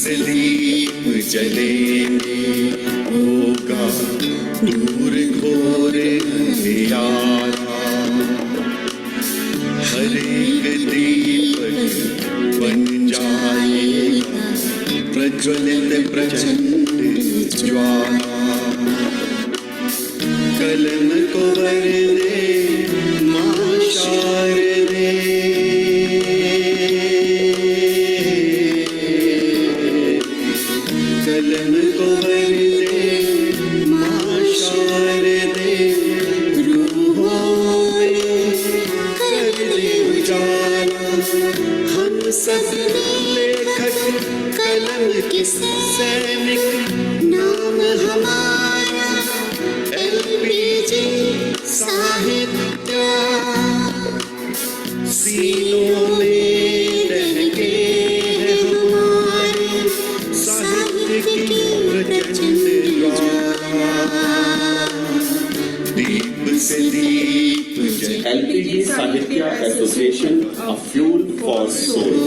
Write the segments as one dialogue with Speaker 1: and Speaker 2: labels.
Speaker 1: से दीप जलेंगे, होगा दूर घोर अंधियारा। हर एक दीपक बन जाएगा प्रज्वलित प्रचंड ज्वाला। कलम को वर दे मां शारदे, कलम को वर दे मां शारदे। रूहों में कर दे उजाला, हम सब लेखक कलम के सैनिक। नाम हमारा एलपीजी साहित्य, सीनों में रहके है हमारे साहित्य की प्रचंड ज्वाला। दीप से दीप जले,
Speaker 2: LPG Sahitya association, a fuel for soul.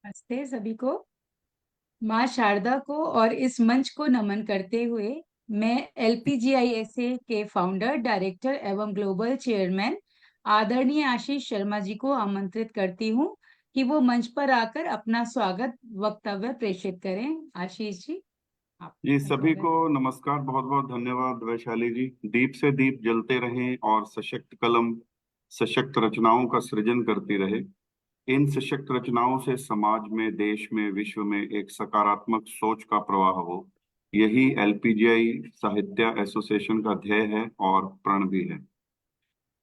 Speaker 3: नमस्ते सभी को। माँ शारदा को और इस मंच को नमन करते हुए मैं एलपीजीआईएसए के फाउंडर, डायरेक्टर एवं ग्लोबल चेयरमैन आदरणीय आशीष शर्मा जी को आमंत्रित करती हूँ कि वो मंच पर आकर अपना स्वागत वक्तव्य प्रेषित करें। आशीष जी, आप
Speaker 4: जी सभी को नमस्कार, बहुत बहुत धन्यवाद वैशाली जी। दीप से दीप जलते रहें और सशक्त कलम सशक्त रचनाओं का सृजन करती रहे। इन सशक्त रचनाओं से समाज में, देश में, विश्व में एक सकारात्मक सोच का प्रवाह हो, यही एलपीजीआई साहित्य एसोसिएशन का ध्येय है और प्रण भी है।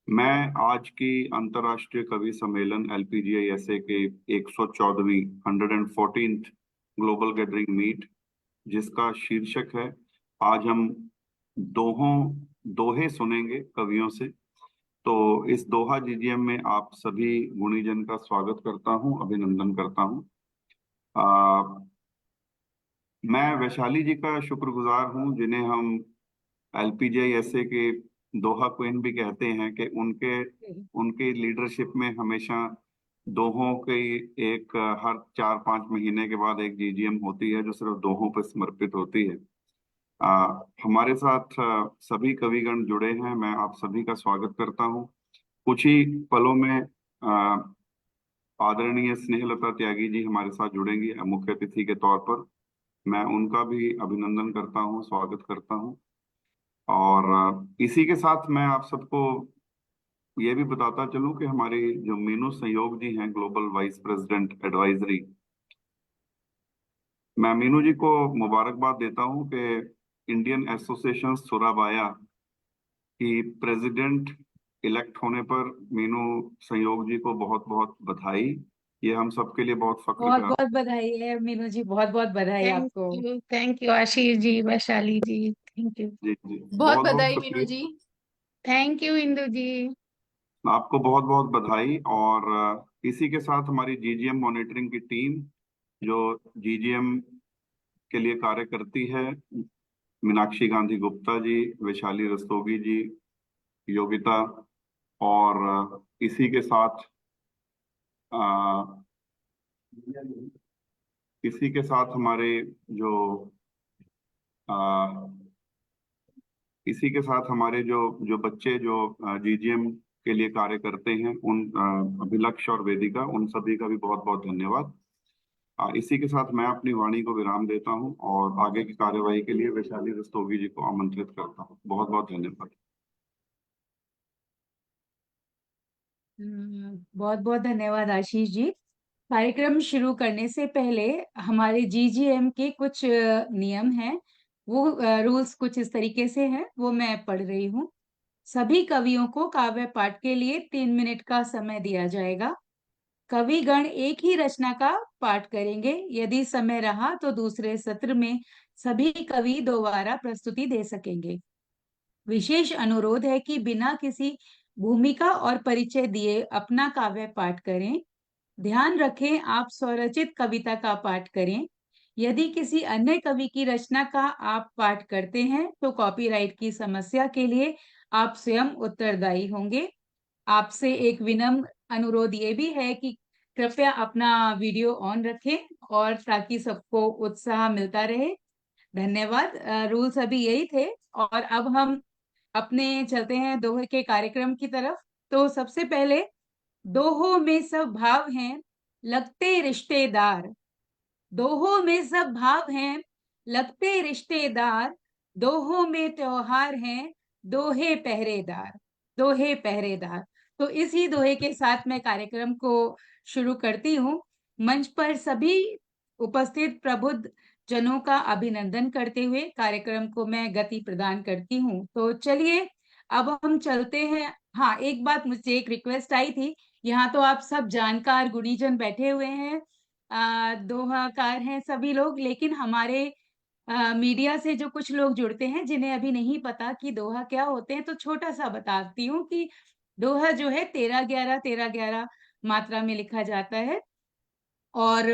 Speaker 4: मैं आज की अंतर्राष्ट्रीय कवि सम्मेलन एलपीजीआईएसए के 114वीं 114th ग्लोबल गैदरिंग मीट, जिसका शीर्षक है, आज हम दोहे सुनेंगे कवियों से। तो इस दोहा जीजीएम में आप सभी गुणीजन का स्वागत करता हूं, अभिनंदन करता हूं। मैं वैशाली जी का शुक्रगुजार हूं, जिन्हें हम एलपीजीआईएसए के दोहा क्वीन भी कहते हैं, कि उनके लीडरशिप में हमेशा दोहों की एक हर 4-5 महीने के बाद एक जीजीएम होती है जो सिर्फ दोहों पर समर्पित होती है। हमारे साथ सभी कविगण जुड़े हैं, मैं आप सभी का स्वागत करता हूं। कुछ ही पलों में आदरणीय स्नेहलता त्यागी जी हमारे साथ जुड़ेंगी मुख्य अतिथि के तौर पर। मैं उनका भी अभिनंदन करता हूं, स्वागत करता हूं। और इसी के साथ मैं आप सबको ये भी बताता चलूं कि हमारे जो मीनू संयोग जी हैं, ग्लोबल वाइस प्रेसिडेंट एडवाइजरी, मैं मीनू जी को मुबारकबाद देता हूं कि इंडियन एसोसिएशन सुराबाया की प्रेसिडेंट इलेक्ट होने पर मीनू संयोग जी को बहुत बहुत बधाई। ये हम सबके लिए बहुत फख्र
Speaker 3: बहुत
Speaker 4: का।
Speaker 3: बहुत बधाई है मीनू जी, बहुत बहुत बधाई आपको।
Speaker 5: Thank you Ashish ji, Vaishali ji, thank you.
Speaker 4: जी जी,
Speaker 6: बहुत
Speaker 4: बहुत बहुत
Speaker 6: बधाई मीनू
Speaker 4: शुक्रिया।
Speaker 6: जी।
Speaker 5: Thank you Indu ji.
Speaker 4: आपको बहुत बहुत बधाई। और इसी के साथ हमारी जीजीएम मॉनिटरिंग की टीम जो जीजीएम के लिए कार्य करती है, मीनाक्षी गांधी गुप्ता जी, वैशाली रस्तोगी जी, योगिता, और इसी के साथ अ, इसी के साथ हमारे जो अ, इसी के साथ हमारे जो जो बच्चे जो जीजीएम के लिए कार्य करते हैं, उन अभिलक्ष और वेदिका, उन सभी का भी बहुत बहुत धन्यवाद। इसी के साथ मैं अपनी वाणी को विराम देता हूं और आगे की कार्यवाही के लिए वैशाली रस्तोगी जी को आमंत्रित करता हूं। बहुत बहुत धन्यवाद।
Speaker 3: बहुत बहुत धन्यवाद आशीष जी। कार्यक्रम शुरू करने से पहले हमारे जीजीएम के कुछ नियम हैं, वो रूल्स कुछ इस तरीके से हैं, वो मैं पढ़ रही हूँ। सभी कवियों को काव्य पाठ के लिए 3 मिनट का समय दिया जाएगा। कविगण एक ही रचना का पाठ करेंगे। यदि समय रहा तो दूसरे सत्र में सभी कवि दोबारा प्रस्तुति दे सकेंगे। विशेष अनुरोध है कि बिना किसी भूमिका और परिचय दिए अपना काव्य पाठ करें। ध्यान रखें आप स्वरचित कविता का पाठ करें। यदि किसी अन्य कवि की रचना का आप पाठ करते हैं तो कॉपीराइट की समस्या के लिए आप स्वयं उत्तरदायी होंगे। आपसे एक विनम्र अनुरोध ये भी है कि कृपया अपना वीडियो ऑन रखें और ताकि सबको उत्साह मिलता रहे। धन्यवाद। रूल्स अभी यही थे और अब हम अपने चलते हैं दोहे के कार्यक्रम की तरफ। तो सबसे पहले, दोहों में सब भाव हैं लगते रिश्तेदार। दोहों में सब भाव हैं लगते रिश्तेदार। दोहों में त्योहार हैं दोहे पहरेदार। दोहे पहरेदार। तो इसी दोहे के साथ मैं कार्यक्रम को शुरू करती हूँ। मंच पर सभी उपस्थित प्रबुद्ध जनों का अभिनंदन करते हुए कार्यक्रम को मैं गति प्रदान करती हूँ। तो चलिए अब हम चलते हैं। हाँ, एक बात, मुझे एक रिक्वेस्ट आई थी। यहाँ तो आप सब जानकार गुणीजन बैठे हुए हैं, दोहाकार हैं सभी लोग, लेकिन हमारे मीडिया से जो कुछ लोग जुड़ते हैं जिन्हें अभी नहीं पता कि दोहा क्या होते हैं, तो छोटा सा बताती हूँ कि दोहा जो है 13-11 मात्रा में लिखा जाता है। और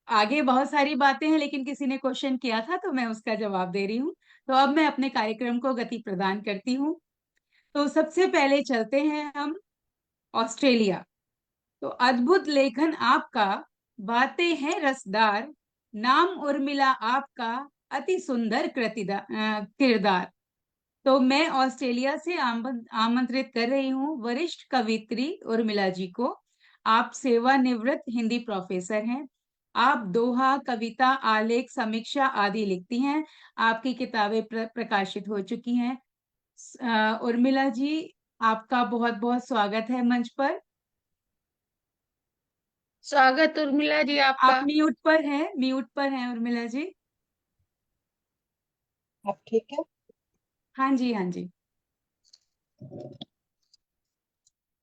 Speaker 3: आगे बहुत सारी बातें हैं, लेकिन किसी ने क्वेश्चन किया था तो मैं उसका जवाब दे रही हूँ। तो अब मैं अपने कार्यक्रम को गति प्रदान करती हूँ। तो सबसे पहले चलते हैं हम ऑस्ट्रेलिया। तो अद्भुत लेखन आपका, बातें हैं रसदार, नाम उर्मिला आपका, अति सुंदर किरदार। तो मैं ऑस्ट्रेलिया से आमंत्रित कर रही हूँ वरिष्ठ कवित्री उर्मिला जी को। आप सेवानिवृत्त हिंदी प्रोफेसर हैं। आप दोहा, कविता, आलेख, समीक्षा आदि लिखती हैं। आपकी किताबें प्रकाशित हो चुकी हैं। उर्मिला जी, आपका बहुत बहुत स्वागत है मंच पर।
Speaker 5: स्वागत उर्मिला जी आपका।
Speaker 3: आप म्यूट पर हैं उर्मिला जी।
Speaker 7: अब ठीक है।
Speaker 3: हाँ जी, हाँ जी।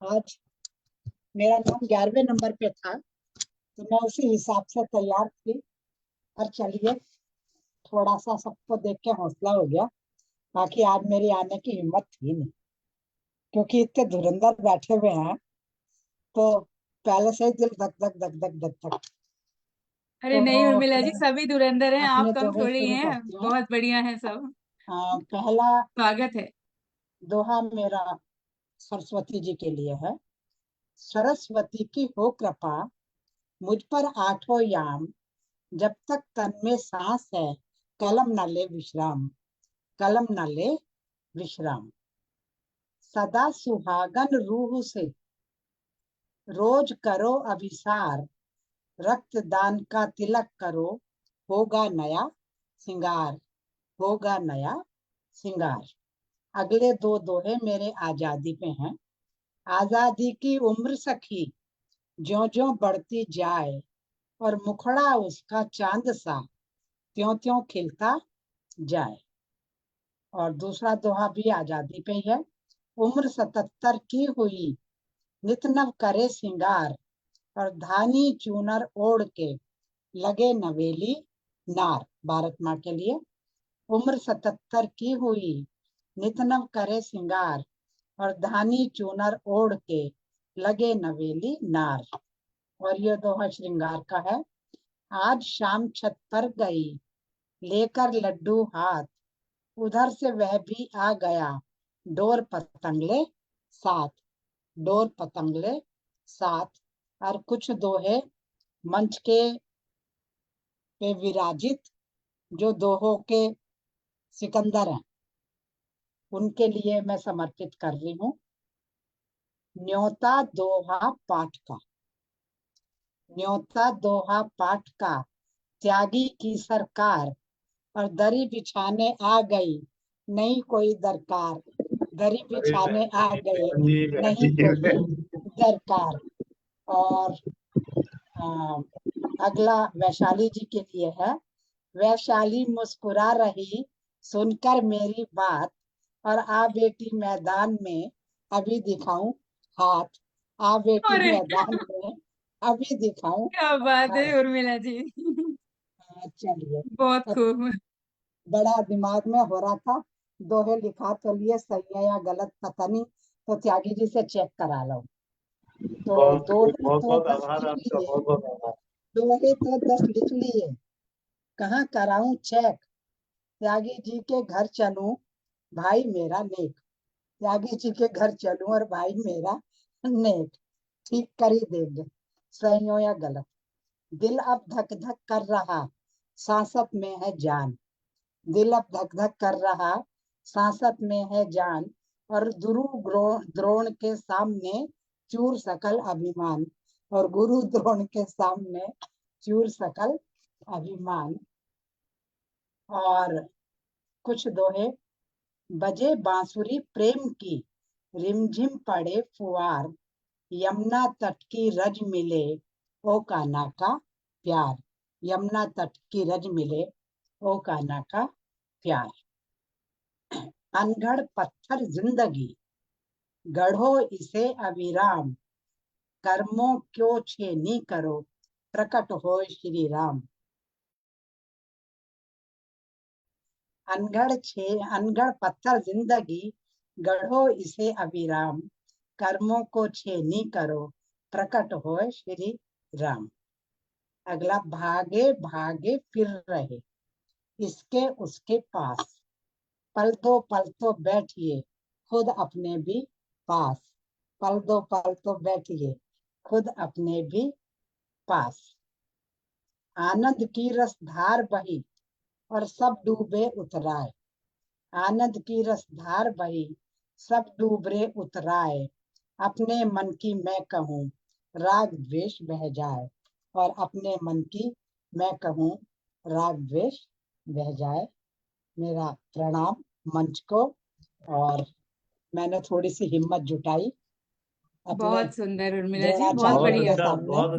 Speaker 7: आज मेरा नाम 11वें नंबर पे था तो मैं उसी हिसाब से तैयार थी। और चलिए, थोड़ा सा सबको देख के हौसला हो गया। बाकी आज मेरी आने की हिम्मत थी नहीं, क्योंकि इतने धुरंधर बैठे हुए हैं तो पहले से ही दिल धक धक धक धक धक धक।
Speaker 3: अरे
Speaker 7: तो
Speaker 3: नहीं उर्मिला जी, सभी धुरंधर हैं, आप
Speaker 7: अपने
Speaker 3: कम
Speaker 7: दोहे
Speaker 3: थोड़ी
Speaker 7: शुरू
Speaker 3: हैं,
Speaker 7: करते हैं।
Speaker 3: बहुत बढ़िया हैं सब।
Speaker 7: पहला
Speaker 3: स्वागत है।
Speaker 7: दोहा मेरा सरस्वती जी के लिए है। सरस्वती की हो कृपा मुझ पर आठों याम, जब तक तन में सांस है कलम न ले विश्राम। कलम न ले विश्राम। सदा सुहागन रूह से रोज करो अभिसार, रक्तदान का तिलक करो होगा नया सिंगार। होगा नया सिंगार। अगले दो दोहे मेरे आजादी पे हैं। आजादी की उम्र सखी ज्यों ज्यों बढ़ती जाए, और मुखड़ा उसका चांद सा त्यों त्यों खिलता जाए। और दूसरा दोहा भी आजादी पे ही है। उम्र 77 की हुई, नित नव करे सिंगार, और धानी चूनर ओढ़ के लगे नवेली नार। भारत माँ के लिए। उम्र 77 की हुई, नित नव करे सिंगार, और धानी चूनर ओढ़ के लगे नवेली नार। और ये दोहा श्रृंगार का है। आज शाम छत पर गई लेकर लड्डू हाथ, उधर से वह भी आ गया डोर पतंगले साथ। डोर पतंगले साथ। और कुछ दोहे मंच के पे विराजित जो दोहों के सिकंदर हैं, उनके लिए मैं समर्पित कर रही हूँ। न्योता दोहा पाठ का। न्योता दोहा पाठ का, त्यागी की सरकार, और दरी बिछाने आ गई नहीं कोई दरकार। दरी बिछाने आ गई नहीं कोई दरकार। और अगला वैशाली जी के लिए है। वैशाली मुस्कुरा रही सुनकर मेरी बात, और आ बेटी मैदान में अभी दिखाऊं हाथ। आ बेटी
Speaker 3: अरे
Speaker 7: मैदान में अभी दिखाऊं
Speaker 3: क्या बात है
Speaker 7: हाथ।
Speaker 3: उर्मिला जी।
Speaker 7: चलिए,
Speaker 3: बहुत
Speaker 7: तो
Speaker 3: खूब।
Speaker 7: बड़ा दिमाग में हो रहा था, दोहे लिखा तो लिए, सही है या गलत पता नहीं, तो त्यागी जी से चेक करा लो। तो
Speaker 2: बहुत
Speaker 7: दोहे
Speaker 2: बहुत
Speaker 7: तो
Speaker 2: बहुत
Speaker 7: 10
Speaker 2: आभार
Speaker 7: लिख
Speaker 2: आपका,
Speaker 7: लिए।
Speaker 2: बहुत बहुत आभार।
Speaker 7: दोहे तो 10 लिख लिए, कहाँ कराऊं चेक। त्यागी जी के घर चलूं भाई मेरा नेक। त्यागी जी के घर चलूं और भाई मेरा नेक। ठीक कर ही देंगे, सही हो या गलत। दिल अब धक धक कर रहा, सांसत में है जान। दिल अब धक धक कर रहा, सांसत में है जान, और गुरु द्रोण के सामने चूर सकल अभिमान। और गुरु द्रोण के सामने चूर सकल अभिमान। और कुछ दोहे। बजे बांसुरी प्रेम की, रिमझिम पड़े फुआर, यमुना तट की रज मिले ओ कान्हा का प्यार। यमुना तट की रज मिले ओ कान्हा का प्यार। अनगढ़ पत्थर जिंदगी, गढ़ो इसे अविराम, कर्मों क्यों छेनी करो, प्रकट होए श्री राम। अनगढ़ पत्थर जिंदगी, गढ़ो इसे अविराम, कर्मों को छेनी करो, प्रकट होए श्री राम। अगला, भागे भागे फिर रहे इसके उसके पास, पल तो बैठिए खुद अपने भी पास। पल तो बैठिए खुद अपने भी पास। आनंद की रस धार बही और सब डूबे उतराए। आनंद की रस धार बही सब डूबे उतराए, अपने मन की मैं कहूँ राग द्वेष बह जाए। और अपने मन की मैं कहूँ राग द्वेष बह जाए। मेरा प्रणाम मंच को। और मैंने थोड़ी सी हिम्मत जुटाई अपने
Speaker 3: बहुत सुंदर उर्मिला जी, बहुत
Speaker 7: द्रोणाचार्य
Speaker 3: बढ़िया।
Speaker 7: के सामने।
Speaker 5: बहुत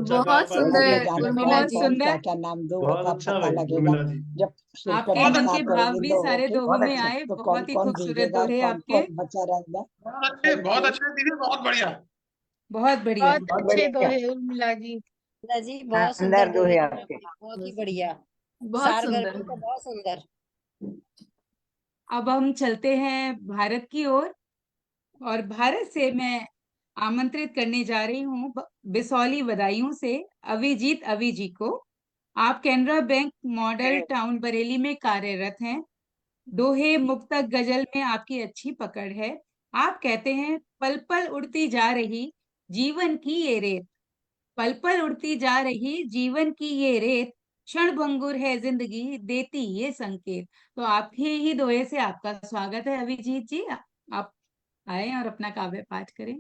Speaker 7: अब
Speaker 5: सुंदर
Speaker 7: न जाने
Speaker 5: उर्मिला
Speaker 7: कौन
Speaker 3: बहुत
Speaker 5: जी।
Speaker 7: कौन क्या
Speaker 3: सुंदर।
Speaker 7: क्या नाम दूं, वो
Speaker 2: बहुत
Speaker 7: तो
Speaker 2: अच्छा
Speaker 7: पता
Speaker 2: भाई
Speaker 7: लगेगा
Speaker 2: उर्मिला जी।
Speaker 7: जब सिर पे
Speaker 3: आपके मन के
Speaker 7: बरसात
Speaker 3: भाव
Speaker 7: होगी
Speaker 3: भी
Speaker 7: लोगों
Speaker 3: सारे
Speaker 7: की,
Speaker 3: दोहों में आए,
Speaker 7: तो कौन
Speaker 3: बहुत ही
Speaker 7: कौन
Speaker 3: खूबसूरत
Speaker 7: भीगेगा और
Speaker 3: दोहे
Speaker 7: कौन
Speaker 3: आपके।
Speaker 7: कौन बचा रहेगा।
Speaker 6: बहुत अच्छे दीदी, बहुत बढ़िया।
Speaker 3: बहुत बढ़िया।
Speaker 5: बहुत अच्छे दोहे उर्मिला जी।
Speaker 8: जी बहुत सुंदर दोहे आपके, बहुत ही बढ़िया।
Speaker 5: बहुत सुंदर।
Speaker 8: सारगर्भित, बहुत सुंदर।
Speaker 3: अब हम चलते हैं भारत की ओर, और भारत से मैं आमंत्रित करने जा रही हूँ बिसौली बदायूं से अभिजीत अवि जी को। आप Canara bank model town Bareilly में कार्यरत हैं। दोहे मुक्तक गजल में आपकी अच्छी पकड़ है। आप कहते हैं, पल पल उड़ती जा रही जीवन की ये रेत। पल पल उड़ती जा रही जीवन की ये रेत, क्षण भंगुर है जिंदगी देती ये संकेत। तो आपके ही दोहे से आपका स्वागत है अभिजीत जी। आप आए और अपना काव्य पाठ करें।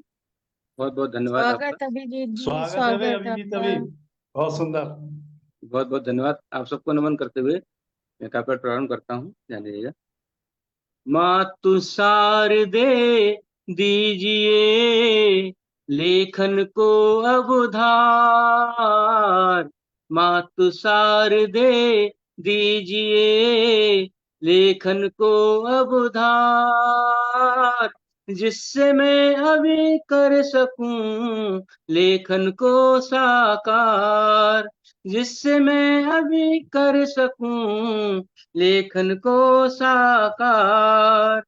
Speaker 9: बहुत बहुत धन्यवाद आपका।
Speaker 5: स्वागत अभिजीत जी,
Speaker 2: स्वागत है भाई
Speaker 5: स्वागत
Speaker 2: अभिजीत
Speaker 5: आपका।
Speaker 2: अभी, बहुत सुंदर।
Speaker 9: बहुत बहुत धन्यवाद। आप सबको नमन करते हुए मैं काव्य प्रारंभ करता हूँ, ध्यान दीजिएगा। मातु शारदे दीजिए लेखन को अब उधार, मातु सार दे दीजिए लेखन को अब उधार, जिससे मैं अभी कर सकूं लेखन को साकार, जिससे मैं अभी कर सकूं लेखन को साकार।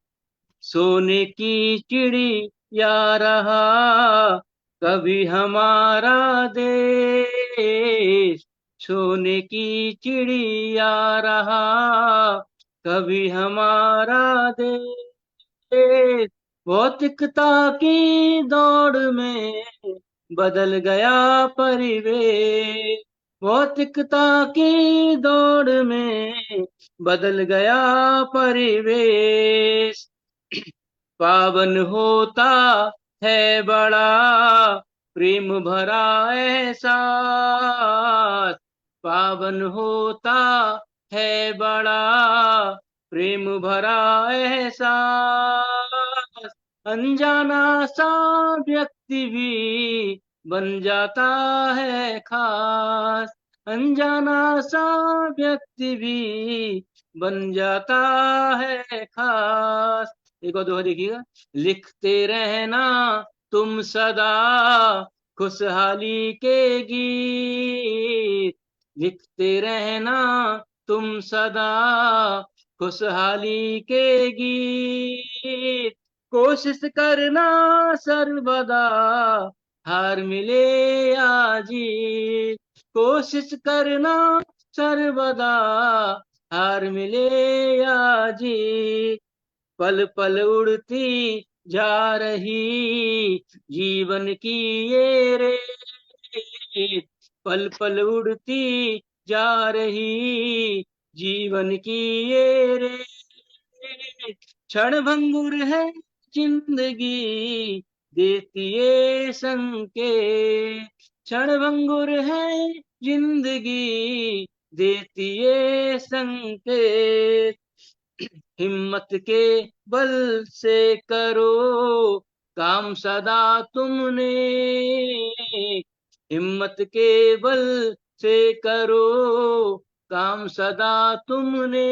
Speaker 9: सोने की चिड़िया रहा कभी हमारा देश, सोने की चिड़िया रहा कभी हमारा देश, भौतिकता की दौड़ में बदल गया परिवेश, भौतिकता की दौड़ में बदल गया परिवेश। पावन होता है बड़ा प्रेम भरा एहसास, पावन होता है बड़ा प्रेम भरा एहसास, अनजाना सा व्यक्ति भी बन जाता है खास, अनजाना सा व्यक्ति भी बन जाता है खास। एक और दोहा देखिएगा। लिखते रहना तुम सदा खुशहाली के गीत, लिखते रहना तुम सदा खुशहाली के गीत, कोशिश करना सर्वदा हार मिले या जीत, कोशिश करना सर्वदा हार मिले या जीत। पल पल उड़ती जा रही जीवन की ये रेत, पल पल उड़ती जा रही जीवन की ये रेत, क्षण भंगुर है जिंदगी देती ये संकेत, क्षण भंगुर है जिंदगी देती ये संकेत। हिम्मत के बल से करो काम सदा तुमने, हिम्मत के बल से करो काम सदा तुमने,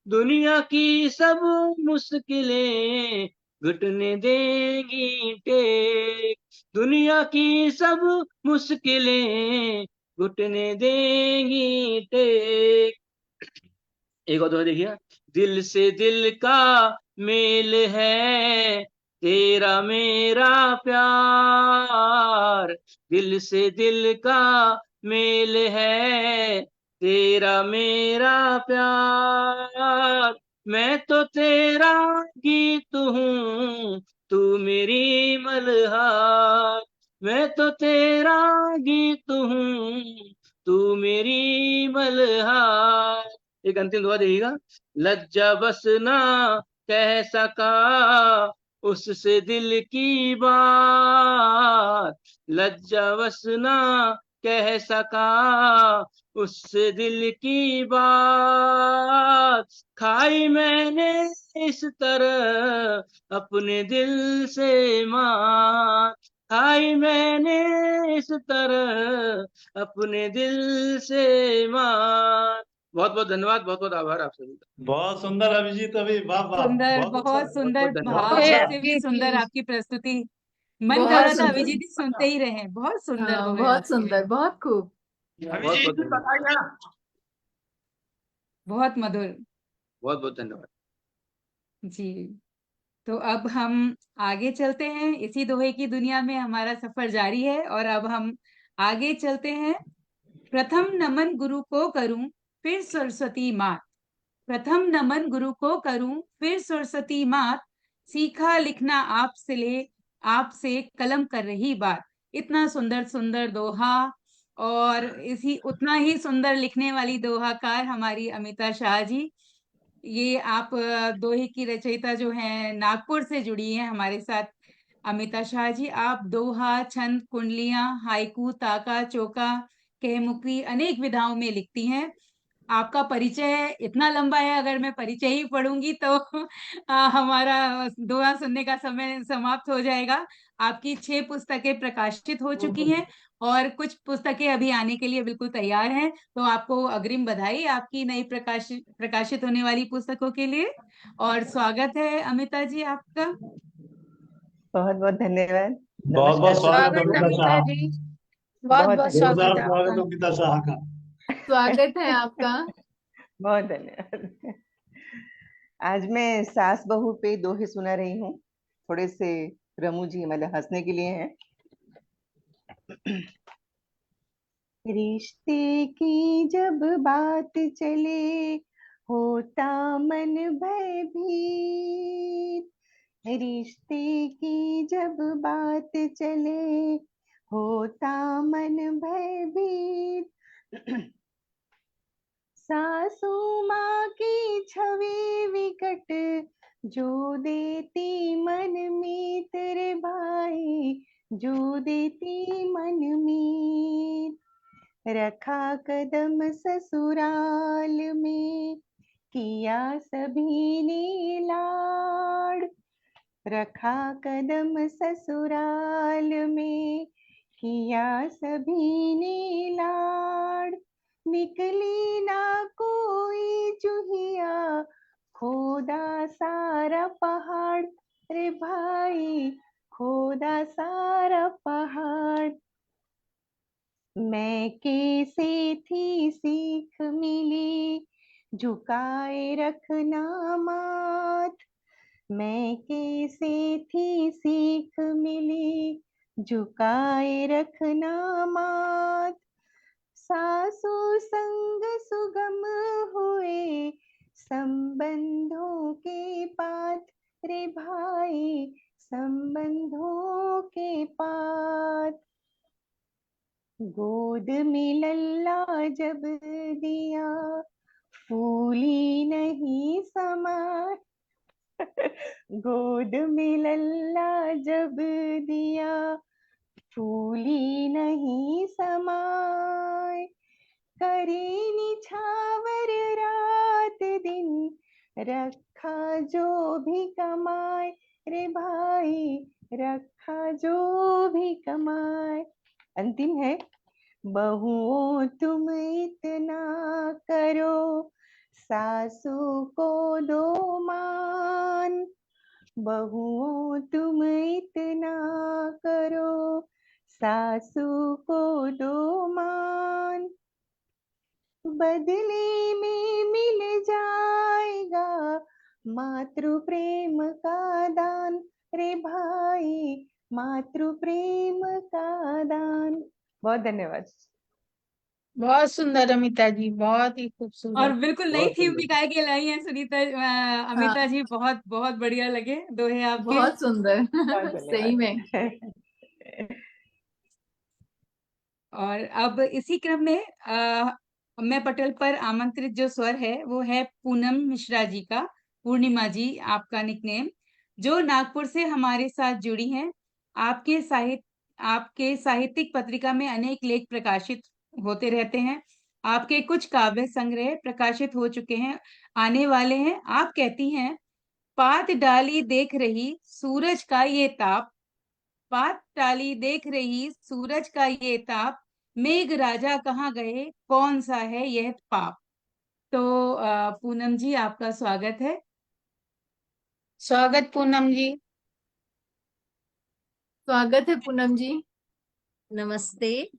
Speaker 9: दुनिया की सब मुश्किलें घुटने देंगी टेक, दुनिया की सब मुश्किलें घुटने देंगी टेक। एक और दोहा देखिए। दिल से दिल का मेल है तेरा मेरा प्यार, दिल से दिल का मेल है तेरा मेरा प्यार, मैं तो तेरा गीत हूँ तू मेरी मल्हार, मैं तो तेरा गीत हूँ तू मेरी मल्हार। एक अंतिम दुआ देखिएगा। लज्जा बस ना कह सका उससे दिल की बात, लज्जा बस ना कह सका उससे दिल की बात, खाई मैंने इस तरह अपने दिल से मात, खाई मैंने इस तरह अपने दिल से मात। बहुत बहुत धन्यवाद, बहुत बहुत आभार आप सभी का।
Speaker 1: बहुत सुंदर अभिजीत, अभी वाह वाह,
Speaker 3: सुंदर,
Speaker 1: बहुत अच्छा
Speaker 3: बहुत
Speaker 1: है।
Speaker 3: सुंदर,
Speaker 9: धन्यवाद।
Speaker 3: भाव
Speaker 5: जय
Speaker 3: से भी सुंदर
Speaker 5: अभिजीत।
Speaker 3: आपकी प्रस्तुति। मन कर
Speaker 5: बहुत
Speaker 3: रहा था
Speaker 5: सुंदर।
Speaker 3: अभिजीत जी सुनते ही रहे, बहुत सुंदर
Speaker 5: हाँ,
Speaker 3: दोहे
Speaker 5: बहुत
Speaker 3: आपके।
Speaker 5: सुंदर, बहुत खूब।
Speaker 9: बहुत
Speaker 6: अभिजीत
Speaker 9: बहुत
Speaker 6: जी
Speaker 9: धन्यवाद,
Speaker 6: बताइए।
Speaker 3: बहुत मधुर।
Speaker 9: बहुत बहुत धन्यवाद।
Speaker 3: जी, तो अब हम आगे चलते हैं, इसी दोहे की दुनिया में हमारा सफर जारी है और अब हम आगे चलते हैं। प्रथम नमन गुरु को करूं फिर सरस्वती मात, प्रथम नमन गुरु को करूं फिर सरस्वती मात, सीखा लिखना आपसे कलम कर रही बात। इतना सुंदर सुंदर दोहा, और इसी उतना ही सुंदर लिखने वाली दोहाकार हमारी अमिता शाह जी। ये आप दोहे की रचयिता जो हैं नागपुर से जुड़ी हैं हमारे साथ। अमिता शाह जी, आप दोहा, छंद, कुंडलियां, हाइकू, ताका, चौका, कहमुखी अनेक विधाओं में लिखती हैं। आपका परिचय इतना लंबा है, अगर मैं परिचय ही पढ़ूंगी तो हमारा दुआ सुनने का समय समाप्त हो जाएगा। आपकी 6 पुस्तकें प्रकाशित हो चुकी हैं और कुछ पुस्तकें अभी आने के लिए बिल्कुल तैयार हैं। तो आपको अग्रिम बधाई आपकी नई प्रकाशित होने वाली पुस्तकों के लिए। और स्वागत है अमिता जी आपका।
Speaker 8: बहुत बहुत धन्यवाद।
Speaker 1: बहुत बहुत स्वागत
Speaker 5: स्वागत
Speaker 1: अमिता
Speaker 5: अमिता
Speaker 1: शाह।
Speaker 5: जी, बहुत
Speaker 8: बहुत
Speaker 5: बहुत
Speaker 1: जोरदार
Speaker 5: स्वागत है
Speaker 1: स्वागत
Speaker 5: आपका।
Speaker 1: अमिता शाह का।
Speaker 5: स्वागत है आपका।
Speaker 8: बहुत धन्यवाद। आज मैं सास बहू पे दोहे सुना रही हूँ। थोड़े से रमू जी मतलब हंसने के लिए हैं। रिश्ते की जब बात चले होता मन भयभीत। रिश्ते की जब बात चले होता मन भयभीत। सासू माँ की छवि विकट जो देती मन मीत रे भाई, जो देती मन मीत। रखा कदम ससुराल में किया सभी ने लाड़। रखा कदम ससुराल में किया सभी ने लाड़। निकली ना कोई चूहिया खोदा सारा पहाड़ रे भाई, खोदा सारा पहाड़। मैं कैसे थी सीख मिली झुकाए रखना माथ। मैं कैसे थी सीख मिली झुकाए रखना माथ। सासू संग सुगम हुए संबंधों के पात रे भाई, संबंधों के पात। गोद में लल्ला जब दिया फूली नहीं समाए। गोद में लल्ला जब दिया फूली नहीं समाए। करे निछावर रात दिन रखा जो भी कमाए रे भाई, रखा जो भी कमाए। अंतिम है। बहुओं तुम इतना करो सासू को दो मान। बहुओं तुम इतना करो सासू को दो मान। बदले में मिल जाएगा मातृ प्रेम का दान रे भाई, मातृ प्रेम का दान। बहुत धन्यवाद।
Speaker 5: बहुत सुंदर अमिता जी, बहुत ही
Speaker 3: और
Speaker 5: खूबसूरत।
Speaker 3: बिल्कुल नई
Speaker 9: बहुत
Speaker 3: थीम
Speaker 9: सुंदर।
Speaker 3: निकाल के लाई है सुनीता अमिता
Speaker 5: हाँ,
Speaker 3: जी। बहुत बहुत बढ़िया लगे दोहे आपके।
Speaker 5: बहुत सुंदर।
Speaker 8: बहुत
Speaker 5: सही में।
Speaker 8: धन्यवाद।
Speaker 3: और अब इसी क्रम में मैं पटल पर आमंत्रित जो स्वर है वो है पूनम मिश्रा जी का। पूर्णिमा जी आपका निकनेम, जो नागपुर से हमारे साथ जुड़ी हैं। आपके साहित्यिक पत्रिका में अनेक लेख प्रकाशित होते रहते हैं। आपके कुछ काव्य संग्रह प्रकाशित हो चुके हैं, आने वाले हैं। आप कहती हैं, पात डाली देख रही सूरज का ये ताप। पात डाली देख रही सूरज का ये ताप। मेघ राजा कहाँ गए, कौन सा है यह पाप। तो पूनम जी आपका स्वागत है।
Speaker 5: स्वागत पूनम जी।
Speaker 10: स्वागत है पूनम जी।
Speaker 11: नमस्ते।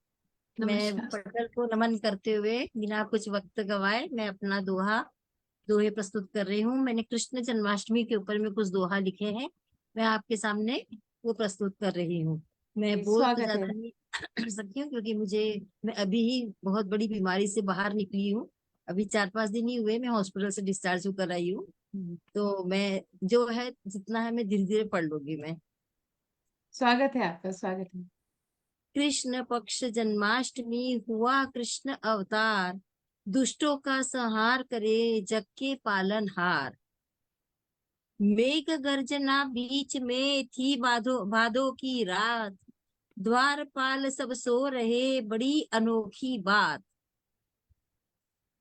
Speaker 11: मैं
Speaker 10: नमस्कार।
Speaker 11: पटल को नमन करते हुए बिना कुछ वक्त गवाए मैं अपना दोहे प्रस्तुत कर रही हूँ। मैंने कृष्ण जन्माष्टमी के ऊपर में कुछ दोहा लिखे हैं, मैं आपके सामने वो प्रस्तुत कर रही हूँ। मैं बोल तो
Speaker 3: स्वागत है।
Speaker 11: ज्यादा नहीं कर सकती हूँ क्योंकि मैं अभी ही बहुत बड़ी बीमारी से बाहर निकली हूँ। अभी 4-5 दिन ही हुए, मैं हॉस्पिटल से डिस्चार्ज होकर आई हूँ। तो मैं जो है जितना है मैं धीरे धीरे पढ़ लूंगी। मैं
Speaker 3: स्वागत है आपका, स्वागत है।
Speaker 11: कृष्ण पक्ष जन्माष्टमी हुआ कृष्ण अवतार, दुष्टों का संहार करे जग के पालनहार। मेघ गर्जना बीच में थी भादो भादो की रात, द्वारपाल सब सो रहे बड़ी अनोखी बात।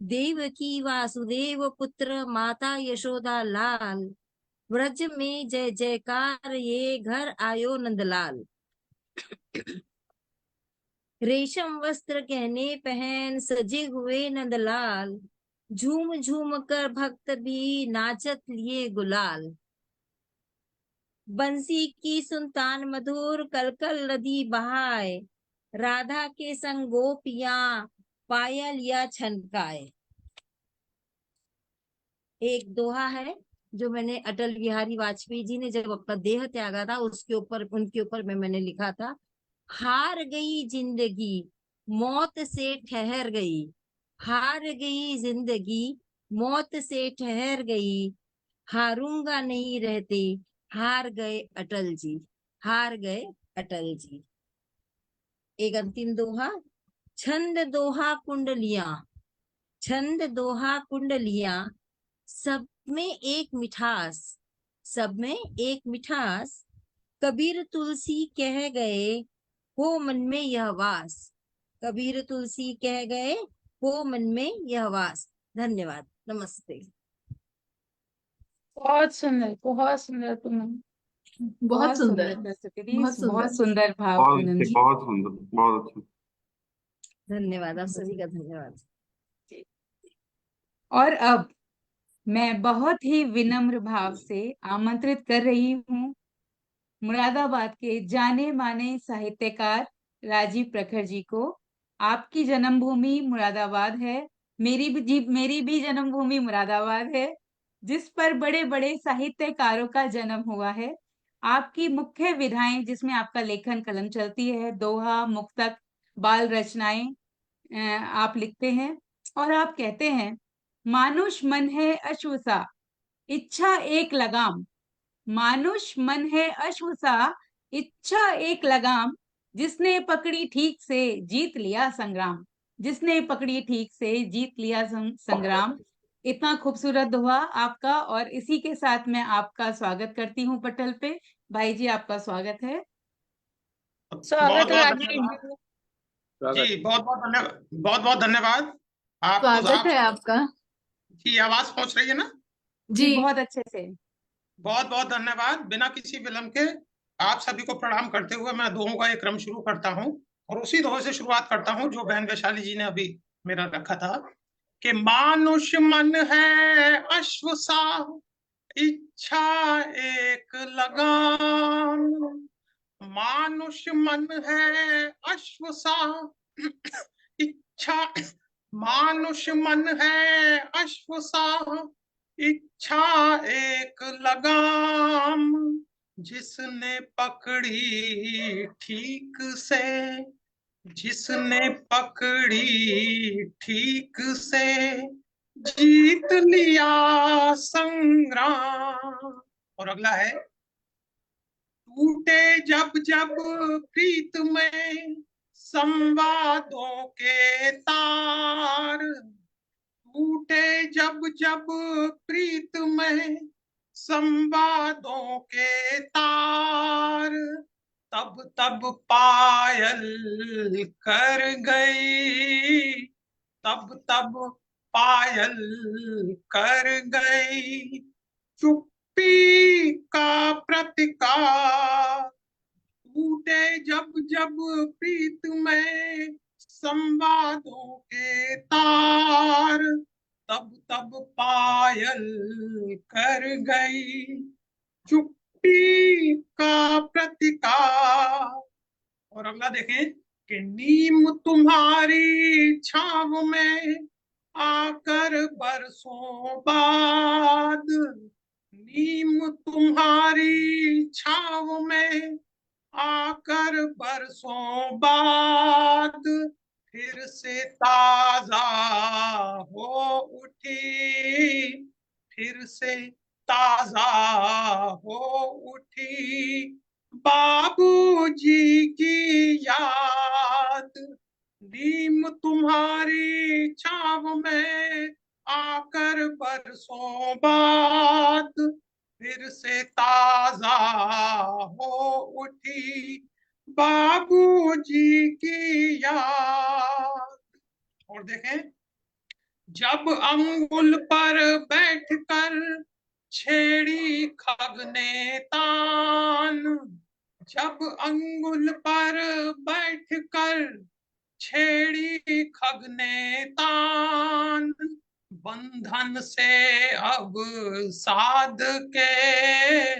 Speaker 11: देवकी वासुदेव पुत्र माता यशोदा लाल, व्रज में जय जयकार ये घर आयो नंदलाल। रेशम वस्त्र गहने पहन सजे हुए नंदलाल, झूम झूम कर भक्त भी नाचत लिए गुलाल। बंसी की सुनतान मधुर कलकल नदी बहाए, राधा के संग गोपियां पायल या छनकाए। एक दोहा है जो मैंने अटल बिहारी वाजपेयी जी ने जब अपना देह त्यागा था उसके ऊपर उनके ऊपर मैंने लिखा था, हार गई जिंदगी मौत से ठहर गई, हार गई जिंदगी मौत से ठहर गई, हारूंगा नहीं रहते हार गए अटल जी, हार गए अटल जी। एक अंतिम दोहा, छंद दोहा कुंडलियां, छंद दोहा कुंडलियां, सब में एक मिठास, सब में एक मिठास, कबीर तुलसी कह गए हो मन में यह वास, कबीर तुलसी कह गए हो मन में यह वास। धन्यवाद, नमस्ते।
Speaker 3: बहुत सुंदर पूनम,
Speaker 10: बहुत सुंदर,
Speaker 3: प्रस्तुति दी,
Speaker 10: बहुत
Speaker 3: बहुत
Speaker 10: सुंदर।
Speaker 3: सुंदर भाव
Speaker 4: बहुत
Speaker 3: पूनम
Speaker 4: अच्छे,
Speaker 3: जी।
Speaker 4: बहुत सुंदर, बहुत अच्छे।
Speaker 11: धन्यवाद, आप सभी का धन्यवाद।
Speaker 3: और अब मैं बहुत ही विनम्र भाव से आमंत्रित कर रही हूँ मुरादाबाद के जाने माने साहित्यकार राजीव प्रखर जी को। आपकी जन्मभूमि मुरादाबाद है, मेरी भी जन्मभूमि मुरादाबाद है, जिस पर बड़े बड़े साहित्यकारों का जन्म हुआ है। आपकी मुख्य विधाएं जिसमें आपका लेखन कलम चलती है, दोहा, मुक्तक, बाल रचनाएं आप लिखते हैं। और आप कहते हैं, मानुष मन है अश्व सा, इच्छा एक लगाम, मानुष मन है अश्व सा, इच्छा एक लगाम, जिसने पकड़ी ठीक से जीत लिया संग्राम, जिसने पकड़ी ठीक से जीत लिया संग्राम। इतना खूबसूरत दोहा आपका, और इसी के साथ मैं आपका स्वागत करती हूँ पटल पे। भाई जी, आपका स्वागत है।
Speaker 6: बहुत
Speaker 5: स्वागत है
Speaker 6: बहुत
Speaker 5: राजीव
Speaker 6: धन्यवाद
Speaker 5: जी।
Speaker 9: स्वागत।
Speaker 6: जी, बहुत बहुत धन्यवाद, बहुत बहुत धन्यवाद। आपको
Speaker 10: स्वागत है
Speaker 6: आप
Speaker 10: आपका।
Speaker 6: की आवाज पहुंच रही है ना?
Speaker 3: जी,
Speaker 10: जी,
Speaker 3: बहुत अच्छे से।
Speaker 6: बहुत बहुत धन्यवाद। बिना किसी विलंब के आप सभी को प्रणाम करते हुए मैं दोहों का एक क्रम शुरू करता हूँ, और उसी दोहे से शुरुआत करता हूँ जो बहन वैशाली जी ने अभी मेरा रखा था कि मानुष मन है अश्व सा, इच्छा एक लगाम, मानुष मन है अश्व सा, इच्छा, मानुष मन है अश्व सा, इच्छा एक लगाम, जिसने पकड़ी ठीक से, जिसने पकड़ी ठीक से जीत लिया संग्राम। और अगला है, टूटे जब जब प्रीत में संवादों के तार, टूटे जब जब प्रीत में संवादों के तार, तब तब पायल कर गई, तब तब पायल कर गई, चुप्पी का प्रतिकार, टूटे जब जब प्रीत में संवादों के तार, तब तब पायल कर गई, चुप्पी का प्रतिकार। और अगला देखें कि नीम तुम्हारी छाव में आकर बरसों बाद, नीम तुम्हारी छाव में आकर बरसों बाद, फिर से ताजा हो उठी, फिर से ताजा हो उठी, बाबूजी की याद, नीम तुम्हारी छाव में आकर बरसों बाद, फिर से ताजा हो उठी, बाबूजी की याद। और देखें, जब अंगुल पर बैठकर छेड़ी खग ने तान, जब अंगुल पर बैठकर छेड़ी खग ने तान, बंधन से अब साध के,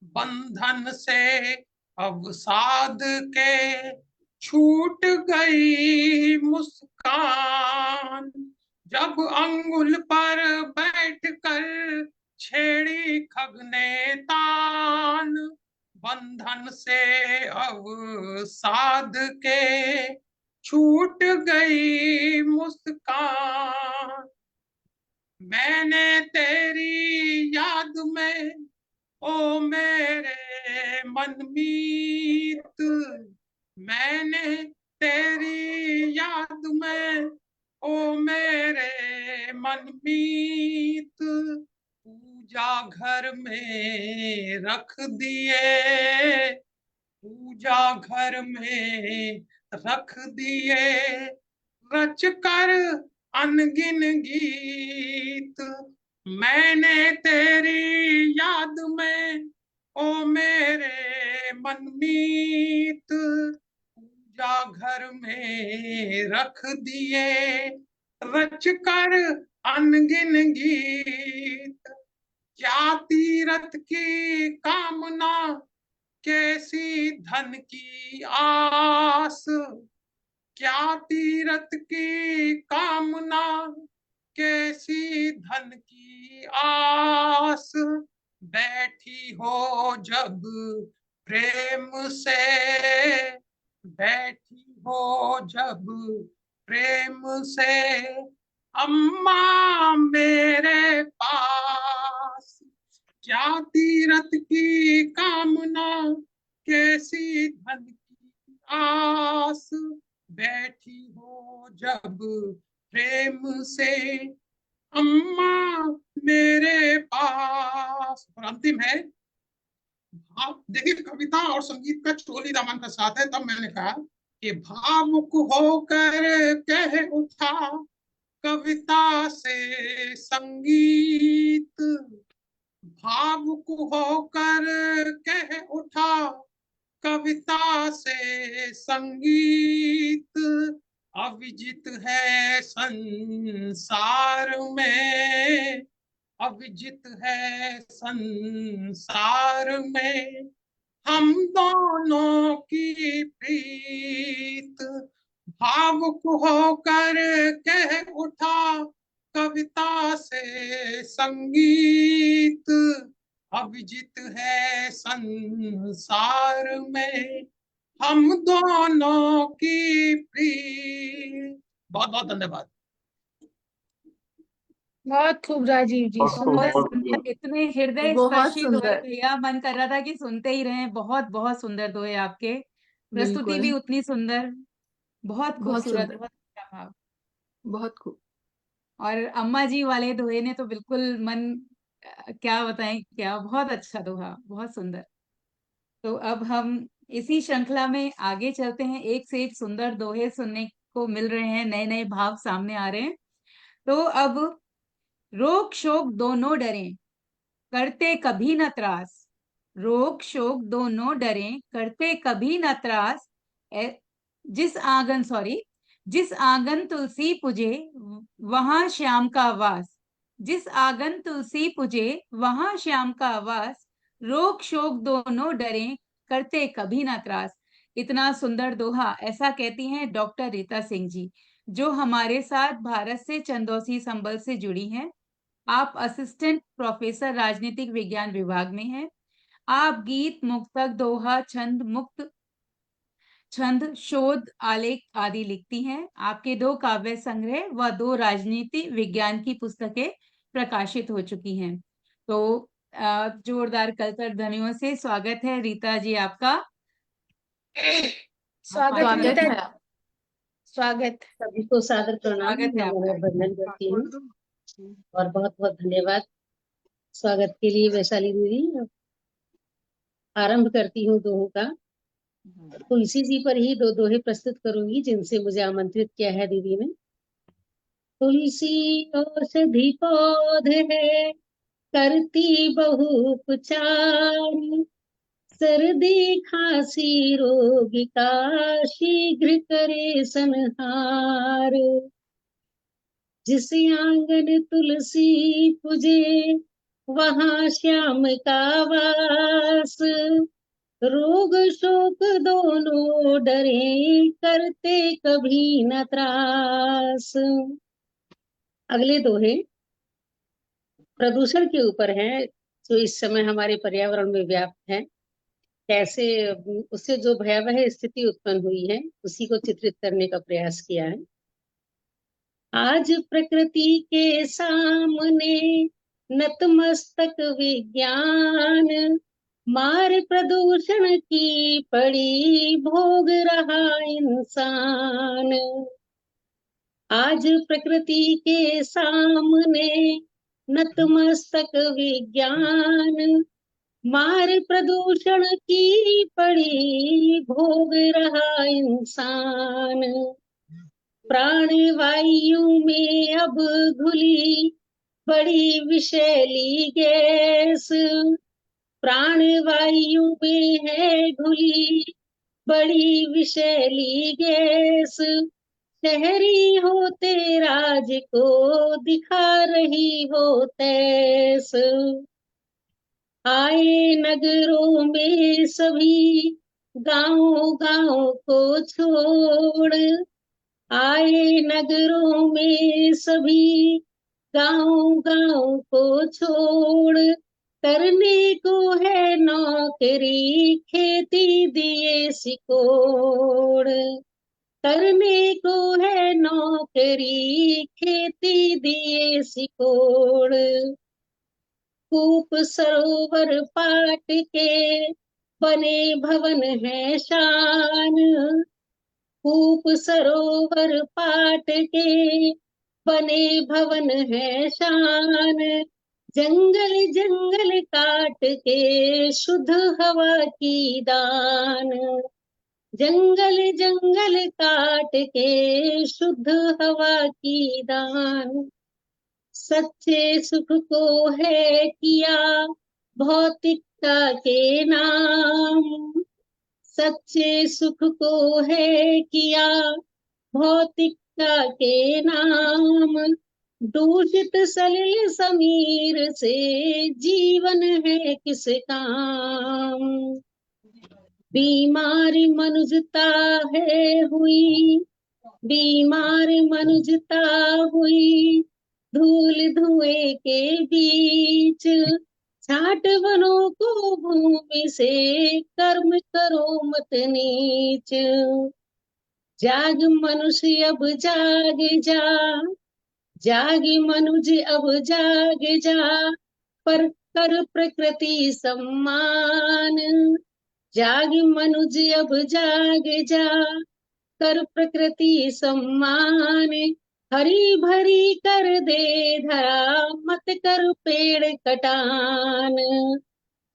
Speaker 6: बंधन से अब साध के छूट गई मुस्कान। जब अंगुल पर बैठकर छेड़ी खग ने तान, बंधन से अब साध के छूट गई मुस्कान। मैंने तेरी याद में ओ मेरे मनमीत, मैंने तेरी याद में ओ मेरे मनमीत, पूजा घर में रख दिए, पूजा घर में रख दिए, रच कर अनगिन गीत। मैंने तेरी याद में ओ मेरे मनमीत, पूजा घर में रख दिए, रच कर अनगिन गीत। क्या तीरथ की कामना, कैसी धन की आस, क्या तीरथ की कामना, कैसी धन की आस, बैठी हो जब प्रेम से, बैठी हो जब प्रेम से अम्मा मेरे पास। क्या तीरथ की कामना, कैसी धन की आस, बैठी हो जब प्रेम से अम्मा मेरे पास। और अंतिम है, आप देखिए कविता और संगीत का चोली दामन का साथ है, तब मैंने कहा कि भावुक होकर कह उठा कविता से संगीत, भावुक होकर कह उठा कविता से संगीत, अविजित है संसार में, अविजित है संसार में हम दोनों की प्रीत। भावुक होकर कह उठा कविता से संगीत, अविजित है संसार में हम दोनों की प्रीत। बहुत बहुत धन्यवाद।
Speaker 5: बहुत खूब राजीव जी,
Speaker 4: बहुत खूब,
Speaker 5: सुंदर
Speaker 4: बहुत
Speaker 5: सुंदर,
Speaker 4: खूब।
Speaker 3: इतने हृदय
Speaker 10: बहुत
Speaker 3: स्पर्शी दोहे
Speaker 10: सुंदर।
Speaker 3: भैया, मन कर रहा था कि सुनते ही रहें। बहुत बहुत सुंदर दोहे आपके, प्रस्तुति
Speaker 10: बिल्कुल,
Speaker 3: भी उतनी सुंदर, बहुत
Speaker 10: बहुत
Speaker 3: खूबसूरत,
Speaker 10: सुंदर,
Speaker 3: बहुत अच्छा भाव।
Speaker 10: बहुत खूब।
Speaker 3: और अम्मा जी वाले दोहे ने तो बिल्कुल मन, क्या बताएं, क्या बहुत अच्छा दोहा, बहुत सुंदर। तो अब हम इसी श्रृंखला में आगे चलते हैं, एक से एक सुंदर दोहे सुनने को मिल रहे हैं, नए नए भाव सामने आ रहे हैं। तो अब, रोग शोक दोनों डरे, करते कभी न त्रास, रोग शोक दोनों डरे, करते कभी न त्रास, जिस आंगन, सॉरी, जिस आंगन तुलसी पूजे वहां श्याम का वास, जिस आंगन तुलसी पूजे वहां श्याम का वास, रोग शोक दोनों डरे, करते कभी न त्रास। इतना सुंदर दोहा, ऐसा कहती हैं डॉक्टर रीता सिंह जी, जो हमारे साथ भारत से चंदौसी संबल से जुड़ी हैं। आप असिस्टेंट प्रोफेसर राजनीतिक विज्ञान विभाग में हैं। आप गीत, मुक्तक, दोहा, छंद, मुक्त छंद, शोध, आलेख आदि लिखती हैं। आपके 2 काव्य संग्रह व 2 राजनीति विज्ञान की पुस्तकें प्रकाशित हो चुकी हैं। तो जोरदार कलकर ध्वनियों से स्वागत है रीता जी आपका।
Speaker 5: स्वागत
Speaker 10: स्वागत
Speaker 5: रीता
Speaker 10: है
Speaker 5: जी,
Speaker 10: आप।
Speaker 5: स्वागत।
Speaker 12: सभी को सादर प्रणाम,
Speaker 3: स्वागत है
Speaker 12: नमो
Speaker 3: आपका।
Speaker 12: वंदन करती हूँ और बहुत बहुत धन्यवाद स्वागत के लिए वैशाली दीदी। आरंभ करती हूँ दोहों का। तुलसी जी पर ही 2 दोहे प्रस्तुत करूंगी जिनसे मुझे आमंत्रित किया है दीदी ने। तुलसी औषधि पौध है, करती बहु उपचार। सर्दी खांसी रोग का शीघ्र करे संहार। जिस आंगन तुलसी पूजे, वहां श्याम का वास। रोग शोक दोनों डरे, करते कभी न त्रास। अगले दोहे प्रदूषण के ऊपर है, जो इस समय हमारे पर्यावरण में व्याप्त है। कैसे उससे जो भयावह स्थिति उत्पन्न हुई है, उसी को चित्रित करने का प्रयास किया है। आज प्रकृति के सामने नतमस्तक विज्ञान। मार प्रदूषण की पड़ी भोग रहा इंसान। आज प्रकृति के सामने नतमस्तक विज्ञान। मार प्रदूषण की पड़ी भोग रहा इंसान। प्राण वायु में अब घुली बड़ी विषैली गैस। प्राण वायु में है घुली बड़ी विषैली गैस। शहरी होते राज को दिखा रही हो तैस। आए नगरों में सभी गाँव गाँव को छोड़। आए नगरों में सभी गाँव गाँव को छोड़। करने को है नौकरी खेती दिए सिकोड़। करने को है नौकरी खेती दिए सिकोड़। कूप सरोवर पाट के बने भवन है शान। कूप सरोवर पाट के बने भवन है शान। जंगल जंगल काट के शुद्ध हवा की दान। जंगल जंगल काट के शुद्ध हवा की दान। सच्चे सुख को है किया भौतिकता के नाम। सच्चे सुख को है किया भौतिकता के नाम। दूषित सलिल समीर से जीवन है किस काम। बीमारी मनुजता है हुई। बीमारी मनुजता हुई धूल धुएं के बीच। छाट वनों को भूमि से कर्म करो मत नीच। जाग मनुष्य अब जाग जा। जाग मनुष्य अब जाग जा। पर कर प्रकृति सम्मान। जाग मनुष्य अब जाग जा। कर प्रकृति सम्मान। हरी भरी कर दे धरा मत कर पेड़ कटान।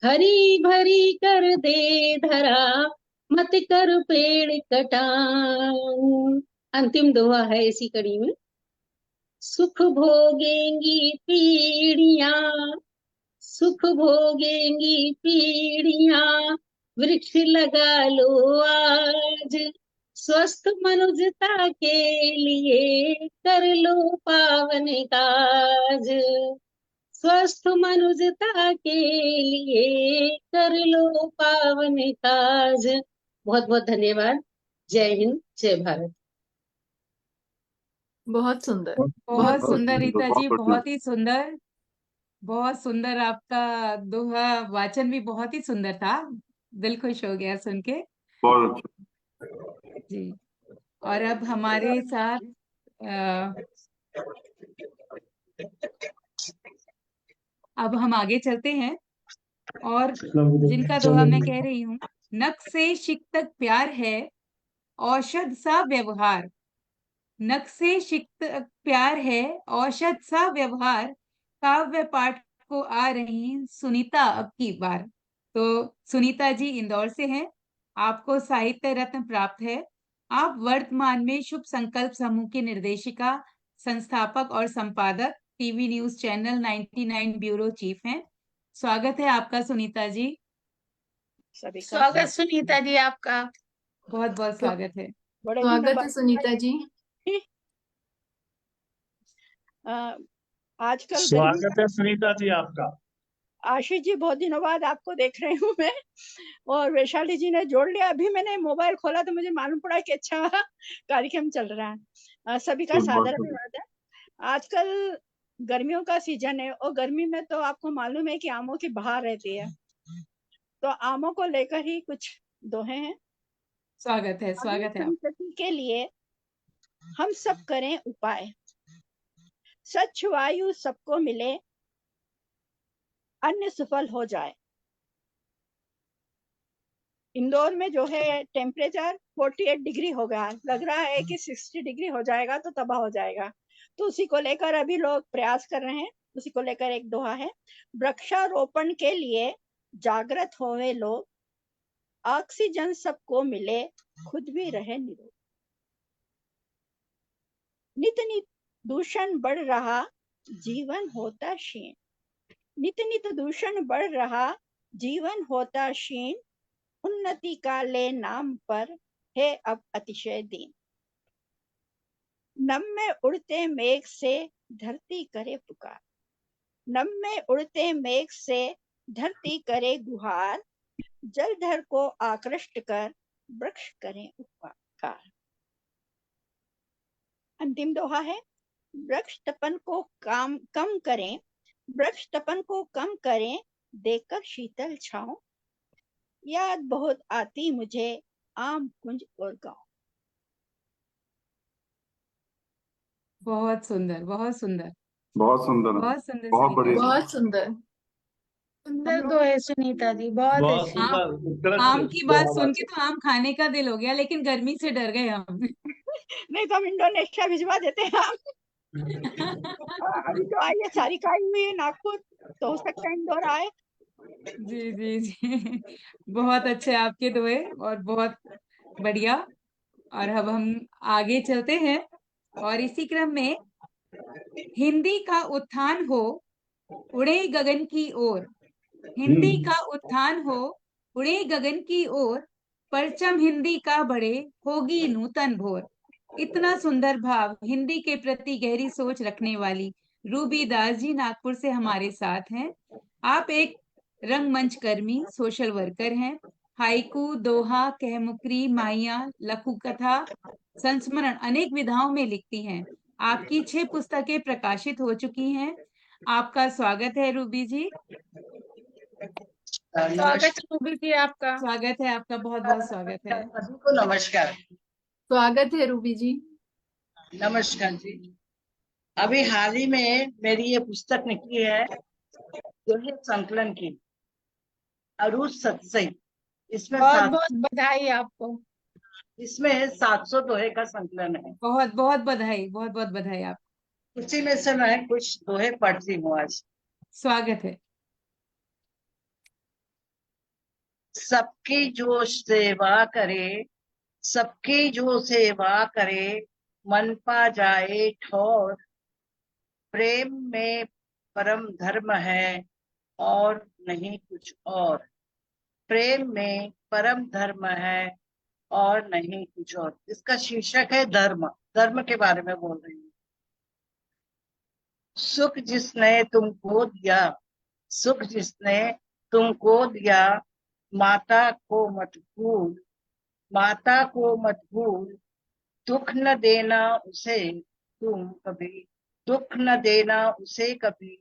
Speaker 12: हरी भरी कर दे धरा मत कर पेड़ कटान। अंतिम दोहा है इसी कड़ी में। सुख भोगेंगी पीढ़ियां। सुख भोगेंगी पीढ़ियां। वृक्ष लगा लो आज। स्वस्थ मनुष्यता के लिए कर लो पावन काज। स्वस्थ मनुष्यता के लिए कर लो पावन काज। बहुत बहुत धन्यवाद। जय हिंद, जय भारत।
Speaker 10: बहुत सुंदर।
Speaker 3: बहुत
Speaker 4: बहुत
Speaker 3: सुंदर रीता जी,
Speaker 4: बहुत
Speaker 3: बहुत ही सुंदर। बहुत सुंदर आपका दोहा वाचन भी बहुत ही सुंदर था। दिल खुश हो गया सुन के
Speaker 4: बहुत अच्छा।
Speaker 3: जी। और अब हमारे साथ अब हम आगे चलते हैं और जिनका दोहा मैं कह रही हूँ। नख से शिक तक प्यार है, औषध सा व्यवहार। नख से शिक तक प्यार है, औषध सा व्यवहार। काव्य पाठ को आ रही सुनीता अब की बार। तो सुनीता जी इंदौर से हैं। आपको साहित्य रत्न प्राप्त है। आप वर्तमान में शुभ संकल्प समूह की निर्देशिका, संस्थापक और संपादक TV news channel 99 bureau chief हैं। स्वागत है आपका सुनीता जी।
Speaker 5: स्वागत सुनीता जी आपका।
Speaker 3: बहुत बहुत स्वागत है।
Speaker 10: स्वागत है सुनीता जी।
Speaker 1: आजकल स्वागत है सुनीता जी आपका।
Speaker 13: आशीष जी, बहुत दिनों बाद आपको देख रही हूँ मैं, और वैशाली जी ने जोड़ लिया। अभी मैंने मोबाइल खोला तो मुझे मालूम पड़ा कि अच्छा कार्यक्रम चल रहा है। सभी का सादर अभिवादन। आजकल गर्मियों का सीजन है और गर्मी में तो आपको मालूम है कि आमों की बहार रहती है, तो आमों को लेकर ही कुछ दोहे हैं।
Speaker 3: स्वागत है, स्वागत है।
Speaker 13: संतति के लिए हम सब करें उपाय, स्वच्छ वायु सबको मिले, अन्न सफल हो जाए। इंदौर में जो है टेम्परेचर 48 डिग्री हो गया, लग रहा है कि 60 डिग्री हो जाएगा तो तबाह हो जाएगा। तो उसी को लेकर अभी लोग प्रयास कर रहे हैं। उसी को लेकर एक दोहा है, वृक्षारोपण के लिए जागृत होवे लोग, ऑक्सीजन सबको मिले, खुद भी रहे निरोग। नित नित दूषण बढ़ रहा, जीवन होता क्षीण। नित नित दूषण बढ़ रहा, जीवन होता क्षीण। उन्नति का ले नाम पर है अब अतिशय दीन। नम में उड़ते मेघ से धरती करे पुकार, नम में उड़ते मेघ से धरती करे गुहार। जलधर को आकृष्ट कर वृक्ष करें उपकार। अंतिम दोहा है, वृक्ष तपन को कम करें, वृक्ष तपन को कम करें, देकर शीतल छांव। याद बहुत आती मुझे आम कुंज और गांव।
Speaker 3: बहुत सुंदर, बहुत सुंदर,
Speaker 4: बहुत सुंदर,
Speaker 3: बहुत सुंदर,
Speaker 4: बहुत बढ़िया।
Speaker 10: बहुत सुंदर। सुंदर दोहे सुनीता जी, बहुत
Speaker 1: बहुत
Speaker 10: अच्छी।
Speaker 1: सुंदर, उत्कृष्ट
Speaker 3: आम की बात
Speaker 1: बहुत
Speaker 3: सुन के
Speaker 1: अच्छे।
Speaker 3: तो आम खाने का दिल हो गया, लेकिन गर्मी से डर गए हम।
Speaker 13: नहीं तो हम इंडोनेशिया भिजवा देते हैं आम। अभी तो आई है, सारी खाई हुई है नागपुर, तो हो सकता है इंदौर आए।
Speaker 3: जी जी जी, बहुत अच्छे आपके दोहे और बहुत बढ़िया। और अब हम आगे चलते हैं और इसी क्रम में हिंदी का उत्थान हो, उड़े गगन की ओर। हिंदी का उत्थान हो, उड़े गगन की ओर, परचम हिंदी का बढ़े, होगी नूतन भोर। इतना सुंदर भाव, हिंदी के प्रति गहरी सोच रखने वाली रूबी दास जी नागपुर से हमारे साथ हैं। आप एक रंगमंच कर्मी, सोशल वर्कर हैं। हाइकू, दोहा, कहमुकरी, माइया, लघु कथा, संस्मरण अनेक विधाओं में लिखती हैं। आपकी 6 पुस्तकें प्रकाशित हो चुकी हैं। आपका स्वागत है रूबी जी।
Speaker 5: स्वागत है रूबी जी आपका।
Speaker 3: स्वागत है आपका, बहुत बहुत स्वागत है।
Speaker 14: सभी को नमस्कार।
Speaker 10: स्वागत है रूबी जी।
Speaker 14: नमस्कार जी। अभी हाल ही में मेरी ये पुस्तक निकली है, जो है संकलन की, अरूज सत्सई। इसमें
Speaker 5: बहुत बहुत बधाई आपको।
Speaker 14: इसमें 700 दोहे का संकलन है।
Speaker 3: बहुत बहुत बधाई, बहुत बहुत बधाई आप।
Speaker 14: उसी में से मैं कुछ दोहे पढ़ती हूँ आज।
Speaker 3: स्वागत है।
Speaker 14: सबकी जो सेवा करे, सबकी जो सेवा करे, मन पा जाए ठौर। प्रेम में परम धर्म है और नहीं कुछ और। प्रेम में परम धर्म है और नहीं कुछ और। इसका शीर्षक है धर्म। धर्म के बारे में बोल रही हूँ। सुख जिसने तुमको दिया, सुख जिसने तुमको दिया, माता को मत भूल, माता को मत भूल। दुख न देना उसे तुम कभी, दुख न देना उसे कभी।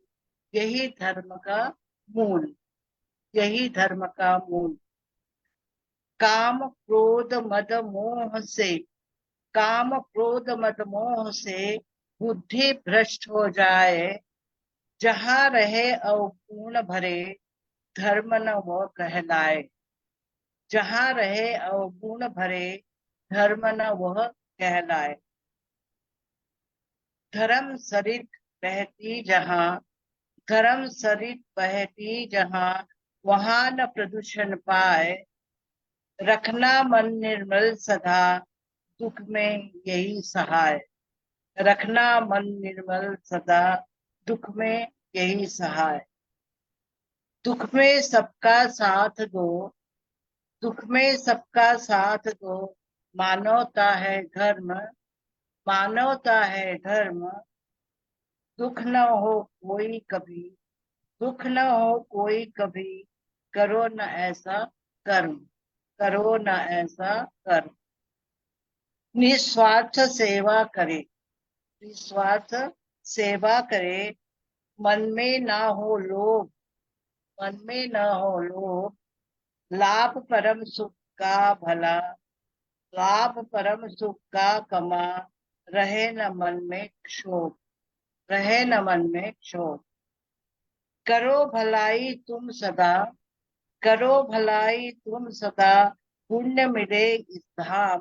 Speaker 14: यही धर्म का मूल, यही धर्म का मूल। काम क्रोध मद मोह से, काम क्रोध मद मोह से बुद्धि भ्रष्ट हो जाए। जहाँ रहे अवगुण भरे, धर्म न वह कहलाए। जहाँ रहे अवगुण भरे, धर्म न वह कहलाए। धर्म सरित बहती जहाँ, धर्म सरित बहती जहाँ, वहाँ न प्रदूषण पाए। रखना मन निर्मल सदा, दुख में यही सहाय। रखना मन निर्मल सदा, दुख में यही सहाय। दुख में सबका साथ दो, दुख में सबका साथ दो, मानवता है धर्म, मानवता है धर्म। दुख न हो कोई कभी, दुख न हो कोई कभी, करो न ऐसा कर्म, करो न ऐसा कर्म। निस्वार्थ सेवा करे, निस्वार्थ सेवा करे, मन में ना हो लोभ, मन में न हो लोभ। लाभ परम सुख का भला, लाभ परम सुख का कमा, रहे न मन में क्षोभ, रहे न मन में क्षोभ। करो भलाई तुम सदा, करो भलाई तुम सदा, पुण्य मिले इस धाम,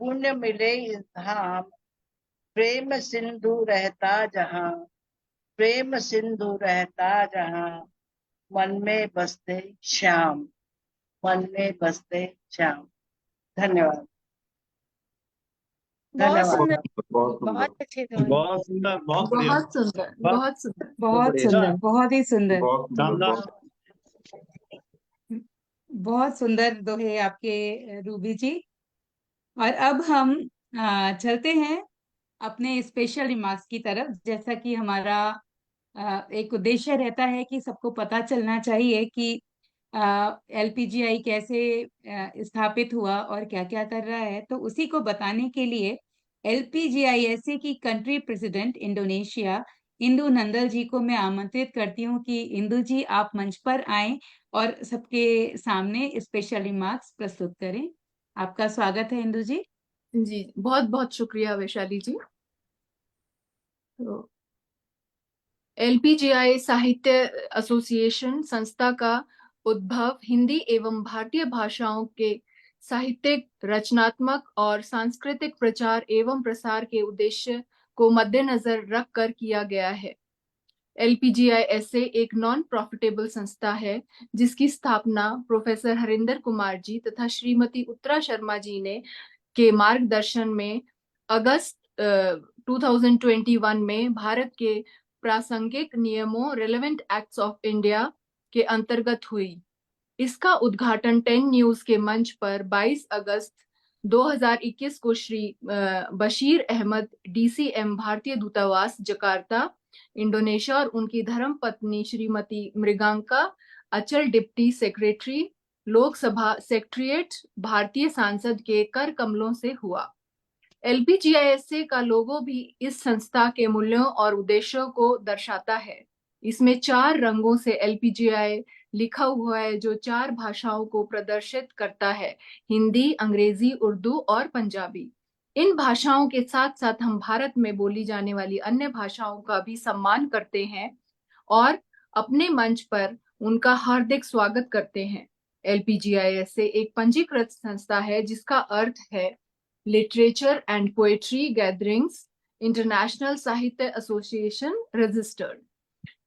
Speaker 14: पुण्य मिले इस धाम। प्रेम सिंधु रहता जहाँ, प्रेम सिंधु रहता जहाँ, मन में बसते श्याम, मन में बसते श्याम। धन्यवाद।
Speaker 10: बहुत
Speaker 14: धन्यवाद।
Speaker 10: सुंदर,
Speaker 4: बहुत सुंदर।
Speaker 10: बहुत अच्छे दोहे।
Speaker 1: बहुत सुंदर, बहुत बढ़िया।
Speaker 5: बहुत सुंदर, बहुत सुंदर।
Speaker 3: बहुत सुंदर, बहुत ही सुंदर,
Speaker 4: बहुत सुंदर,
Speaker 1: शानदार।
Speaker 4: बहुत
Speaker 3: बहुत सुंदर दोहे आपके रूबी जी। और अब हम चलते हैं अपने स्पेशल रिमार्क्स की तरफ। जैसा कि हमारा एक उद्देश्य रहता है कि सबको पता चलना चाहिए कि एलपीजीआई कैसे स्थापित हुआ और क्या क्या कर रहा है, तो उसी को बताने के लिए एलपीजीआईएसए की country president Indonesia Indu Nandal ji को मैं आमंत्रित करती हूँ कि इंदु जी आप मंच पर आएं और सबके सामने स्पेशल रिमार्क्स प्रस्तुत करें। आपका स्वागत है इंदु जी।
Speaker 5: जी बहुत बहुत शुक्रिया वैशाली जी। तो एलपीजीआई साहित्य एसोसिएशन संस्था का उद्भव हिंदी एवं भारतीय भाषाओं के साहित्यिक, रचनात्मक और सांस्कृतिक प्रचार एवं प्रसार के उद्देश्य को मद्देनजर रखकर किया गया है। एलपीजीआईएसए एक नॉन प्रॉफिटेबल संस्था है जिसकी स्थापना प्रोफेसर हरिंदर कुमार जी तथा श्रीमती उत्तरा शर्मा जी ने के मार्गदर्शन में अगस्त 2021 में भारत के प्रासंगिक नियमों रेलेवेंट एक्ट्स ऑफ इंडिया के अंतर्गत हुई। इसका उद्घाटन 10 न्यूज के मंच पर 22 अगस्त 2021 को श्री बशीर अहमद डीसीएम भारतीय दूतावास जकार्ता इंडोनेशिया और उनकी धर्मपत्नी श्रीमती मृगांका अचल डिप्टी सेक्रेटरी लोकसभा सेक्रेटरीट भारतीय सांसद के कर कमलों से हुआ। एलपीजीआईएसए का लोगो भी इस संस्था के मूल्यों और उद्देश्यों को दर्शाता है। इसमें 4 रंगों से एलपीजीआई लिखा हुआ है जो 4 भाषाओं को प्रदर्शित करता है, हिंदी, अंग्रेजी, उर्दू और पंजाबी। इन भाषाओं के साथ साथ हम भारत में बोली जाने वाली अन्य भाषाओं का भी सम्मान करते हैं और अपने मंच पर उनका हार्दिक स्वागत करते हैं। एलपीजीआईएसए एक पंजीकृत संस्था है जिसका अर्थ है literature and poetry gatherings international Sahitya association registered.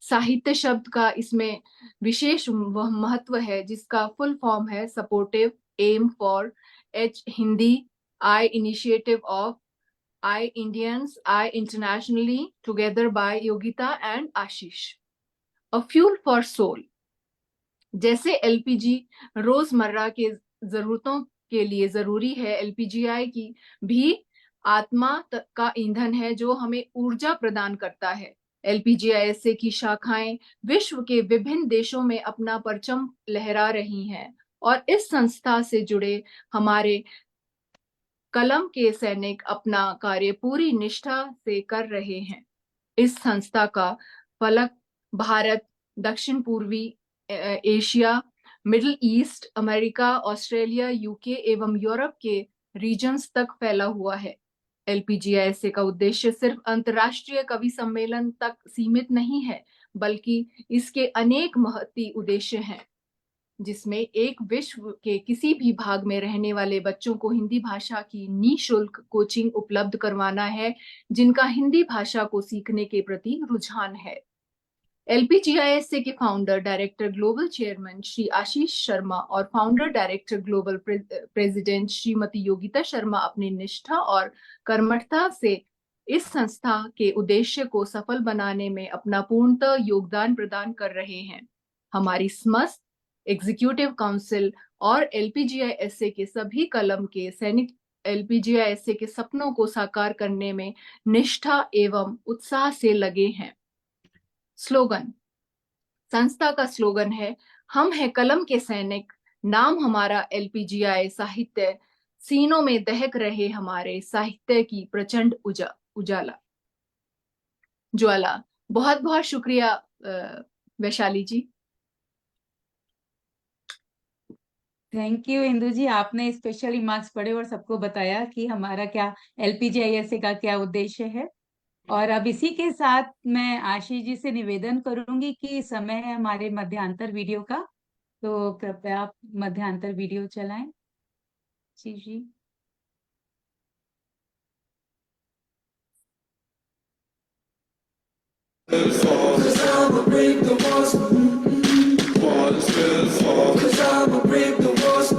Speaker 5: Sahitya शब्द का इसमें विशेष महत्व है जिसका फुल फॉर्म है supportive M for H Hindi I initiative of I Indians I internationally together by Yogita and Ashish. A fuel for soul. जैसे एलपीजी रोजमर्रा के जरूरतों के लिए जरूरी है, एलपीजीआई की भी आत्मा का ईंधन है जो हमें ऊर्जा प्रदान करता है। एलपीजीआईएसए की शाखाएं विश्व के विभिन्न देशों में अपना परचम लहरा रही हैं और इस संस्था से जुड़े हमारे कलम के सैनिक अपना कार्य पूरी निष्ठा से कर रहे हैं। इस संस्था का फलक भारत, दक्षिण पूर्वी Asia, middle east, America, Australia, UK एवं यूरोप के रीजन्स तक फैला हुआ है। एलपीजीआईएसए का उद्देश्य सिर्फ अंतर्राष्ट्रीय कवि सम्मेलन तक सीमित नहीं है, बल्कि इसके अनेक महती उद्देश्य हैं, जिसमें एक विश्व के किसी भी भाग में रहने वाले बच्चों को हिंदी भाषा की निःशुल्क कोचिंग उपलब्ध करवाना है जिनका हिंदी भाषा को सीखने के प्रति रुझान है। एलपीजीआईएसए के founder director global chairman Shri Ashish Sharma और founder director global president Shrimati Yogita Sharma अपनी निष्ठा और कर्मठता से इस संस्था के उद्देश्य को सफल बनाने में अपना पूर्णतः योगदान प्रदान कर रहे हैं। हमारी समस्त एग्जीक्यूटिव काउंसिल और LPGI-SA के सभी कलम के सैनिक LPGI-SA के सपनों को साकार करने में निष्ठा एवं उत्साह से लगे हैं। स्लोगन। संस्था का स्लोगन है, हम हैं कलम के सैनिक, नाम हमारा LPGI साहित्य, सीनों में दहक रहे हमारे साहित्य की प्रचंड ज्वाला। बहुत बहुत शुक्रिया वैशाली जी।
Speaker 3: थैंक यू इंदु जी, आपने स्पेशल रिमार्क्स पढ़े और सबको बताया कि हमारा क्या LPGI-SA का क्या उद्देश्य है। और अब इसी के साथ मैं आशीष जी से निवेदन करूंगी कि समय है हमारे मध्यांतर वीडियो का, तो कृपया आप मध्यांतर वीडियो चलाएं। Ashish ji.
Speaker 15: Cause I'ma break the walls. Walls will fall. Cause I'ma break the walls.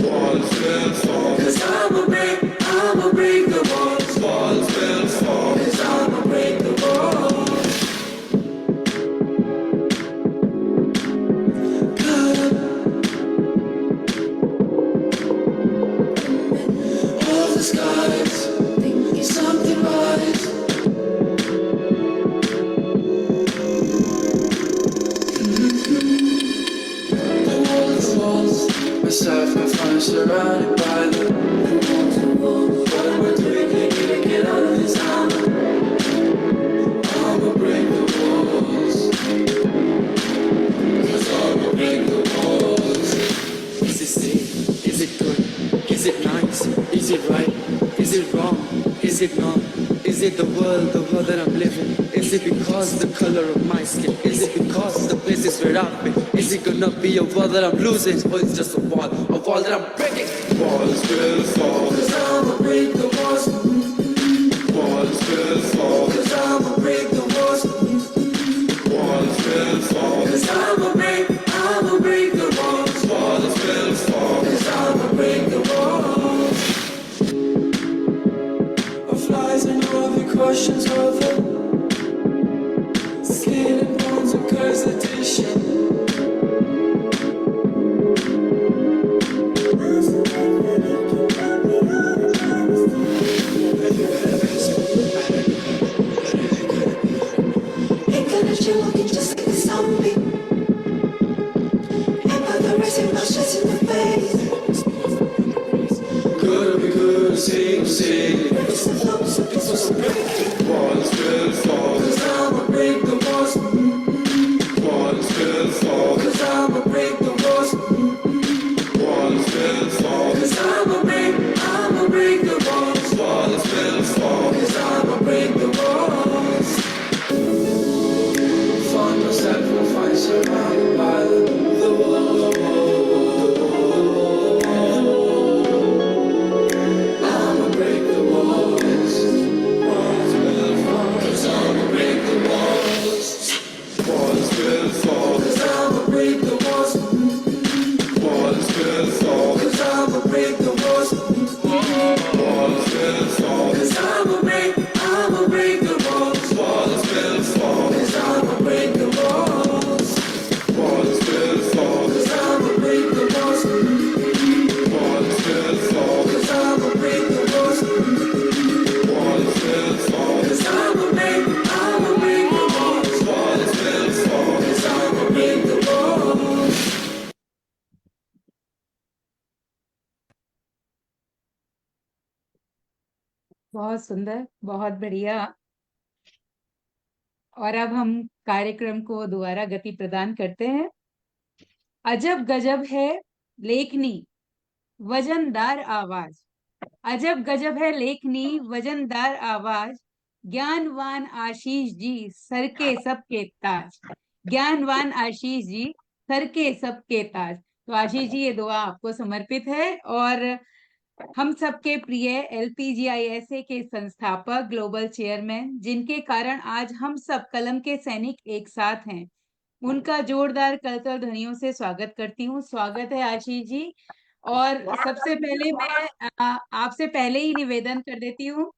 Speaker 15: Walls will fall. Cause I'ma break the walls. Walls will fall. Cause I'ma break the walls. Caught up. All the skies, thinking something wise. Myself confined, surrounded by the walls. What am I doing? Can't even get out of this hammer. I'ma break the walls. Cause I'ma break the walls. Is it safe? Is it good? Is it nice? Is it right? Is it wrong? Is it not? Is it the world that I'm living? Is it because the color of my skin? Is it because the places where I've been? Is it gonna be a world that I'm losing? Or it's just a wall that I'm breaking? Walls will fall. Cause I'ma break the walls. Walls will fall. Cause I'ma break the walls. Walls will fall. Cause I'ma break the walls. Walls will fall. Cause I'ma break the walls. Of lies and all the questions of the skin and bones of God's addition. You're looking just like a zombie. And by the racing emotions in the face. Could be good, sing. It's the flows of people so breaking. Walls will fall. Cause I'ma break the walls. Walls will fall. Cause I'ma break the walls. Walls will fall. Cause I'ma break the walls. Walls will fall. Cause I'ma break the walls. Find myself surrounded by the wall. I'ma break the walls. Walls will fall. Cause I'ma break the walls. Walls will fall. Cause I'ma break the walls. Walls will fall. Cause I'ma break the walls. Walls will fall. Cause I'ma break the walls. Walls will fall. Cause I'ma break the walls. Walls will fall. Cause I'ma break the walls. Walls will fall. Cause I'ma break the walls. Walls will fall. Cause I'ma break the walls. Walls will fall. Cause I'ma break the walls.
Speaker 3: बहुत सुंदर, बहुत बढ़िया। और अब हम कार्यक्रम को दोबारा गति प्रदान करते हैं। अजब गजब है लेखनी, वजनदार आवाज। अजब गजब है लेखनी, वजनदार आवाज। ज्ञानवान आशीष जी सर के सबके ताज। ज्ञानवान आशीष जी सर के सबके ताज। तो आशीष जी, ये दुआ आपको समर्पित है। और हम सबके प्रिय LPGI-SA के संस्थापक, ग्लोबल चेयरमैन, जिनके कारण आज हम सब कलम के सैनिक एक साथ हैं, उनका जोरदार करताल ध्वनियों से स्वागत करती हूँ। स्वागत है आशीष जी। और सबसे पहले मैं आपसे पहले ही निवेदन कर देती हूँ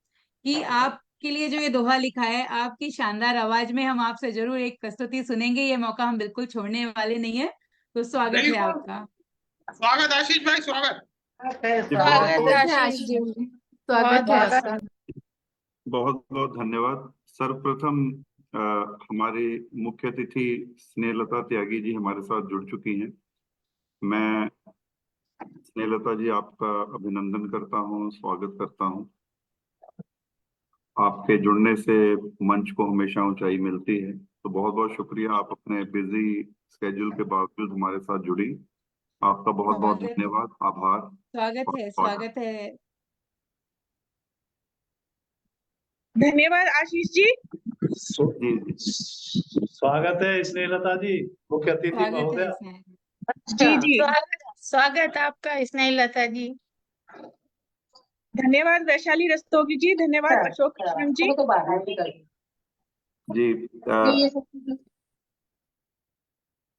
Speaker 3: कि आपके लिए जो ये दोहा लिखा है, आपकी शानदार आवाज में हम आपसे जरूर एक प्रस्तुति सुनेंगे। ये मौका हम बिल्कुल छोड़ने वाले नहीं है। तो स्वागत है
Speaker 6: बिल्कुल।
Speaker 3: आपका।
Speaker 6: स्वागत आशीष भाई, स्वागत।
Speaker 5: स्वागत है आशीष जी, स्वागत है आपका।
Speaker 4: बहुत बहुत धन्यवाद। सर्वप्रथम हमारे मुख्य अतिथि स्नेहलता त्यागी जी हमारे साथ जुड़ चुकी हैं। मैं स्नेहलता जी आपका अभिनंदन करता हूँ, स्वागत करता हूँ। आपके जुड़ने से मंच को हमेशा ऊंचाई मिलती है, तो बहुत बहुत शुक्रिया। आप अपने बिजी स्केड्यूल के बावजूद हमारे साथ जुड़ी, आपका बहुत बहुत
Speaker 3: स्वागत
Speaker 4: धन्यवाद, आभार।
Speaker 3: स्वागत है, स्वागत है।
Speaker 10: धन्यवाद आशीष जी।
Speaker 1: स्वागत है स्नेहलता जी, मुख्य अतिथि
Speaker 3: स्वागत है
Speaker 1: महोदय।
Speaker 10: जी जी,
Speaker 13: स्वागत आपका स्नेहलता जी।
Speaker 10: धन्यवाद वैशाली रस्तोगी जी, धन्यवाद अशोक कृष्ण जी।
Speaker 4: जी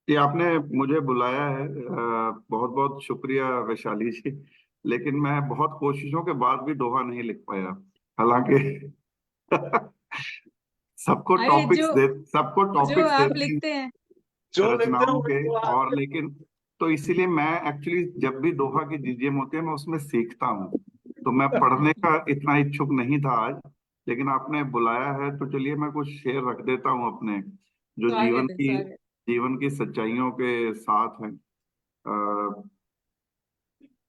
Speaker 4: ये आपने मुझे बुलाया है, बहुत बहुत शुक्रिया वैशाली जी। लेकिन मैं बहुत कोशिशों के बाद भी दोहा नहीं लिख पाया, हालांकि सबको
Speaker 3: अरे
Speaker 4: सबको
Speaker 3: जो
Speaker 4: टॉपिक्स
Speaker 3: आप
Speaker 4: देते हैं
Speaker 3: लिखते हैं,
Speaker 1: जो लिखते
Speaker 4: रचनाओं
Speaker 1: हो
Speaker 4: के,
Speaker 1: वो आप
Speaker 4: और लेकिन तो इसीलिए मैं एक्चुअली जब भी दोहा की जीजीएम होती है मैं उसमें सीखता हूँ, तो मैं पढ़ने का इतना इच्छुक नहीं था आज, लेकिन आपने बुलाया है तो चलिए मैं कुछ शेर रख देता हूँ अपने, जो
Speaker 3: स्वागत है, स्वागत।
Speaker 4: जीवन की सच्चाइयों के साथ हैं।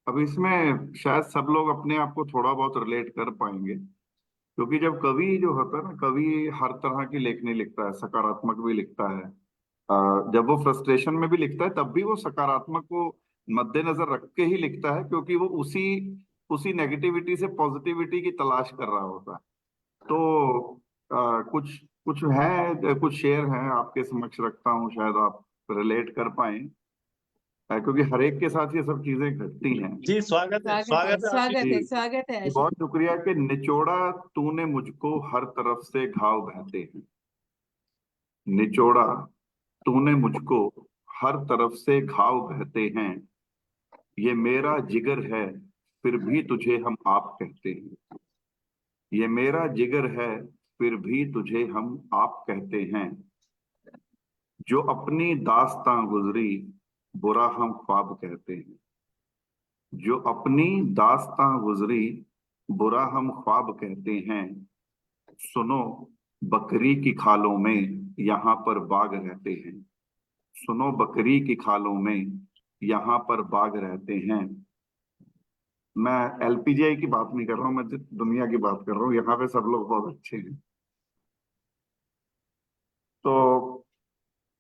Speaker 4: अब इसमें शायद सब लोग अपने आप को थोड़ा बहुत रिलेट कर पाएंगे, क्योंकि जब कवि जो होता है ना, कवि हर तरह की लेखनी लिखता है, सकारात्मक भी लिखता है, जब वो फ्रस्ट्रेशन में भी लिखता है तब भी वो सकारात्मक को मद्देनजर रख के ही लिखता है, क्योंकि वो उसी उसी नेगेटिविटी से पॉजिटिविटी की तलाश कर रहा होता है। तो कुछ कुछ है, कुछ शेर हैं आपके समक्ष रखता हूँ, शायद आप रिलेट कर पाए, क्योंकि हर एक के साथ ये सब चीजें घटती हैं।
Speaker 1: जी स्वागत है,
Speaker 3: स्वागत है,
Speaker 1: स्वागत है आशीष
Speaker 3: स्वागत
Speaker 1: जी।
Speaker 3: है, स्वागत है
Speaker 4: जी,
Speaker 3: आशीष।
Speaker 4: बहुत शुक्रिया कि निचोड़ा तूने मुझको हर तरफ से घाव बहते हैं। निचोड़ा तूने मुझको हर तरफ से घाव बहते हैं, ये मेरा जिगर है फिर भी तुझे हम आप कहते हैं। ये मेरा जिगर है फिर भी तुझे हम आप कहते हैं। जो अपनी दास्तां गुजरी बुरा हम ख्वाब कहते हैं। जो अपनी दास्तां गुजरी बुरा हम ख्वाब कहते हैं। सुनो बकरी की खालों में यहाँ पर बाग रहते हैं। सुनो बकरी की खालों में यहाँ पर बाग रहते हैं। मैं एलपीजीआई की बात नहीं कर रहा हूँ, मैं दुनिया की बात कर रहा हूँ, यहाँ पे सब लोग बहुत अच्छे हैं। तो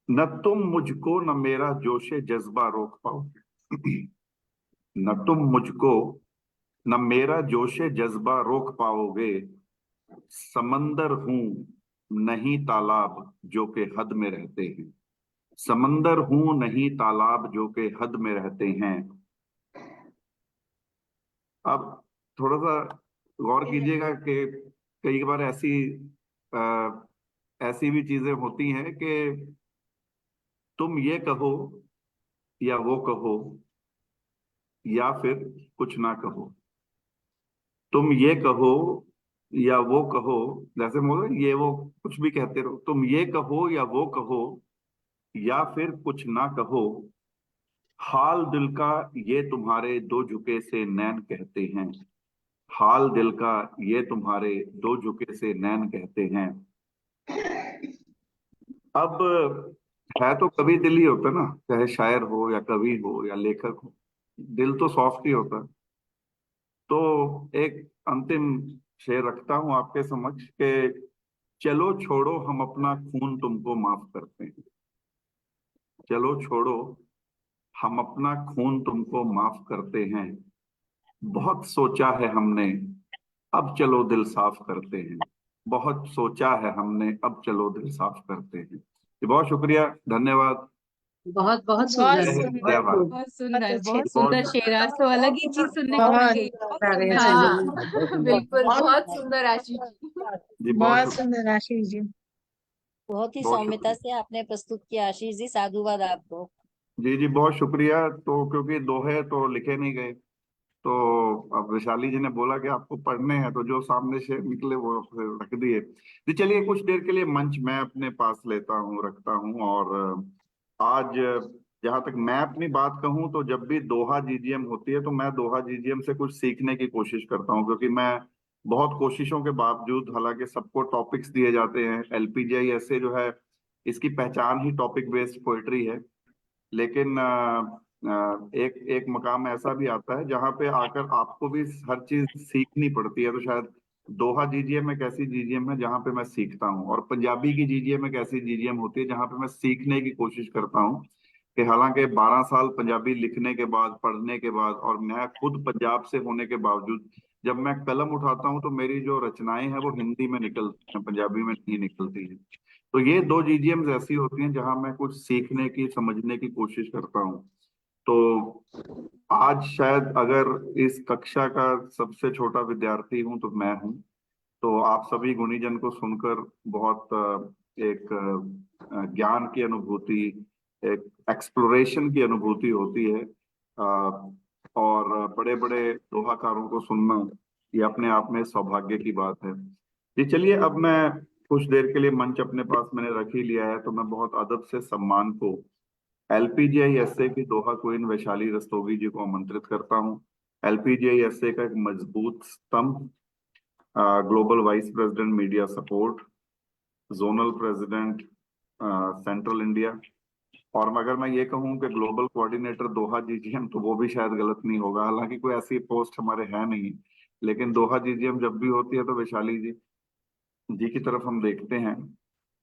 Speaker 4: न तुम मुझको न मेरा जोशे जज्बा रोक पाओगे। न तुम मुझको न मेरा जोशे जज्बा रोक पाओगे। समंदर हूं नहीं तालाब जो के हद में रहते हैं। समंदर हूं नहीं तालाब जो के हद में रहते हैं। अब थोड़ा सा गौर कीजिएगा कि कई बार ऐसी भी चीजें होती हैं कि तुम ये कहो या वो कहो या फिर कुछ ना कहो। तुम ये कहो या वो कहो, जैसे बोलो ये वो कुछ भी कहते रहो। तुम ये कहो या वो कहो या फिर कुछ ना कहो। हाल दिल का ये तुम्हारे दो झुके से नैन कहते हैं। हाल दिल का ये तुम्हारे दो झुके से नैन कहते हैं। अब है तो कभी दिल ही होता ना, चाहे शायर हो या कवि हो या लेखक हो, दिल तो सॉफ्ट ही होता है। तो एक अंतिम शेर रखता हूं आपके समक्ष के, चलो छोड़ो हम अपना खून तुमको माफ करते हैं। चलो छोड़ो हम अपना खून तुमको माफ करते हैं। बहुत सोचा है हमने अब चलो दिल साफ करते हैं। बहुत सोचा है हमने अब चलो दिल साफ करते हैं। जी, बहुत शुक्रिया, धन्यवाद।
Speaker 12: बहुत बहुत
Speaker 13: बहुत
Speaker 12: सुंदर,
Speaker 4: जय हिंद, जय भारत।
Speaker 3: बहुत सुंदर,
Speaker 13: अच्छे।
Speaker 3: बहुत सुंदर शेर। आज तो अलग ही चीज सुनने को मिल गई। बहुत सुंदर।
Speaker 5: हाँ बिल्कुल, बहुत सुंदर आशीष जी।
Speaker 4: जी
Speaker 13: बहुत सुंदर आशीष जी।
Speaker 11: बहुत ही
Speaker 4: बहुत
Speaker 11: सौम्यता से आपने प्रस्तुत किया आशीष जी, साधुवाद आपको।
Speaker 4: जी जी बहुत शुक्रिया। तो क्योंकि दोहे तो लिखे नहीं गए, तो अब वैशाली जी ने बोला कि आपको पढ़ने हैं, तो जो सामने से निकले वो फिर रख दिए। जी चलिए, कुछ देर के लिए मंच मैं अपने पास लेता हूँ, रखता हूँ। और आज जहाँ तक मैं अपनी बात कहूँ, तो जब भी दोहा जीजीएम होती है तो मैं दोहा जीजीएम से कुछ सीखने की कोशिश करता हूँ, क्योंकि मैं बहुत कोशिशों के बावजूद, हालांकि सबको टॉपिक्स दिए जाते हैं, एलपीजीआई ऐसे जो है इसकी पहचान ही टॉपिक बेस्ड पोइट्री है, लेकिन एक एक मकाम ऐसा भी आता है जहाँ पे आकर आपको भी हर चीज सीखनी पड़ती है। तो शायद दोहा जीजीएम एक ऐसी जीजीएम है जहाँ पे मैं सीखता हूँ, और पंजाबी की जीजीएम एक ऐसी जीजीएम होती है जहाँ पे मैं सीखने की कोशिश करता हूँ। कि हालांकि 12 साल पंजाबी लिखने के बाद, पढ़ने के बाद, और मैं खुद पंजाब से होने के बावजूद, जब मैं कलम उठाता हूँ तो मेरी जो रचनाएं हैं वो हिंदी में निकलती हैं, पंजाबी में नहीं निकलती हैं। तो ये दो जीजीएम्स ऐसी होती हैं जहां मैं कुछ सीखने की, समझने की कोशिश करता हूँ। तो आज शायद अगर इस कक्षा का सबसे छोटा विद्यार्थी हूं तो मैं हूं। तो आप सभी गुणीजन को सुनकर बहुत एक ज्ञान की अनुभूति, एक एक्सप्लोरेशन की अनुभूति होती है। और बड़े बड़े दोहाकारों को सुनना ये अपने आप में सौभाग्य की बात है। जी चलिए, अब मैं कुछ देर के लिए मंच अपने पास मैंने रख ही लिया है, तो मैं बहुत अदब से सम्मान को एलपीजीआई एसए की दोहा क्वीन वैशाली रस्तोगी जी को आमंत्रित करता हूँ। एलपीजीआई एसए का एक मजबूत स्तंभ, global vice president media support, zonal president central India, और अगर मैं ये कहूँ कि ग्लोबल कोऑर्डिनेटर दोहा जीजीएम, तो वो भी शायद गलत नहीं होगा, हालांकि कोई ऐसी पोस्ट हमारे है नहीं, लेकिन दोहा जीजीएम जब भी होती है तो वैशाली जी की तरफ हम देखते हैं।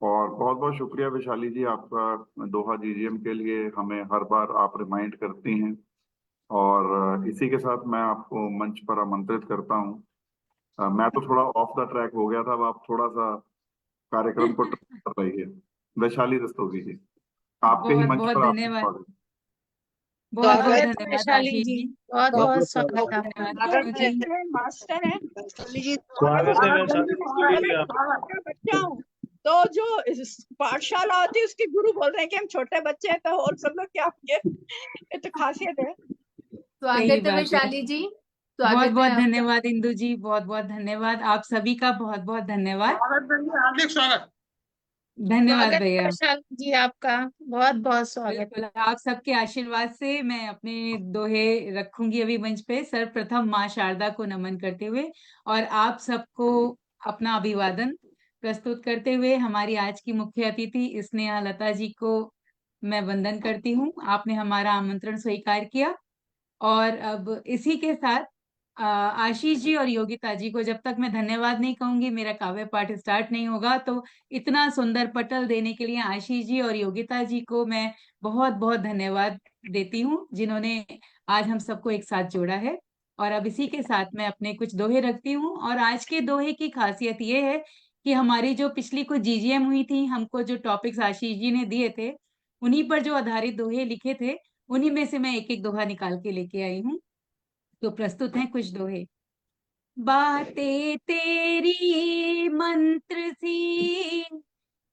Speaker 4: और बहुत बहुत शुक्रिया वैशाली जी आपका, दोहा जीजीएम के लिए हमें हर बार आप रिमाइंड करती हैं। और इसी के साथ मैं आपको मंच पर आमंत्रित करता हूँ। मैं तो थोड़ा ऑफ द ट्रैक हो गया था, अब आप थोड़ा सा कार्यक्रम को ट्रैक कर रही है। वैशाली रस्तोगी जी, आपके ही
Speaker 3: बहुत
Speaker 4: मंच
Speaker 3: बहुत
Speaker 4: पर आपका
Speaker 3: धन्यवाद,
Speaker 4: स्वागत।
Speaker 3: बहुत बहुत
Speaker 13: स्वागत है
Speaker 3: धन्यवाद
Speaker 13: वैशाली
Speaker 3: आशीष
Speaker 13: जी,
Speaker 3: जी,
Speaker 13: बहुत
Speaker 3: बहुत
Speaker 13: बहुत
Speaker 3: बहुत
Speaker 13: स्वागत है
Speaker 3: धन्यवाद
Speaker 13: स्वागत
Speaker 3: इंदु जी।
Speaker 13: है मास्टर है वैशाली जी।
Speaker 1: स्वागत है वैशाली रस्तोगी जी
Speaker 13: मैं
Speaker 1: आपका।
Speaker 13: छोटा बच्चा हूँ, तो जो पाठशाला होती है उसके गुरु बोल रहे हैं कि हम छोटे बच्चे हैं, तो और सब लोग क्या होंगे, ये तो खासियत है।
Speaker 3: सही
Speaker 5: स्वागत है
Speaker 3: बात है।
Speaker 5: वैशाली जी,
Speaker 3: बहुत
Speaker 5: स्वागत है
Speaker 3: बहुत
Speaker 5: आपका।
Speaker 3: धन्यवाद इंदु जी, बहुत बहुत धन्यवाद, आप सभी का बहुत बहुत धन्यवाद।
Speaker 6: हार्दिक स्वागत।
Speaker 3: धन्यवाद
Speaker 10: स्वागत है
Speaker 3: भैया।
Speaker 10: वैशाली जी आपका, बहुत बहुत स्वागत।
Speaker 3: बिल्कुल, आप सबके आशीर्वाद से मैं अपने दोहे रखूंगी अभी मंच पे। सर्वप्रथम माँ शारदा को नमन करते हुए और आप सबको अपना अभिवादन प्रस्तुत करते हुए, हमारी आज की मुख्य अतिथि स्नेहा लता जी को मैं वंदन करती हूँ। आपने हमारा आमंत्रण स्वीकार किया, और अब इसी के साथ आशीष जी और योगिता जी को जब तक मैं धन्यवाद नहीं कहूंगी, मेरा काव्य पाठ स्टार्ट नहीं होगा। तो इतना सुंदर पटल देने के लिए आशीष जी और योगिता जी को मैं बहुत बहुत धन्यवाद देती हूँ, जिन्होंने आज हम सबको एक साथ जोड़ा है। और अब इसी के साथ मैं अपने कुछ दोहे रखती हूँ। और आज के दोहे की खासियत ये है कि हमारी जो पिछली कुछ जीजीएम हुई थी, हमको जो टॉपिक्स आशीष जी ने दिए थे, उन्हीं पर जो आधारित दोहे लिखे थे, उन्हीं में से मैं एक एक दोहा निकाल के लेके आई हूँ। तो प्रस्तुत हैं कुछ दोहे। बातें तेरी मंत्र सी,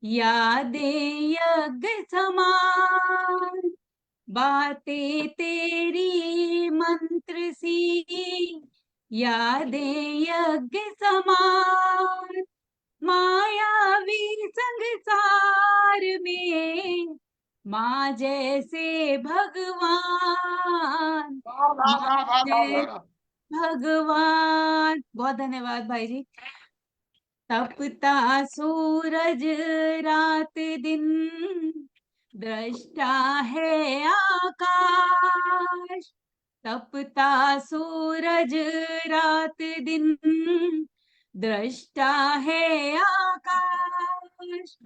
Speaker 3: यादें यज्ञ समान। बातें तेरी मंत्र सी, यादें यज्ञ समान। मायावी संसार में माँ जैसे भगवान, माँ जैसे भगवान। बहुत धन्यवाद भाई जी। तपता सूरज रात दिन, दृष्टा है आकाश। तपता सूरज रात दिन, दृष्टा है आकाश।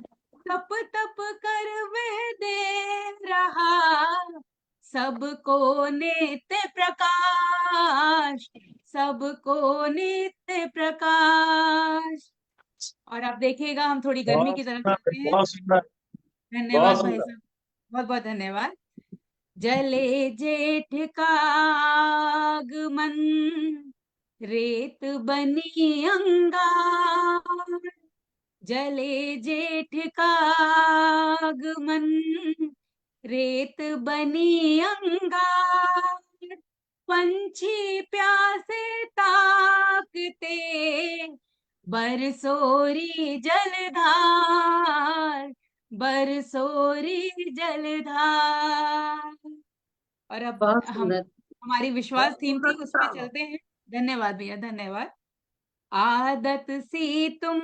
Speaker 3: तप तप कर वह दे रहा सबको नित्य प्रकाश, सबको नित्य प्रकाश। और अब देखिएगा, हम थोड़ी गर्मी
Speaker 1: बहुत
Speaker 3: की तरफ
Speaker 1: सुंदर,
Speaker 3: चलते हैं।
Speaker 1: बहुत सुंदर,
Speaker 3: धन्यवाद
Speaker 1: बहुत
Speaker 3: भाई
Speaker 1: सुंदर।
Speaker 3: साहब, बहुत बहुत धन्यवाद। जले जेठ का आगमन, रेत बनी अंगार। जले जेठ का आगमन, रेत बनी अंगार। पंछी प्यासे ताकते, बरसोरी जलधार, बरसोरी जलधार। और अब
Speaker 12: बहुत
Speaker 3: हम
Speaker 12: सुंदर।
Speaker 3: हमारी विश्वास थीम थी, उस पे चलते हैं। धन्यवाद भैया, धन्यवाद। आदत सी तुम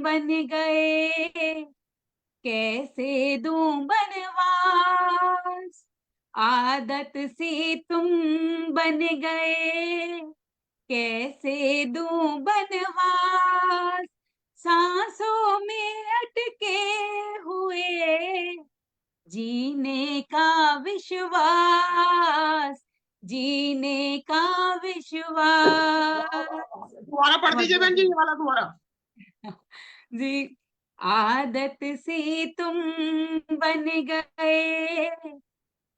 Speaker 3: बन गए, कैसे दूं बनवास, आदत सी तुम बन गए, कैसे दूं बनवास, सांसों में अटके हुए, जीने का विश्वास, जीने का विश्वास।
Speaker 6: दोबारा पढ़ दीजिए बहन जी, ये वाला दोबारा।
Speaker 3: जी, आदत सी तुम बन गए,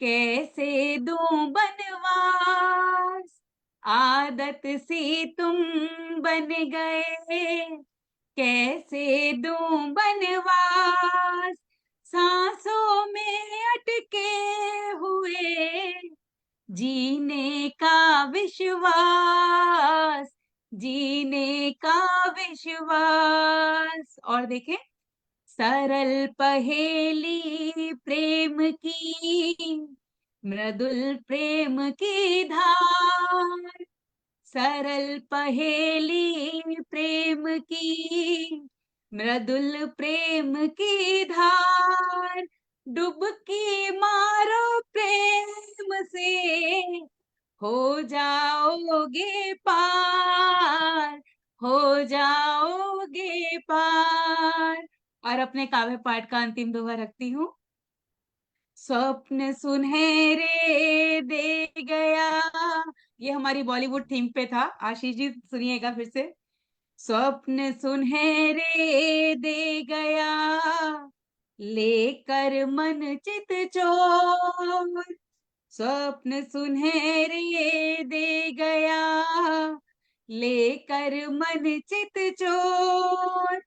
Speaker 3: कैसे दूं बनवास, आदत सी तुम बन गए, कैसे दूं बनवास, सांसों में अटके हुए, जीने का विश्वास, जीने का विश्वास। और देखें, सरल पहेली प्रेम की, मृदुल प्रेम की धार, सरल पहेली प्रेम की, मृदुल प्रेम की धार, डुबकी मारो प्रेम से, हो जाओगे पार, हो जाओगे पार। और अपने काव्य पाठ का अंतिम दोहा रखती हूँ। स्वप्न सुनहरे दे गया, ये हमारी बॉलीवुड थीम पे था। आशीष जी सुनिएगा फिर से। स्वप्न सुनहरे दे गया, लेकर मन चित चोर, स्वप्न सुनहरे दे गया, लेकर मन चित चोर,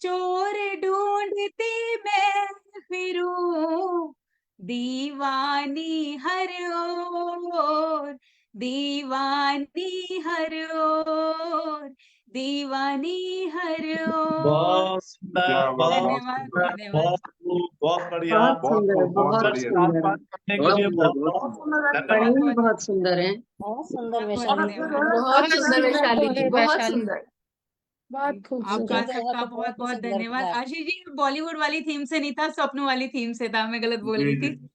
Speaker 3: चोर ढूंढती मैं फिरूं, दीवानी हर ओर, दीवानी हर ओर, दीवानी हर ओर।
Speaker 1: बहुत सुंदर, बहुत
Speaker 3: धन्यवाद,
Speaker 1: सुंदर,
Speaker 3: धन्यवाद।
Speaker 1: बहुत बढ़िया,
Speaker 12: बहुत सुंदर, बहुत
Speaker 1: बढ़िया।
Speaker 12: सुंदर,
Speaker 1: बात करने के लिए बहुत
Speaker 12: पढ़े
Speaker 1: धन्यवाद।
Speaker 12: भी बहुत सुंदर है।
Speaker 11: बहुत सुंदर
Speaker 3: बहुत
Speaker 11: वैशाली जी,
Speaker 3: धन्यवाद।
Speaker 5: बहुत सुंदर वैशाली जी, बहुत
Speaker 10: वैशाली जी।
Speaker 5: सुंदर।
Speaker 10: बहुत
Speaker 3: आपका
Speaker 10: खूबसूरत।
Speaker 3: सबका बहुत बहुत धन्यवाद। आशीष जी, बॉलीवुड वाली थीम से नहीं था, स्वप्न वाली थीम से था, मैं गलत बोल
Speaker 4: जी
Speaker 3: रही
Speaker 4: जी
Speaker 3: थी।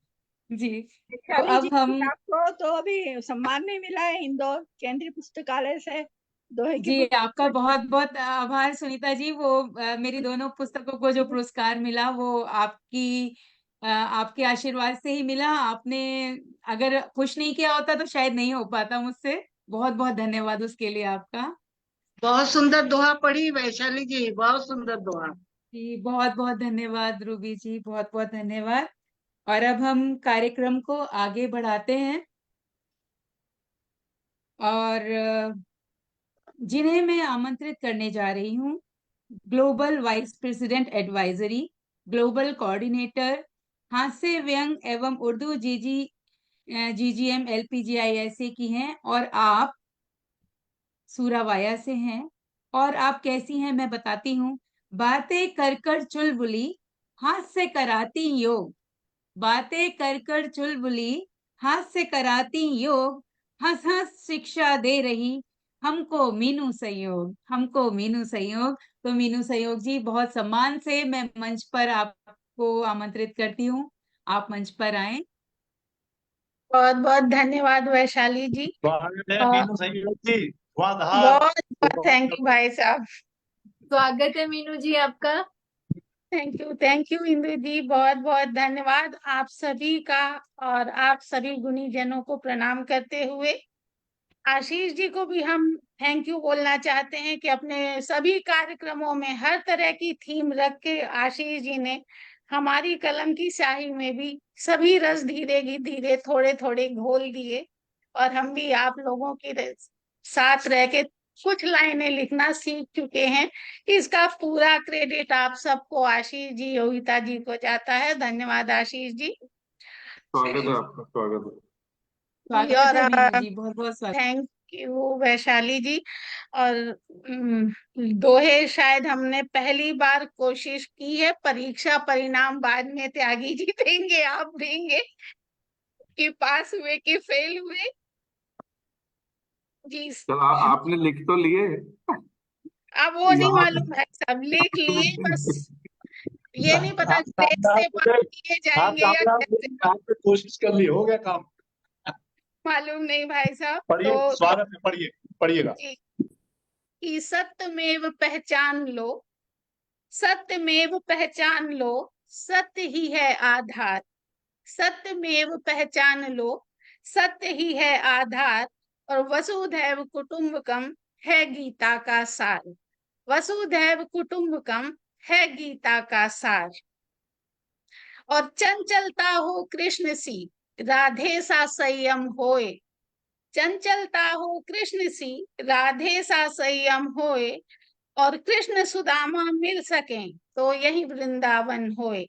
Speaker 3: जी, तो
Speaker 13: वैशाली जी,
Speaker 3: अब हम
Speaker 13: आपको तो अभी सम्मान नहीं मिला है इंदौर केंद्रीय पुस्तकालय से दोहे की
Speaker 3: जी,
Speaker 13: पुस्तक
Speaker 3: आपका बहुत बहुत आभार सुनीता जी। वो मेरी दोनों पुस्तकों को जो पुरस्कार मिला वो आपके आशीर्वाद से ही मिला। आपने अगर पुश नहीं किया होता तो शायद नहीं हो पाता मुझसे। बहुत बहुत धन्यवाद उसके लिए आपका।
Speaker 14: बहुत सुंदर दोहा पढ़ी वैशाली जी, बहुत सुंदर दोहा।
Speaker 3: जी, बहुत बहुत धन्यवाद रूबी जी, बहुत बहुत धन्यवाद। और अब हम कार्यक्रम को आगे बढ़ाते हैं और जिन्हें मैं आमंत्रित करने जा रही हूँ, global vice president advisory, global coordinator, हास्य व्यंग एवं उर्दू जीजीएम एलपीजीआईएसए की हैं, और आप सूरावाया से हैं। और आप कैसी हैं मैं बताती हूँ। बातें कर कर चुलबुली, हाथ से कराती योग, बातें कर कर चुलबुली, हाथ से कराती योग, हंस हंस शिक्षा दे रही हमको मीनू संयोग, हमको मीनू संयोग। तो मीनू संयोग जी, बहुत सम्मान से मैं मंच पर आपको आमंत्रित करती हूँ, आप मंच पर आए।
Speaker 10: बहुत बहुत धन्यवाद वैशाली जी।
Speaker 1: स्वागत है
Speaker 10: और
Speaker 1: मीनू संयोग जी, स्वागत।
Speaker 10: बहुत बहुत थैंक यू भाई साहब।
Speaker 5: स्वागत है मीनू जी आपका।
Speaker 10: थैंक यू इंदु जी, बहुत बहुत धन्यवाद आप सभी का। और आप सभी गुणीजनों को प्रणाम करते हुए आशीष जी को भी हम थैंक यू बोलना चाहते हैं कि अपने सभी कार्यक्रमों में हर तरह की थीम रख के आशीष जी ने हमारी कलम की स्याही में भी सभी रस धीरे धीरे थोड़े थोड़े घोल दिए, और हम भी आप लोगों के साथ रह के कुछ लाइनें लिखना सीख चुके हैं। इसका पूरा क्रेडिट आप सबको, आशीष जी, योगिता जी को जाता है। धन्यवाद आशीष जी।
Speaker 4: स्वागत है आपका, स्वागत है।
Speaker 3: स्वागत
Speaker 10: और
Speaker 3: है मीनू जी, बहुत बहुत स्वागत।
Speaker 10: थैंक यू वैशाली जी। और दोहे शायद हमने पहली बार कोशिश की है, परीक्षा परिणाम बाद में त्यागी जी देंगे, आप देंगे कि पास हुए कि फेल हुए जी।
Speaker 4: चल आपने लिख तो लिए।
Speaker 10: अब वो नहीं
Speaker 4: यहाँ
Speaker 10: मालूम है, सब लिख लिए, बस ये नहीं पता स्टेज से पास किए जाएंगे या कैसे,
Speaker 1: आपने कोशिश कर ली, हो गया काम।
Speaker 10: मालूम नहीं भाई साहब।
Speaker 1: पढ़िए,
Speaker 10: तो
Speaker 1: स्वागत है, पढ़िए, पढ़िएगा।
Speaker 10: जी, कि सत्यमेव पहचान लो, सत्यमेव पहचान लो, सत्य ही है आधार। सत्यमेव पहचान लो, सत्य ही है आधार। और वसुधैव कुटुंबकम है गीता का सार। वसुधैव कुटुंबकम है गीता का सार। और चंचलता हो कृष्ण सी, राधे सा संयम होए। चंचलता हो कृष्ण सी, राधे सा संयम होए। और कृष्ण सुदामा मिल सके तो यही वृंदावन होए।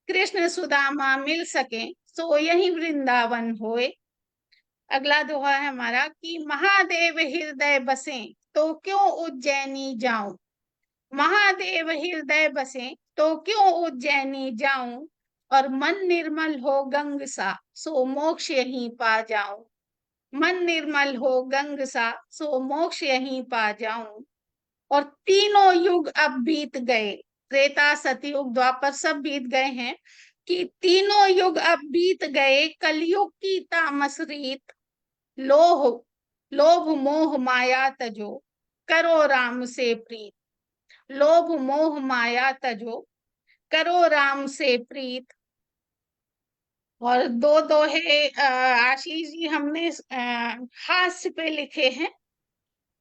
Speaker 10: कृष्ण सुदामा मिल सके तो यही वृंदावन होए। अगला दोहा है हमारा कि महादेव हृदय बसे तो क्यों उज्जैनी जाऊं। महादेव हृदय बसे तो क्यों उज्जैनी जाऊं। और मन निर्मल हो गंग सा सो मोक्ष यहीं पा जाऊं। मन निर्मल हो गंग सा सो मोक्ष यहीं पा जाऊं। और तीनों युग अब बीत गए, त्रेता सतयुग द्वापर सब बीत गए हैं, कि तीनों युग अब बीत गए, कलयुग की तामस रीत। लोह लोभ मोह माया तजो, करो राम से प्रीत। लोभ मोह माया तजो, करो राम से प्रीत। और दो दोहे आशीष जी हमने हास्य पे लिखे हैं।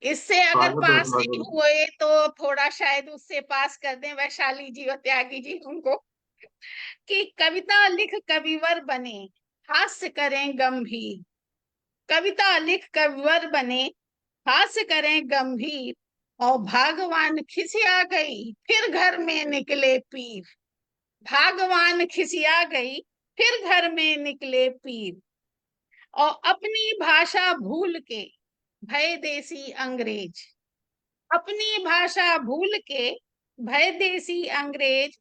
Speaker 10: इससे अगर
Speaker 4: स्वागत है,
Speaker 10: पास नहीं
Speaker 4: स्वागत है।
Speaker 10: हुए तो थोड़ा शायद उससे पास कर दें वैशाली जी और त्यागी जी उनको। कि कविता लिख कविवर बने, हास्य करें गंभीर। कविता लिख कविवर बने, हास्य करें गंभीर। और भागवान खिसिया गई फिर घर में निकले पीर। भागवान खिसिया गई फिर घर में निकले पीर। और अपनी भाषा भूल के भय देसी अंग्रेज। अपनी भाषा भूल के भय देसी अंग्रेज।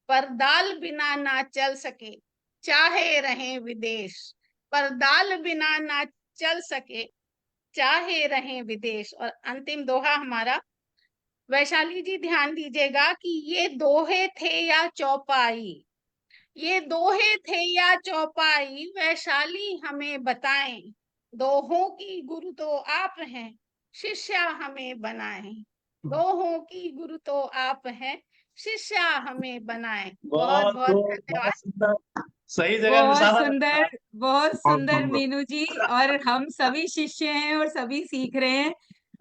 Speaker 10: पर दाल बिना ना चल सके चाहे रहे विदेश। पर दाल बिना ना चल सके चाहे रहे विदेश। और अंतिम दोहा हमारा, वैशाली जी ध्यान दीजिएगा कि ये दोहे थे या चौपाई। ये दोहे थे या चौपाई, वैशाली हमें बताएं। दोहों की गुरु तो आप हैं, शिष्या हमें बनाएं। दोहों की गुरु तो आप हैं, शिष्या हमें बनाएं। बहुत
Speaker 1: बहुत
Speaker 10: बहुत
Speaker 1: बहुत
Speaker 10: धन्यवाद।
Speaker 1: सुंदर, सही जगह
Speaker 3: बहुत
Speaker 1: निशाना
Speaker 3: सुंदर,
Speaker 1: रखा।
Speaker 3: बहुत
Speaker 4: बहुत
Speaker 3: सुंदर
Speaker 4: सुंदर।
Speaker 3: मीनू जी। और हम सभी शिष्य हैं और सभी सीख रहे हैं।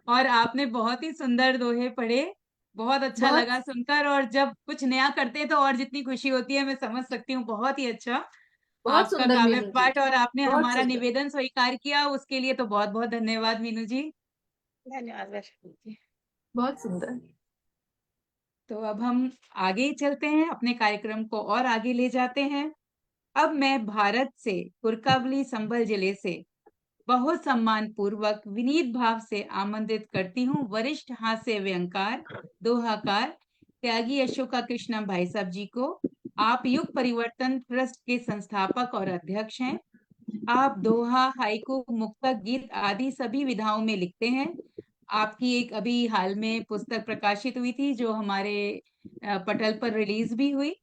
Speaker 3: और आपने बहुत ही सुंदर दोहे पढ़े, बहुत अच्छा
Speaker 5: बहुत
Speaker 3: लगा सुनकर। और जब कुछ नया करते हैं तो और जितनी खुशी होती है, मैं समझ सकती हूँ। बहुत ही अच्छा
Speaker 5: बहुत
Speaker 3: आपका
Speaker 5: सुंदर
Speaker 3: काव्य
Speaker 5: मीनू जी,
Speaker 3: पाठ, और आपने
Speaker 5: बहुत
Speaker 3: हमारा
Speaker 5: सुंदर,
Speaker 3: निवेदन स्वीकार किया, उसके लिए तो बहुत बहुत धन्यवाद मीनू जी।
Speaker 10: धन्यवाद वैशाली जी।
Speaker 5: बहुत सुंदर।
Speaker 3: तो अब हम आगे ही चलते हैं, अपने कार्यक्रम को और आगे ले जाते हैं। अब मैं भारत से कुरकावली संभल जिले से बहुत सम्मान पूर्वक विनीत भाव से आमंत्रित करती हूँ वरिष्ठ हास्य व्यंगकार दोहाकार त्यागी अशोका कृष्णम भाई साहब जी को। आप युग परिवर्तन ट्रस्ट के संस्थापक और अध्यक्ष हैं। आप दोहा, हाइकू, मुक्तक, गीत आदि सभी विधाओं में लिखते हैं। आपकी एक अभी हाल में पुस्तक प्रकाशित हुई थी जो हमारे पटल पर रिलीज भी हुई।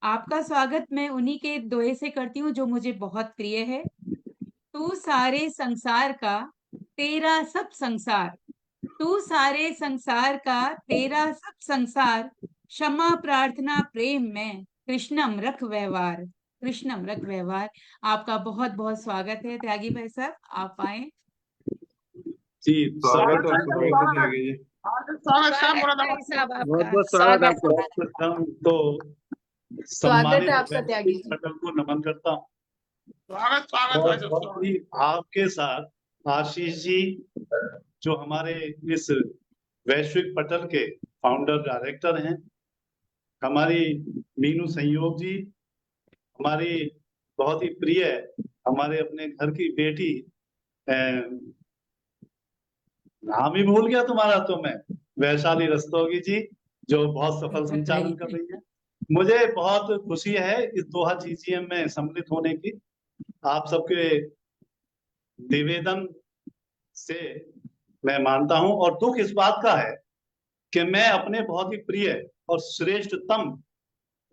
Speaker 3: आपका स्वागत मैं उन्हीं के दोहे से करती हूँ जो मुझे बहुत प्रिय है। तू सारे संसार का तेरा सब संसार, तू सारे संसार का तेरा सब संसार, क्षमा प्रार्थना प्रेम में कृष्णम रख व्यवहार। कृष्णम रख व्यवहार। आपका बहुत बहुत स्वागत है त्यागी भाई साहब, आप आए।
Speaker 1: जी,
Speaker 4: स्वागत है,
Speaker 1: सर्वप्रथम
Speaker 4: स्वागत है त्यागी जी।
Speaker 6: स्वागत साहब,
Speaker 10: स्वागत
Speaker 6: मुरादाबाद।
Speaker 10: भाई साहब
Speaker 9: बहुत
Speaker 10: आपका,
Speaker 9: बहुत स्वागत
Speaker 10: स्वागत।
Speaker 9: आपको।
Speaker 1: सर्वप्रथम तो
Speaker 5: स्वागत है
Speaker 1: सम्मानित
Speaker 5: आपका त्यागी
Speaker 1: वैश्विक
Speaker 5: जी।
Speaker 1: पटल को नमन करता हूँ।
Speaker 6: स्वागत स्वागत
Speaker 1: और
Speaker 6: भाई साहब,
Speaker 1: बहुत ही आपके साथ आशीष जी, जो हमारे इस वैश्विक पटल के फाउंडर डायरेक्टर हैं, हमारी मीनू संयोग जी, हमारी बहुत ही प्रिय, हमारे अपने घर की बेटी नाम ही भूल गया तुम्हारा तो मैं, वैशाली रस्तोगी जी, जो बहुत सफल संचालन कर रही है। मुझे बहुत खुशी है इस दोहा GCM में सम्मिलित होने की। आप सबके निवेदन से मैं मानता हूं, और दुख इस बात का है कि मैं अपने बहुत ही प्रिय और श्रेष्ठतम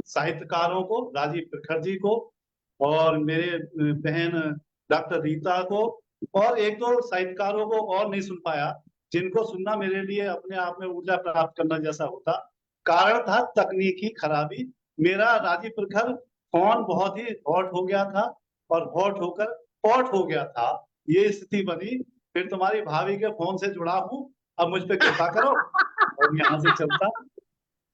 Speaker 1: साहित्यकारों को, राजीव प्रखर जी को और मेरे बहन डॉक्टर रीता को और एक दो साहित्यकारों को और नहीं सुन पाया, जिनको सुनना मेरे लिए अपने आप में ऊर्जा प्राप्त करना जैसा होता। कारण था तकनीकी खराबी। मेरा राजीव प्रखर फोन बहुत ही हॉट हो गया था और हॉट होकर पॉट हो गया था, ये स्थिति बनी। फिर तुम्हारी भाभी के फोन से जुड़ा हूँ, अब मुझ पे कृपा करो और यहाँ से चलता।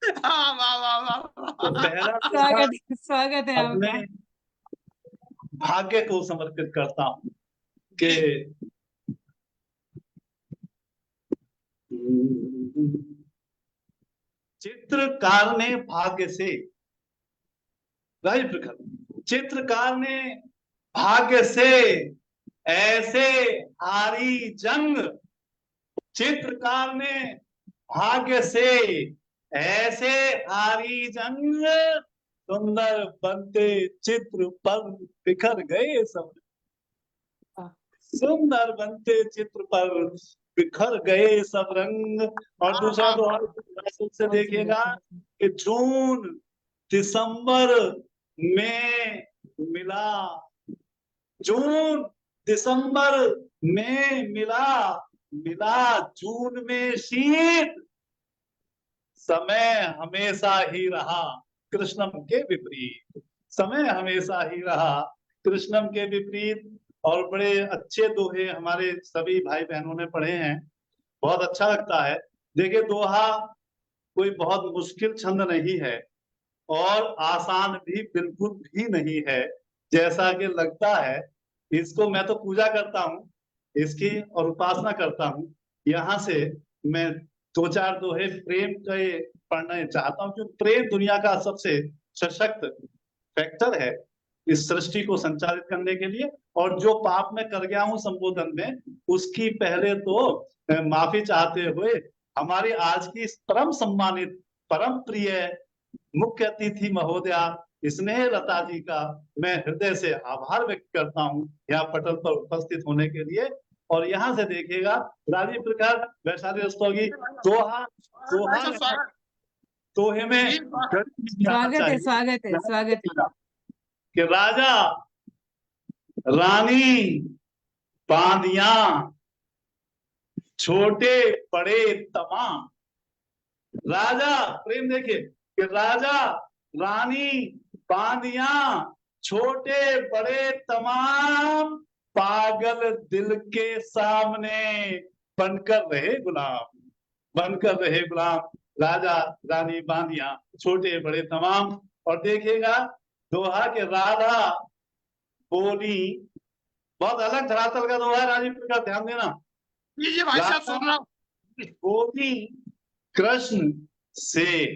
Speaker 1: तो पहला
Speaker 3: स्वागत है
Speaker 1: अपने
Speaker 3: आपका।
Speaker 1: भाग्य को समर्पित करता हूँ कि चित्रकार ने भाग्य से, राजीव प्रखर, चित्रकार ने भाग्य से ऐसे हारी जंग, चित्रकार ने भाग्य से ऐसे हारी जंग, सुंदर बनते चित्र पर बिखर गए सब, सुंदर बनते चित्र पर बिखर गए सब रंग। और दूसरा दोहा से देखिएगा कि जून दिसंबर में मिला, जून दिसंबर में मिला, मिला जून में शीत, समय हमेशा ही रहा कृष्णम के विपरीत, समय हमेशा ही रहा कृष्णम के विपरीत। और बड़े अच्छे दोहे हमारे सभी भाई बहनों ने पढ़े हैं, बहुत अच्छा लगता है। देखिए दोहा कोई बहुत मुश्किल छंद नहीं है और आसान भी बिल्कुल भी नहीं है जैसा कि लगता है। इसको मैं तो पूजा करता हूँ इसकी और उपासना करता हूँ। यहाँ से मैं दो चार दोहे प्रेम के पढ़ना चाहता हूँ, क्योंकि प्रेम दुनिया का सबसे सशक्त फैक्टर है इस सृष्टि को संचालित करने के लिए। और जो पाप मैं कर गया हूँ संबोधन में, उसकी पहले तो माफी चाहते हुए हमारी आज की परम सम्मानित परम प्रिय मुख्य अतिथि महोदया स्नेह लता जी का मैं हृदय से आभार व्यक्त करता हूँ यहाँ पटल पर उपस्थित होने के लिए। और यहाँ से देखिएगा राजीव प्रखर, वैशाली रस्तोगी, दोहा दोहे में
Speaker 3: स्वागत है
Speaker 1: कि राजा रानी बांदिया छोटे बड़े तमाम, राजा प्रेम देखिए कि राजा रानी बांदिया छोटे बड़े तमाम, पागल दिल के सामने बनकर रहे गुलाम, बनकर रहे गुलाम, राजा रानी बांदिया छोटे बड़े तमाम। और देखिएगा दोहा के राधा बोली, बहुत अलग धरातल का दोहा है राजीव प्रखर, ध्यान देना।
Speaker 6: भाई साहब सुन रहा हूं।
Speaker 1: बोली कृष्ण से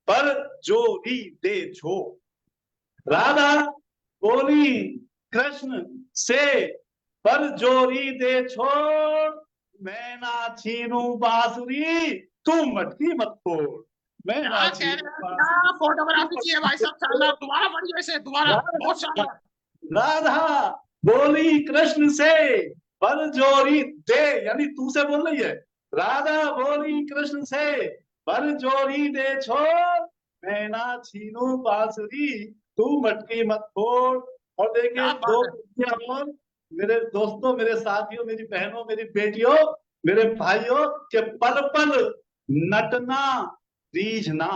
Speaker 1: पर जोरी दे छो, राधा बोली कृष्ण से पर जोरी दे छोड़, मैं ना छीनू बांसुरी तू मटकी मत फोड़, मैं ना छीनू
Speaker 6: फोटोग्राफी चाहिए भाई साहब, शानदार, दोबारा बढ़िया से, दोबारा बहुत शानदार।
Speaker 1: राधा बोली कृष्ण से पर जोरी दे, यानी तू से बोल रही है, राधा बोली कृष्ण से पर जोरी दे छोड़, मैं ना छीनू बांसुरी तू मटकी मत फोड़। और देखिए दो और मेरे दोस्तों, मेरे साथियों, मेरी बहनों, मेरी बेटियों, मेरे भाइयों के पल पल नटना रीझना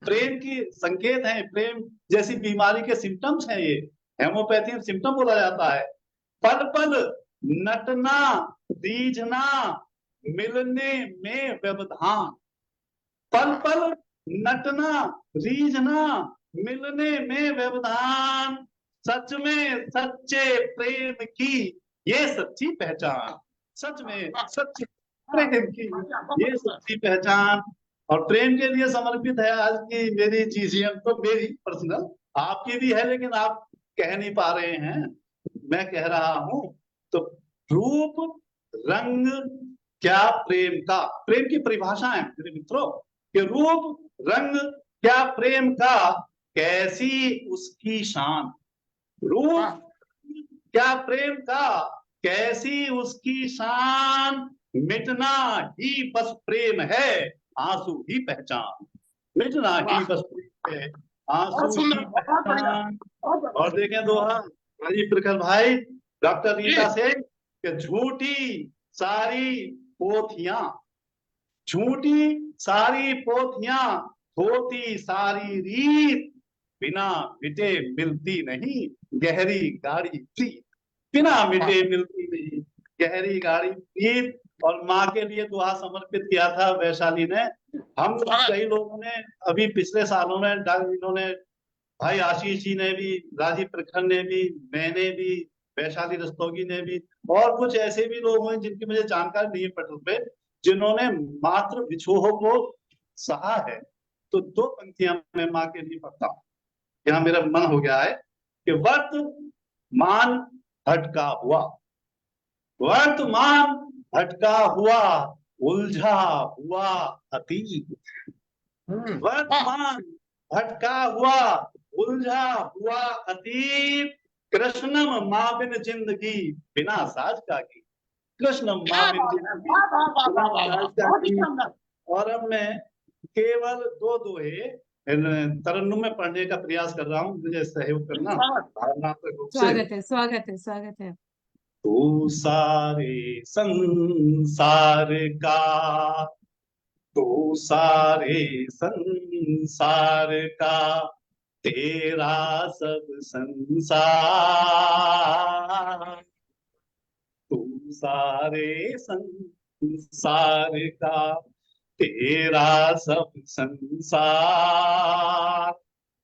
Speaker 1: प्रेम की संकेत है, प्रेम जैसी बीमारी के सिम्टम्स हैं, ये हेमोपैथी में सिम्टम बोला जाता है। पल पल नटना रीझना मिलने में व्यवधान, पल पल नटना रीझना मिलने में व्यवधान, सच में सच्चे प्रेम की ये सच्ची पहचान, सच में सच्चे प्रेम की ये सच्ची पहचान। और प्रेम के लिए समर्पित है आज की मेरी GCM, तो मेरी पर्सनल, आपकी भी है लेकिन आप कह नहीं पा रहे हैं, मैं कह रहा हूं रूप रंग क्या प्रेम का, प्रेम की परिभाषा है मेरे मित्रों, कि रूप रंग क्या प्रेम का, कैसी उसकी शान। रूप क्या प्रेम का, कैसी उसकी शान, मिटना ही बस प्रेम है, आंसू ही पहचान। मिटना ही बस प्रेम है, आंसू ही पहचान। और देखें दोहा राजीव प्रखर भाई डॉक्टर रीता से, कि झूठी सारी पोथियां, झूठी सारी पोथियां, होती सारी रीत, बिना मिटे मिलती नहीं गहरी गाढ़ी प्रीत। बिना मिटे मिलती नहीं गहरी गाढ़ी प्रीत। और माँ के लिए दुआ समर्पित किया था वैशाली ने। हम कई लोगों ने अभी पिछले सालों में इन्होंने, भाई आशीष जी ने भी, राजीव प्रखर ने भी, मैंने भी, वैशाली रस्तोगी ने भी, और कुछ ऐसे भी लोग हैं जिनकी मुझे जानकारी नहीं है पटल पे, जिन्होंने मात्र विछोह को सहा है। तो दो पंक्तियां मैं माँ के लिए पढ़ता हूँ। यहाँ मेरा मन हो गया है कि वर्तमान भटका हुआ, वर्तमान भटका हुआ, उलझा हुआ अतीत। वर्तमान भटका हुआ, उलझा हुआ अतीत, कृष्णम माँ बिन जिंदगी बिना साज का की। कृष्णम माँ बिन जिंदगी बिना साज का की। और अब मैं केवल दो दोहे तरन्नुम में पढ़ने का प्रयास कर रहा हूँ, मुझे सहयोग करना भावनात्मक रूप से।
Speaker 3: स्वागत है, स्वागत है, स्वागत है।
Speaker 1: तू सारे संसार का, तू सारे संसार का, तेरा सब संसार, तू सारे संसार का, तेरा सब संसार,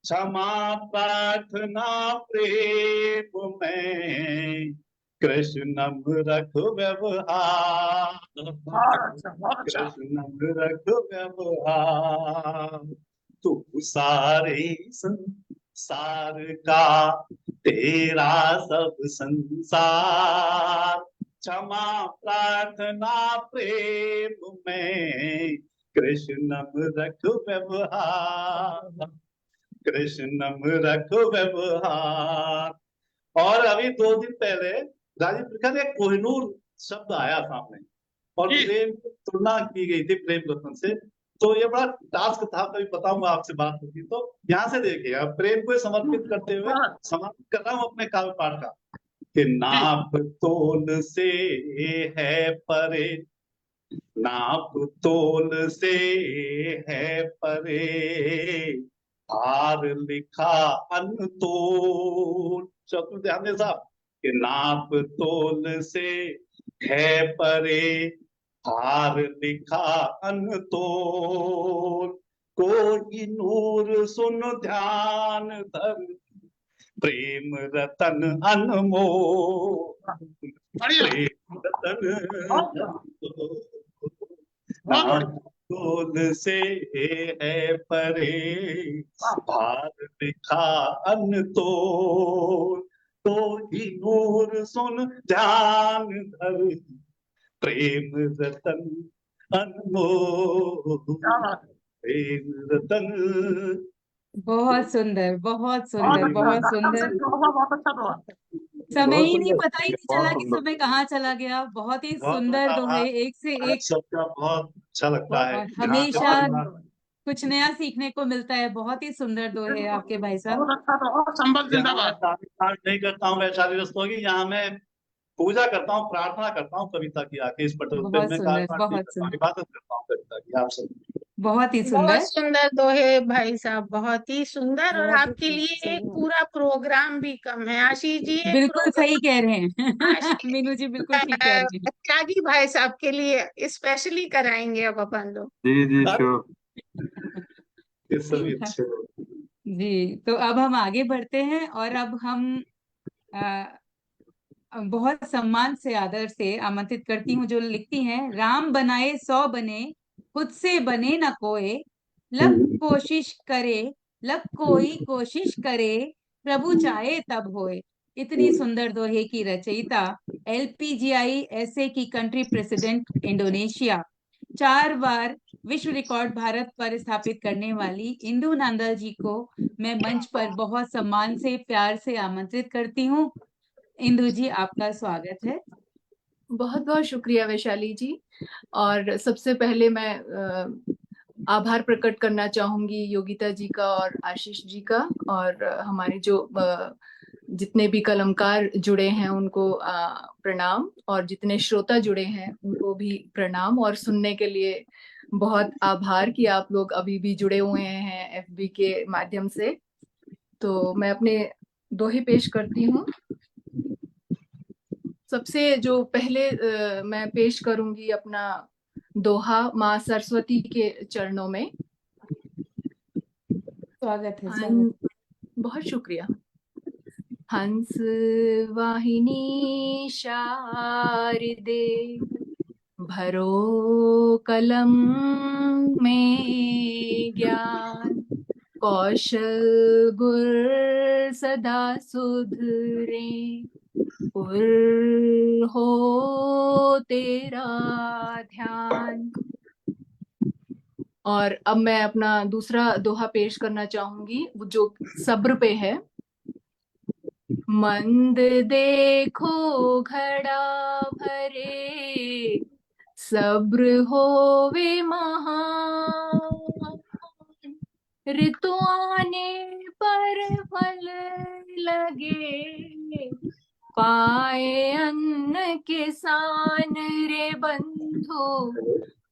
Speaker 1: क्षमा प्रार्थना प्रेम में कृष्णम रख व्यवहार, कृष्णम रख व्यवहार। तू सारे संसार का, तेरा सब संसार, क्षमा प्रार्थना प्रेम में कृष्णम रख व्यवहार, कृष्णम रख व्यवहार। और अभी 2 दिन पहले राजीव प्रखर एक कोहिनूर शब्द आया सामने, और प्रेम की तुलना की गई थी प्रेम रत्न से। तो ये बड़ा टास्क था, कभी बताऊंगा आपसे बात होगी तो। यहाँ से देखिए, अब प्रेम को समर्पित करते हुए समाप्त कर रहा हूँ अपने काव्य पाठ का, कि नाप तोल से है परे, नाप तोल से है परे, हार लिखा अनतोल। शब्द ध्यान दें साहब, कि नाप तोल से है परे, हार लिखा अनतोल, कोई नूर सुन ध्यान धर, प्रेम रतन अनमोल, प्रेम रतन नाप तोल से है परे, हार लिखा अनतोल, तो ही नूर सुन ध्यान धर, प्रेम रतन अनमोल, प्रेम रतन।
Speaker 3: बहुत सुंदर, बहुत सुंदर, बहुत सुंदर। समय ही नहीं, पता ही नहीं चला कि समय कहाँ चला गया। बहुत ही सुंदर दोहे, एक से एक।
Speaker 1: सबका बहुत अच्छा लगता है,
Speaker 3: और हमेशा कुछ नया सीखने को मिलता है। बहुत ही सुंदर दोहे आपके भाई साहब।
Speaker 6: संबल जिंदाबाद।
Speaker 1: पाठ नहीं करता हूँ वैशाली रस्तोगी, यहाँ मैं पूजा करता हूँ, प्रार्थना करता हूँ कविता की आके इस पटल पे।
Speaker 3: बहुत
Speaker 1: मैं
Speaker 3: सुंदर,
Speaker 1: पाठ नहीं
Speaker 3: बहुत
Speaker 1: करता हूँ,
Speaker 3: सुंदर,
Speaker 1: इबादत करता हूँ कविता की। आप सब
Speaker 3: बहुत ही सुंदर,
Speaker 10: बहुत सुंदर दोहे भाई साहब, बहुत ही सुंदर। और
Speaker 8: बहुत ही
Speaker 10: आपके लिए
Speaker 8: सुंदर।
Speaker 10: एक पूरा प्रोग्राम भी कम है। आशीष जी, एक
Speaker 3: बिल्कुल सही कह रहे हैं।
Speaker 10: आशीष
Speaker 3: मीनू जी बिल्कुल ठीक कह रहे हैं।
Speaker 10: त्यागी भाई साहब के लिए स्पेशली कराएंगे अब अपन लोग।
Speaker 4: जी जी श्योर।
Speaker 1: ये सभी अच्छे
Speaker 3: जी, तो अब हम आगे बढ़ते हैं, और अब हम बहुत सम्मान से, आदर से आमंत्रित करती हूँ, जो लिखती हैं, राम बनाए 100 बने, खुद से बने न कोई, लब कोशिश करे, लब कोई कोशिश करे, प्रभु चाहे तब होए। इतनी सुंदर दोहे की रचयिता LPGI SA की कंट्री प्रेसिडेंट इंडोनेशिया, 4 बार विश्व रिकॉर्ड भारत पर स्थापित करने वाली इंदु नंदल जी को मैं मंच पर बहुत सम्मान से, प्यार से आमंत्रित करती हूँ। इंदु जी, आपका स्वागत है।
Speaker 5: बहुत बहुत शुक्रिया वैशाली जी। और सबसे पहले मैं आभार प्रकट करना चाहूंगी योगिता जी का और आशीष जी का, और हमारे जो जितने भी कलमकार जुड़े हैं उनको प्रणाम, और जितने श्रोता जुड़े हैं उनको भी प्रणाम, और सुनने के लिए बहुत आभार कि आप लोग अभी भी जुड़े हुए हैं FB के माध्यम से। तो मैं अपने दोहे पेश करती हूँ। सबसे जो पहले मैं पेश करूंगी अपना दोहा माँ सरस्वती के चरणों में।
Speaker 3: स्वागत है, स्वागत।
Speaker 5: बहुत शुक्रिया। हंस वाहिनी शारदे भरो कलम में ज्ञान, कौशल गुर सदा सुधरे, पुर हो तेरा ध्यान। और अब मैं अपना दूसरा दोहा पेश करना चाहूंगी, जो सब्र पे है। मंद देखो घड़ा भरे, सब्र होवे महान, ऋतु आने पर फल लगे, पाए अन्न किसान रे बंधु,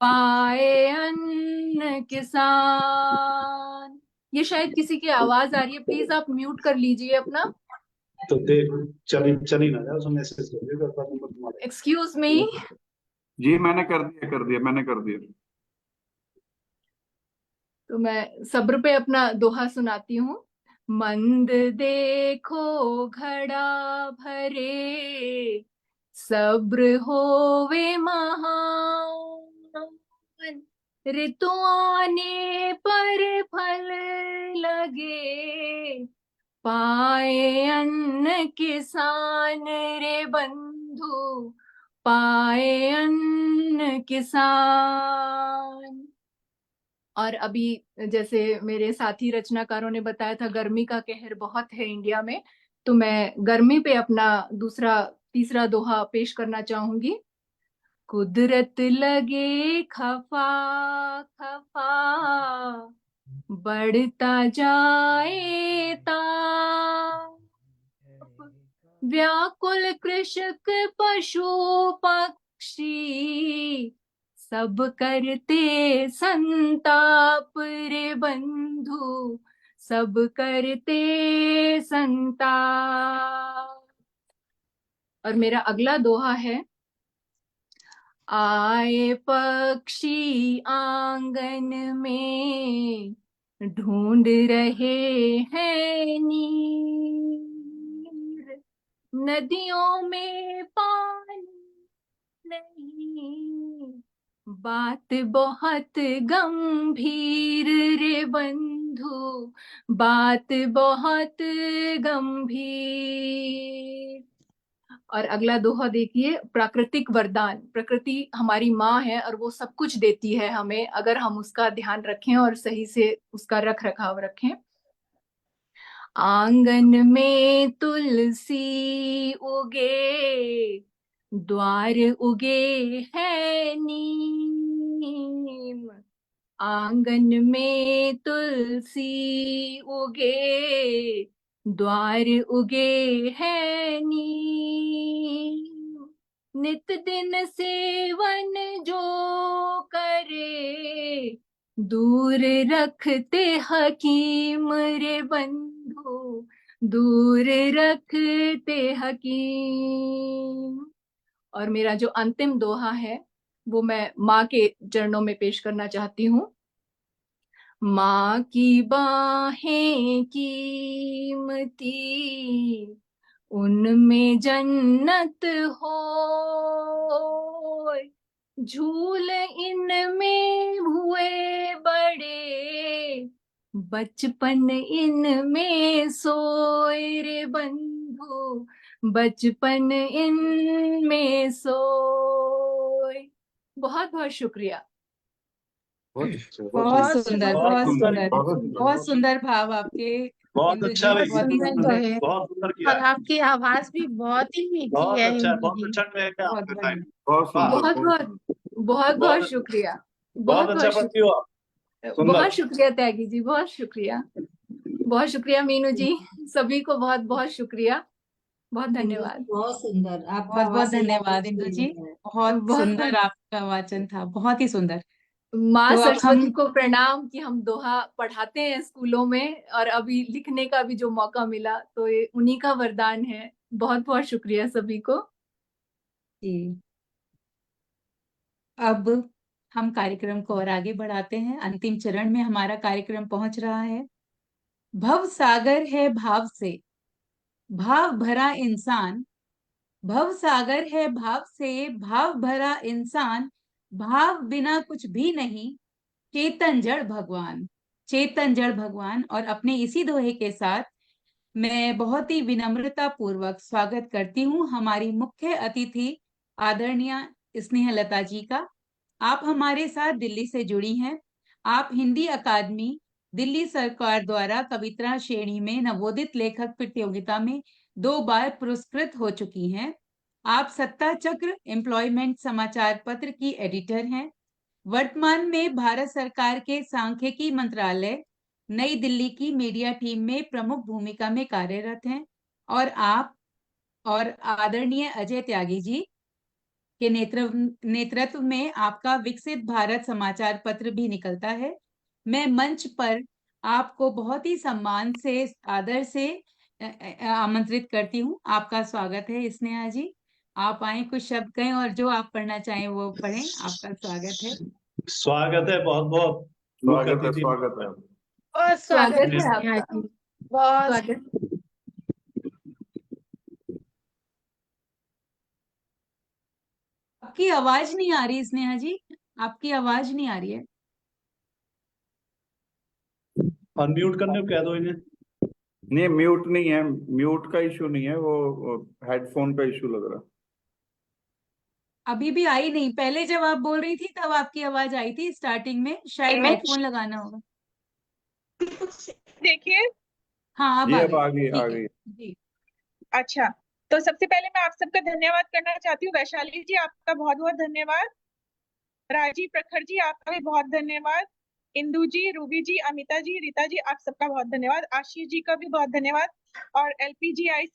Speaker 5: पाए अन्न किसान। ये शायद किसी की आवाज आ रही है, प्लीज आप म्यूट कर लीजिए अपना।
Speaker 1: तो देख चली ना जाए, उसमें मैसेज कर देगा पर नंबर तुम्हारा।
Speaker 5: Excuse me.
Speaker 4: जी मैंने कर दिया।
Speaker 5: तो मैं सब्र पे अपना दोहा सुनाती हूँ। मंद देखो घड़ा भरे, सब्र होवे महान, ऋतु आने पर फल लगे, पाए अन्न किसान रे बंधु, पाए अन्न किसान। और अभी जैसे मेरे साथी रचनाकारों ने बताया था, गर्मी का कहर बहुत है इंडिया में, तो मैं गर्मी पे अपना तीसरा दोहा पेश करना चाहूंगी। कुदरत लगे खफा खफा, बढ़ता जाए ताप, व्याकुल कृषक पशु पक्षी, सब करते संताप रे बंधु, सब करते संताप। और मेरा अगला दोहा है। आए पक्षी आंगन में, ढूंढ रहे हैं नीर, नदियों में पानी नहीं, बात बहुत गंभीर रे बंधु, बात बहुत गंभीर। और अगला दोहा देखिए, प्राकृतिक वरदान। प्रकृति हमारी माँ है और वो सब कुछ देती है हमें, अगर हम उसका ध्यान रखें और सही से उसका रख रखाव रखें। आंगन में तुलसी उगे, द्वार उगे है नीम, आंगन में तुलसी उगे, द्वार उगे है नीम, नित दिन सेवन जो करे, दूर रखते हकीम रे बंधु, दूर रखते हकीम। और मेरा जो अंतिम दोहा है वो मैं माँ के चरणों में पेश करना चाहती हूँ। माँ की बाहें कीमती, उनमें जन्नत हो, झूल इनमें हुए बड़े, बचपन इनमें सोए रे बंधु, हो, बचपन इनमें सोए। बहुत बहुत शुक्रिया।
Speaker 3: बहुत सुंदर, बहुत सुंदर, बहुत सुंदर भाव आपके
Speaker 1: बहुत
Speaker 3: इंदु
Speaker 1: अच्छा
Speaker 3: जी,
Speaker 1: भाई,
Speaker 3: बहुत ही
Speaker 10: सुंदर
Speaker 3: सुंदर।
Speaker 10: है
Speaker 1: बहुत सुंदर
Speaker 10: और
Speaker 1: किया,
Speaker 10: आपकी आवाज भी बहुत ही मीठी
Speaker 1: बहुत
Speaker 10: है
Speaker 1: अच्छा,
Speaker 10: इंदु
Speaker 1: बहुत
Speaker 10: जी।
Speaker 1: अच्छा ट्रैक है
Speaker 3: बहुत
Speaker 1: आपका
Speaker 3: बढ़िया।
Speaker 1: गायन।
Speaker 4: बहुत
Speaker 1: वाह,
Speaker 4: सुंदर,
Speaker 5: बहुत बहुत बहुत बहुत शुक्रिया।
Speaker 1: बहुत
Speaker 5: बहुत
Speaker 1: अच्छा
Speaker 5: बहुत
Speaker 1: पढ़ती हो आप, सुंदर।
Speaker 5: बहुत शुक्रिया त्यागी जी, बहुत शुक्रिया। बहुत शुक्रिया मीनू जी, सभी को बहुत बहुत शुक्रिया, बहुत धन्यवाद।
Speaker 11: बहुत सुंदर, आपका
Speaker 3: बहुत बहुत
Speaker 11: आवाज से
Speaker 3: धन्यवाद
Speaker 11: बहुत
Speaker 3: इंदु जी,
Speaker 11: सुंदर है।
Speaker 3: बहुत
Speaker 5: बहुत
Speaker 3: सुंदर आपका वाचन था, बहुत ही सुंदर।
Speaker 5: माँ
Speaker 3: तो अब
Speaker 5: सरस्वती
Speaker 3: हम
Speaker 5: को प्रणाम कि हम दोहा पढ़ाते हैं स्कूलों में, और अभी लिखने का भी जो मौका मिला तो ये उन्हीं का वरदान है। बहुत बहुत शुक्रिया सभी को।
Speaker 3: जी, अब हम कार्यक्रम को और आगे बढ़ाते हैं। अंतिम चरण में हमारा कार्यक्रम पहुंच रहा है। भव सागर है भाव से, भाव भरा इंसान, भव सागर है भाव से, भाव भरा इंसान, भाव बिना कुछ भी नहीं, चेतन जड़ भगवान, चेतन जड़ भगवान। और अपने इसी दोहे के साथ मैं बहुत ही विनम्रता पूर्वक स्वागत करती हूँ हमारी मुख्य अतिथि आदरणीय स्नेहलता जी का। आप हमारे साथ दिल्ली से जुड़ी हैं। आप हिंदी अकादमी दिल्ली सरकार द्वारा कविता श्रेणी में नवोदित लेखक प्रतियोगिता में 2 बार पुरस्कृत हो चुकी हैं। आप सत्ता चक्र एम्प्लॉयमेंट समाचार पत्र की एडिटर हैं। वर्तमान में भारत सरकार के सांख्यिकी मंत्रालय नई दिल्ली की मीडिया टीम में प्रमुख भूमिका में कार्यरत हैं। और आप और आदरणीय अजय त्यागी जी के नेतृत्व में आपका विकसित भारत समाचार पत्र भी निकलता है। मैं मंच पर आपको बहुत ही सम्मान से, आदर से आमंत्रित करती हूँ। आपका स्वागत है स्नेहा जी। आप आए, कुछ शब्द कहें और जो आप पढ़ना चाहें वो पढ़ें। आपका स्वागत है।
Speaker 1: स्वागत है बहुत बहुत, मुख्य
Speaker 4: स्वागत है,
Speaker 1: अतिथि।
Speaker 4: स्वागत है।
Speaker 10: बहुत स्वागत
Speaker 5: स्वागत
Speaker 10: है
Speaker 5: है
Speaker 10: स्नेहा
Speaker 5: आपका,
Speaker 10: जी, बहुत
Speaker 5: स्वागत।
Speaker 3: आपकी आवाज नहीं आ रही स्नेहा जी, आपकी आवाज नहीं आ रही है।
Speaker 1: अनम्यूट करने को कह दो इन्हें।
Speaker 4: नहीं, म्यूट नहीं है, म्यूट का इशू नहीं है, वो हेडफोन का इशू लग रहा।
Speaker 3: अभी भी आई नहीं, पहले जब आप बोल रही थी तब आपकी आवाज आई थी स्टार्टिंग में, शायद हेडफोन लगाना होगा।
Speaker 16: देखिए,
Speaker 3: हाँ अब
Speaker 4: जी
Speaker 3: आ
Speaker 4: अब
Speaker 3: गई,
Speaker 4: आ गई, आ
Speaker 3: ठीक है
Speaker 4: गई।
Speaker 3: जी।
Speaker 16: अच्छा, तो सबसे पहले मैं आप सबका धन्यवाद करना चाहती हूँ। वैशाली जी, आपका बहुत बहुत धन्यवाद। राजीव प्रखर जी, आपका भी बहुत धन्यवाद। इंदु जी, रूबी जी, अमिता जी, रीता जी, आप सबका बहुत धन्यवाद। आशीष जी का भी बहुत धन्यवाद, और LPGI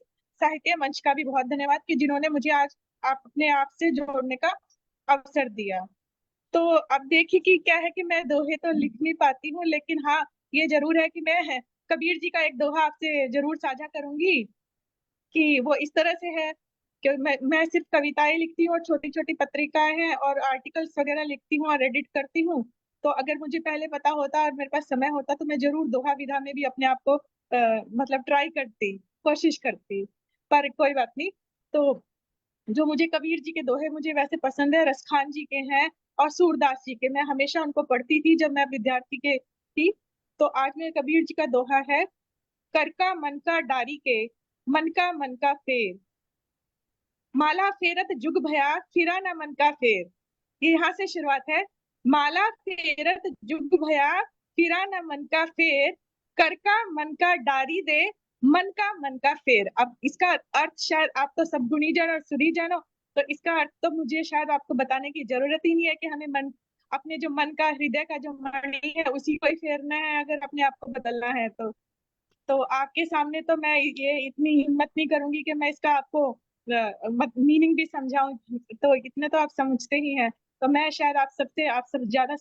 Speaker 16: साहित्य मंच का भी बहुत धन्यवाद कि जिन्होंने मुझे आज अपने आप से जोड़ने का अवसर दिया। तो अब देखिए कि क्या है कि मैं दोहे तो लिख नहीं पाती हूँ, लेकिन हाँ, ये जरूर है कि मैं कबीर जी का एक दोहा आपसे जरूर साझा करूंगी कि वो इस तरह से है कि मैं सिर्फ कविताएं लिखती हूँ और छोटी छोटी पत्रिकाएं हैं और आर्टिकल्स वगैरह लिखती हूँ और एडिट करती हूँ। तो अगर मुझे पहले पता होता और मेरे पास समय होता तो मैं जरूर दोहा विधा में भी अपने आप को मतलब ट्राई करती, कोशिश करती, पर कोई बात नहीं। तो जो मुझे कबीर जी के दोहे मुझे वैसे पसंद है, रसखान जी के हैं और सूरदास जी के, मैं हमेशा उनको पढ़ती थी जब मैं विद्यार्थी के थी। तो आज में कबीर जी का दोहा है, कर का मन का डारी के, मन का फेर, माला फेरत जुग भया, फिरा न मन का फेर। ये यहाँ से शुरुआत है, माला फेरत जुग भया, फिरा न मन का फेर, कर का मन का डारी दे, मन का फेर। अब इसका अर्थ शायद आप तो सब गुणी जन और सुधी जन हो, तो इसका अर्थ तो मुझे शायद आपको बताने की जरूरत ही नहीं है कि हमें मन, अपने जो मन का, हृदय का जो मणि है उसी को ही फेरना है अगर अपने आप को बदलना है तो आपके सामने तो मैं ये इतनी हिम्मत नहीं करूंगी कि मैं इसका आपको मीनिंग भी समझाऊं, तो इतने तो आप समझते ही हैं। तो मैं शायद आप सब ज्यादा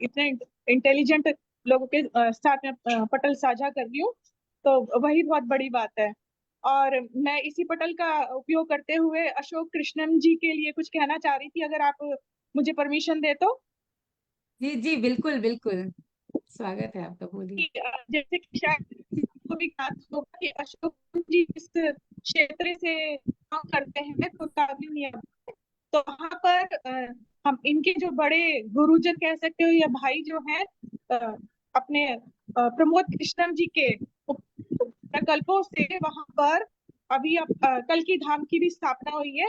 Speaker 16: इतने इंटेलिजेंट लोगों के साथ में पटल साझा कर रही हूँ, तो वही बहुत बड़ी बात है। और मैं इसी पटल का उपयोग करते हुए अशोक कृष्णन जी के लिए कुछ कहना चाह रही थी, अगर आप मुझे परमिशन दे तो।
Speaker 3: जी जी बिल्कुल बिल्कुल, स्वागत है आपका, बोलिए।
Speaker 16: जैसे कि शायद आपको भी ज्ञात होगा कि अशोक जी इस क्षेत्र से काम करते हैं तो काबिल, तो वहां पर हम इनके जो बड़े गुरुजन कह सकते हो या भाई जो हैं, अपने प्रमोद कृष्णन जी के प्रकल्पों से वहां पर अभी अब कल की धाम की भी स्थापना हुई है।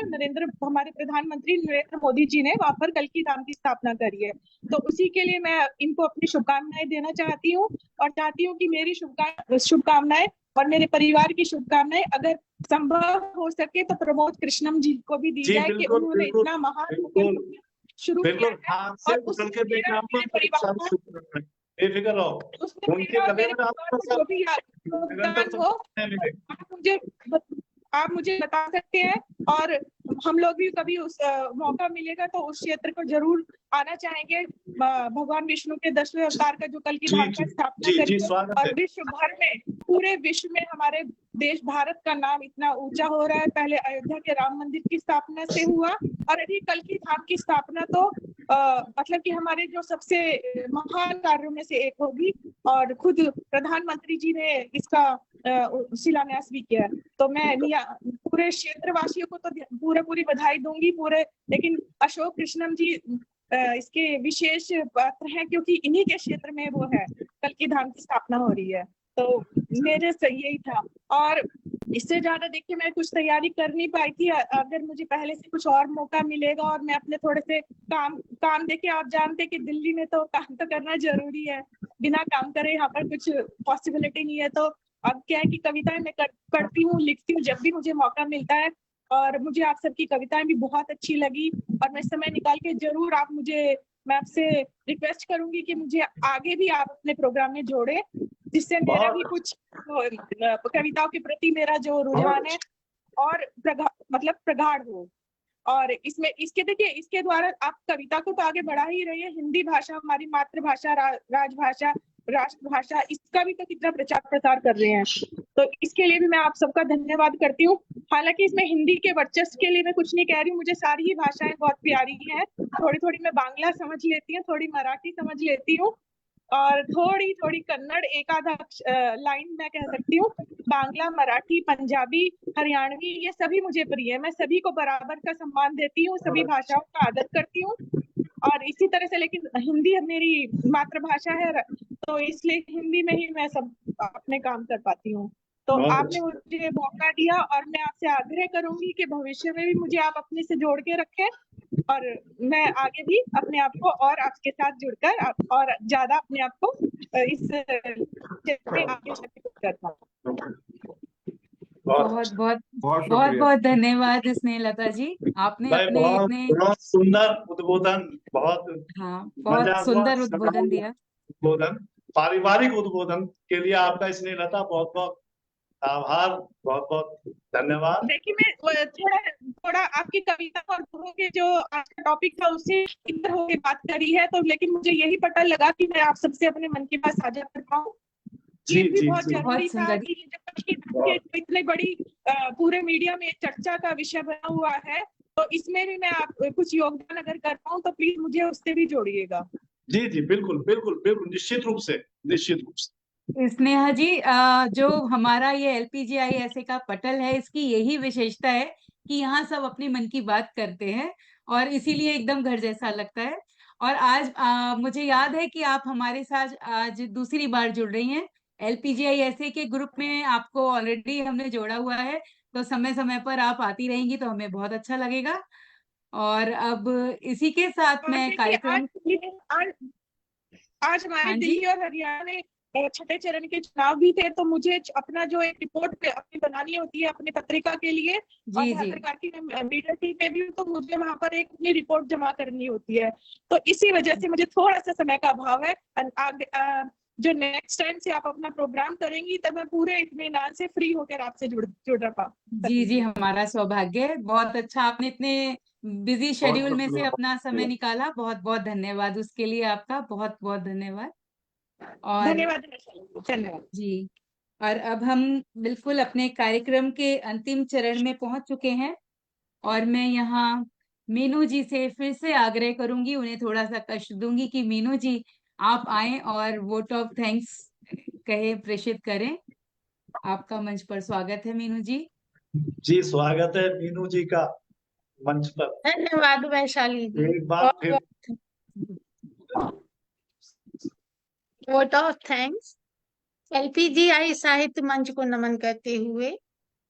Speaker 16: हमारे प्रधानमंत्री नरेंद्र मोदी जी ने वहां पर कल की धाम की स्थापना करी है। तो उसी के लिए मैं इनको अपनी शुभकामनाएं देना चाहती हूँ, और चाहती हूँ कि मेरी शुभकामनाएं और मेरे परिवार की शुभकामनाएं अगर संभव हो सके तो प्रमोद कृष्णम जी को भी दी
Speaker 1: जी
Speaker 16: जाए कि
Speaker 1: बिल्कुल
Speaker 16: उन्होंने
Speaker 1: बिल्कुल
Speaker 16: इतना महान
Speaker 1: बिल्कुल
Speaker 16: उपक्रम शुरू किया
Speaker 1: बिल्कुल,
Speaker 16: है,
Speaker 1: ध्यान से
Speaker 16: और
Speaker 1: उछल
Speaker 16: उसमें
Speaker 1: के देखना,
Speaker 16: मेरा मेरे परिवार
Speaker 1: बेफिक्र रहो,
Speaker 16: उसमें
Speaker 1: उनके
Speaker 16: मेरा और
Speaker 1: गले
Speaker 16: मेरे
Speaker 1: में
Speaker 16: परिवार
Speaker 1: आपका
Speaker 16: को
Speaker 1: सब
Speaker 16: जो भी
Speaker 1: निरंतर
Speaker 16: योगदान हो
Speaker 1: मिले।
Speaker 16: आप मुझे बता सकते हैं, और हम लोग भी कभी उस मौका मिलेगा तो उस क्षेत्र को जरूर आना चाहेंगे। भगवान विष्णु के 10वें अवतार का जो कल की धाम का स्थापना
Speaker 1: जी
Speaker 16: करी,
Speaker 1: स्वागत
Speaker 16: और
Speaker 1: है।
Speaker 16: विश्व भर में, पूरे विश्व में हमारे देश भारत का नाम इतना ऊंचा हो रहा है। पहले अयोध्या के राम मंदिर की स्थापना से हुआ, और अभी कल की धाम की स्थापना तो मतलब कि हमारे जो सबसे महान कार्यों में से एक होगी, और खुद प्रधानमंत्री जी ने इसका शिलान्यास भी किया। तो मैं पूरे क्षेत्रवासियों को तो पूरी बधाई दूंगी पूरे, लेकिन अशोक कृष्णम जी इसके विशेष पात्र हैं, क्योंकि इन्हीं के क्षेत्र में वो है, कल की धाम की स्थापना हो रही है। तो मेरे से यही था, और इससे ज्यादा देखिए मैं कुछ तैयारी कर नहीं पाई थी। अगर मुझे पहले से कुछ और मौका मिलेगा, और मैं अपने थोड़े से काम देके, आप जानते हैं कि दिल्ली में तो काम तो करना जरूरी है, बिना काम करे यहाँ पर कुछ पॉसिबिलिटी नहीं है। तो अब क्या है कि कविताएं मैं पढ़ती हूँ, लिखती हूँ जब भी मुझे मौका मिलता है, और मुझे आप सबकी कविताएं भी बहुत अच्छी लगी, और मैं समय निकाल के जरूर मैं आपसे रिक्वेस्ट करूंगी कि मुझे आगे भी आप अपने प्रोग्राम में जोड़े, जिससे मेरा भी कुछ कविताओं के प्रति मेरा जो रुझान है और प्रगाढ़ हो। और इसके द्वारा आप कविता को तो आगे बढ़ा ही रही है। हिंदी भाषा हमारी मातृभाषा, राजभाषा, राष्ट्रभाषा, इसका भी तो कितना प्रचार प्रसार कर रहे हैं। तो इसके लिए भी मैं आप सबका धन्यवाद करती हूँ। हालांकि इसमें हिंदी के वर्चस्व के लिए मैं कुछ नहीं कह रही हूँ, मुझे सारी ही भाषाएं बहुत प्यारी हैं। थोड़ी थोड़ी मैं बांग्ला समझ लेती हूँ, थोड़ी मराठी समझ लेती हूँ, और थोड़ी थोड़ी कन्नड़, एक आधा लाइन मैं कह सकती हूँ। बांग्ला, मराठी, पंजाबी, हरियाणवी, ये सभी मुझे प्रिय है। मैं सभी को बराबर का सम्मान देती हूँ, सभी भाषाओं का आदर करती हूँ, और इसी तरह से, लेकिन हिंदी मेरी मातृभाषा है, तो इसलिए हिंदी में ही मैं सब अपने काम कर पाती हूँ। तो आपने मुझे मौका दिया, और मैं आपसे आग्रह करूंगी कि भविष्य में भी मुझे आप अपने से जोड़ के रखें, और मैं आगे भी अपने आप को और आपके साथ जुड़कर और ज्यादा अपने आप को इस में आगे कर पाऊं।
Speaker 3: बहुत धन्यवाद स्नेहलता जी, आपने अपने इतने
Speaker 1: बहुत सुंदर उद्बोधन, बहुत
Speaker 3: बहुत सुंदर उद्बोधन दिया।
Speaker 1: उद्बोधन, पारिवारिक उद्बोधन के लिए आपका स्नेहलता बहुत बहुत आभार, बहुत बहुत धन्यवाद।
Speaker 16: देखिए मैं थोड़ा आपकी कविता और गुरु के जो आज का टॉपिक था उससे इधर होके बात करी है, तो लेकिन मुझे यही पता लगा कि मैं आप सबसे अपने मन की बात साझा कर पाऊँ। ये भी बहुत जरूरी था कि जब इतनी बड़ी पूरे मीडिया में चर्चा का विषय बना हुआ है, तो इसमें भी मैं आप कुछ योगदान अगर कर पाऊँ तो प्लीज मुझे उससे भी जोड़िएगा।
Speaker 1: जी जी बिल्कुल बिल्कुल बिल्कुल, निश्चित रूप से।
Speaker 3: स्नेहा जी, जो हमारा ये LPGISA का पटल है, इसकी यही विशेषता है कि यहाँ सब अपनी मन की बात करते हैं, और इसीलिए एकदम घर जैसा लगता है। और आज मुझे याद है कि आप हमारे साथ आज दूसरी बार जुड़ रही हैं। LPGISA के ग्रुप में आपको ऑलरेडी हमने जोड़ा हुआ है, तो समय समय पर आप आती रहेंगी तो हमें बहुत अच्छा लगेगा। और अब इसी के साथ मैं कार्यक्रम
Speaker 16: आज हमारे दिल्ली और हरियाणा में छठे चरण के चुनाव भी थे, तो मुझे अपना जो एक रिपोर्ट अपनी बनानी होती है अपनी पत्रिका के लिए, और पत्रकार की मीडिया टीम में भी, तो मुझे वहां पर एक अपनी रिपोर्ट जमा करनी होती है। तो इसी वजह से मुझे थोड़ा सा समय का अभाव है। जो नेक्स्ट टाइम से आप अपना प्रोग्राम करेंगी तब मैं पूरे इत्मीनान से फ्री होकर आपसे जुड़ पाऊँ।
Speaker 3: जी, हमारा सौभाग्य है। बहुत अच्छा, आपने इतने बिजी शेड्यूल में से अपना समय निकाला, बहुत बहुत धन्यवाद उसके लिए, आपका बहुत बहुत धन्यवाद। और
Speaker 16: धन्यवाद
Speaker 3: जी। और अब हम बिल्कुल अपने कार्यक्रम के अंतिम चरण में पहुंच चुके हैं, और मैं यहाँ मीनू जी से फिर से आग्रह करूंगी, उन्हें थोड़ा सा कष्ट दूंगी कि मीनू जी आप आए और वोट ऑफ थैंक्स प्रेषित करें। आपका मंच पर स्वागत है मीनू जी।
Speaker 1: जी स्वागत है मीनू जी का मंच पर।
Speaker 10: धन्यवाद वैशाली जी।
Speaker 1: एक बार फिर
Speaker 10: वोट ऑफ थैंक्स LPGI साहित्य मंच को नमन करते हुए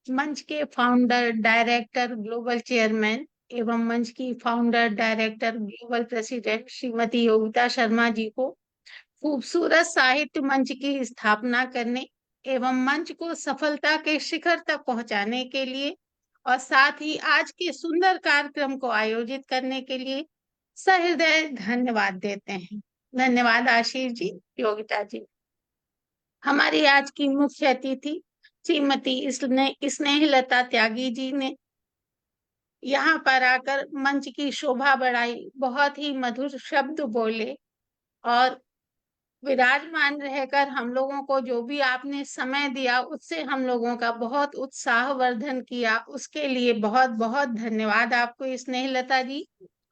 Speaker 10: मंच के फाउंडर डायरेक्टर ग्लोबल चेयरमैन एवं मंच की founder director global president Shrimati Yogita Sharma ji को खूबसूरत साहित्य मंच की स्थापना करने एवं मंच को सफलता के शिखर तक पहुंचाने के लिए और साथ ही आज के सुंदर कार्यक्रम को आयोजित करने के लिए सहृदय धन्यवाद देते हैं। धन्यवाद आशीष जी, योगिता जी। हमारी आज की मुख्य अतिथि श्रीमती स्नेहलता त्यागी जी ने यहाँ पर आकर मंच की शोभा बढ़ाई, बहुत ही मधुर शब्द बोले और विराजमान रहकर हम लोगों को जो भी आपने समय दिया उससे हम लोगों का बहुत उत्साहवर्धन किया, उसके लिए बहुत बहुत धन्यवाद आपको स्नेहलता जी,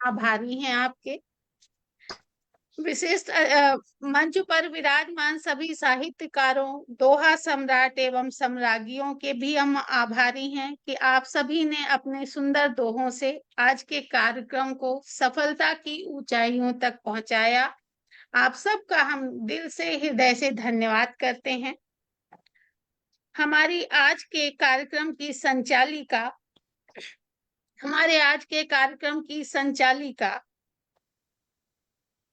Speaker 10: आभारी हैं आपके। विशिष्ट मंच पर विराजमान सभी साहित्यकारों, दोहा सम्राट एवं सम्राज्ञियों के भी हम आभारी हैं कि आप सभी ने अपने सुंदर दोहों से आज के कार्यक्रम को सफलता की ऊंचाइयों तक पहुंचाया। आप सबका हम दिल से हृदय से धन्यवाद करते हैं। हमारे आज के कार्यक्रम की संचालिका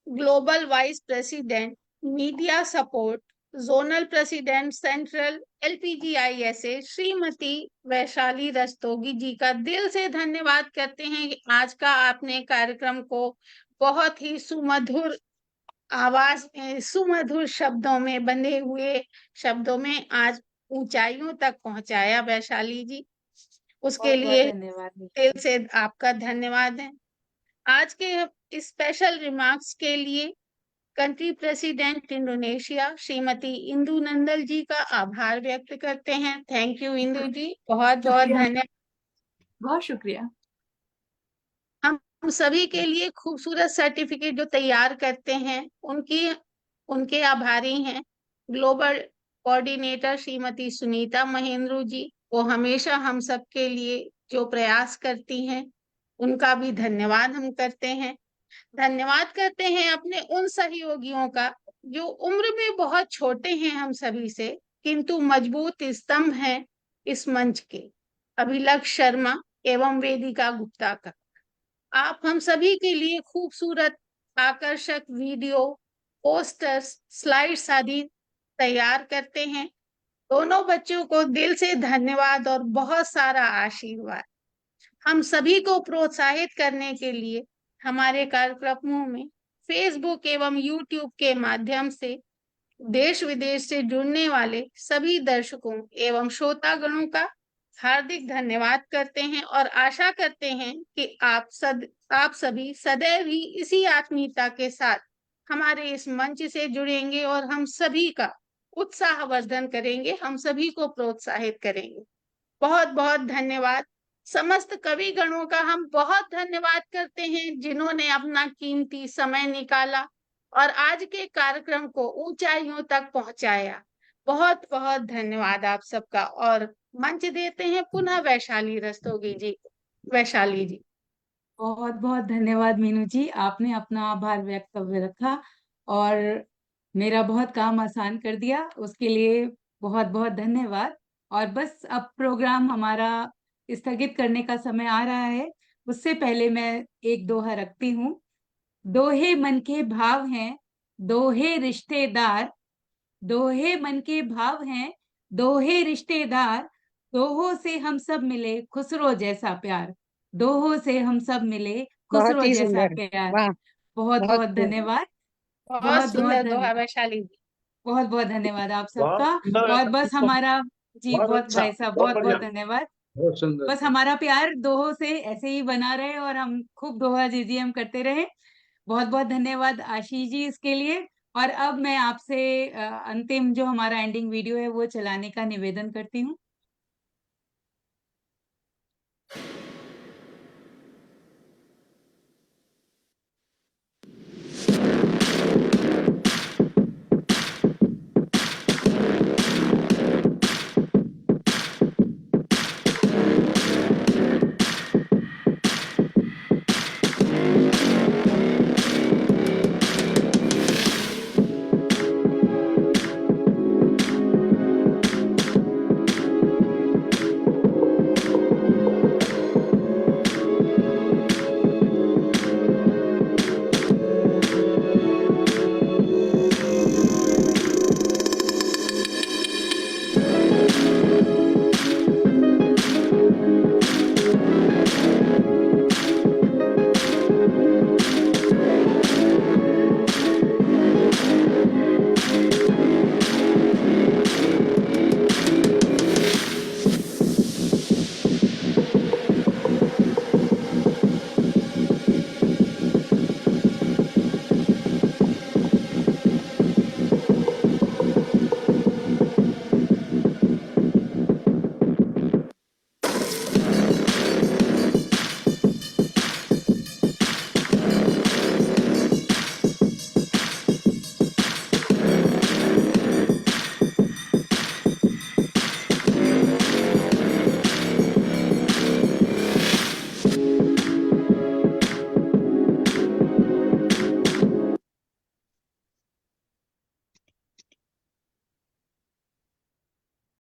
Speaker 10: global vice president media support zonal president central LPGISA Shrimati Vaishali Rastogi ji का दिल से धन्यवाद करते हैं कि आज का आपने कार्यक्रम को बहुत ही सुमधुर आवाज में, सुमधुर शब्दों में, बंधे हुए शब्दों में आज ऊंचाइयों तक पहुंचाया। वैशाली जी, उसके लिए
Speaker 3: धन्यवाद।
Speaker 10: दिल से आपका धन्यवाद है। आज के स्पेशल रिमार्क्स के लिए country president Indonesia Shrimati Indu Nandal ji का आभार व्यक्त करते हैं। थैंक यू इंदु जी, बहुत बहुत धन्यवाद।
Speaker 5: बहुत शुक्रिया।
Speaker 10: हम सभी के लिए खूबसूरत सर्टिफिकेट जो तैयार करते हैं उनके आभारी हैं। ग्लोबल कोऑर्डिनेटर श्रीमती सुनीता महेंद्रू जी, वो हमेशा हम सब के लिए जो प्रयास करती हैं उनका भी धन्यवाद हम करते हैं। धन्यवाद करते हैं अपने उन सहयोगियों का जो उम्र में बहुत छोटे हैं हम सभी से, किंतु मजबूत स्तंभ हैं इस मंच के, अभिलक्ष शर्मा एवं वेदिका गुप्ता का। आप हम सभी के लिए खूबसूरत आकर्षक वीडियो, पोस्टर्स, स्लाइड्स आदि तैयार करते हैं। दोनों बच्चों को दिल से धन्यवाद और बहुत सारा आशीर्वाद। हम सभी को प्रोत्साहित करने के लिए हमारे कार्यक्रमों में फेसबुक एवं यूट्यूब के माध्यम से देश विदेश से जुड़ने वाले सभी दर्शकों एवं श्रोतागणों का हार्दिक धन्यवाद करते हैं और आशा करते हैं कि आप सभी सदैव ही इसी आत्मीयता के साथ हमारे इस मंच से जुड़ेंगे और हम सभी का उत्साहवर्धन करेंगे, हम सभी को प्रोत्साहित करेंगे। बहुत बहुत धन्यवाद। समस्त कवि गणों का हम बहुत धन्यवाद करते हैं जिन्होंने अपना कीमती समय निकाला और आज के कार्यक्रम को ऊंचाइयों तक पहुंचाया। बहुत बहुत धन्यवाद आप सबका। और मंच देते हैं पुनः वैशाली रस्तोगी जी। वैशाली जी,
Speaker 3: बहुत बहुत धन्यवाद मीनू जी, आपने अपना आभार वक्तव्य रखा और मेरा बहुत काम आसान कर दिया, उसके लिए बहुत बहुत धन्यवाद। और बस अब प्रोग्राम हमारा स्थगित करने का समय आ रहा है, उससे पहले मैं एक दोहा रखती हूँ। दोहे मन के भाव हैं, दोहे रिश्तेदार, दोहे मन के भाव हैं, दोहे रिश्तेदार, दोहों से हम सब मिले खुसरो जैसा प्यार, दोहों से हम सब मिले
Speaker 7: बहुत
Speaker 3: खुसरो
Speaker 7: ही
Speaker 3: जैसा
Speaker 7: सुंदर।
Speaker 3: प्यार।
Speaker 7: वाह,
Speaker 3: बहुत
Speaker 7: बहुत
Speaker 3: बहुत
Speaker 7: खूब।
Speaker 3: धन्यवाद।
Speaker 10: बहुत
Speaker 3: बहुत
Speaker 10: सुंदर
Speaker 3: बहुत
Speaker 10: दोहा
Speaker 3: धन्यवाद।
Speaker 10: वैशाली जी।
Speaker 3: बहुत बहुत धन्यवाद आप
Speaker 1: बहुत
Speaker 3: सबका।
Speaker 1: सुंदर,
Speaker 3: और बस हमारा जी
Speaker 1: बहुत
Speaker 3: बहुत
Speaker 1: अच्छा,
Speaker 3: भाई साहब,
Speaker 1: बहुत
Speaker 3: बहुत बहुत
Speaker 1: बढ़िया।
Speaker 3: धन्यवाद।
Speaker 9: बहुत सुंदर।
Speaker 3: बस हमारा प्यार दोहों से ऐसे ही बना रहे और हम खूब दोहा जीजीएम करते रहे। बहुत बहुत धन्यवाद आशीष जी इसके लिए। और अब मैं आपसे अंतिम जो हमारा एंडिंग वीडियो है वो चलाने का निवेदन करती हूँ।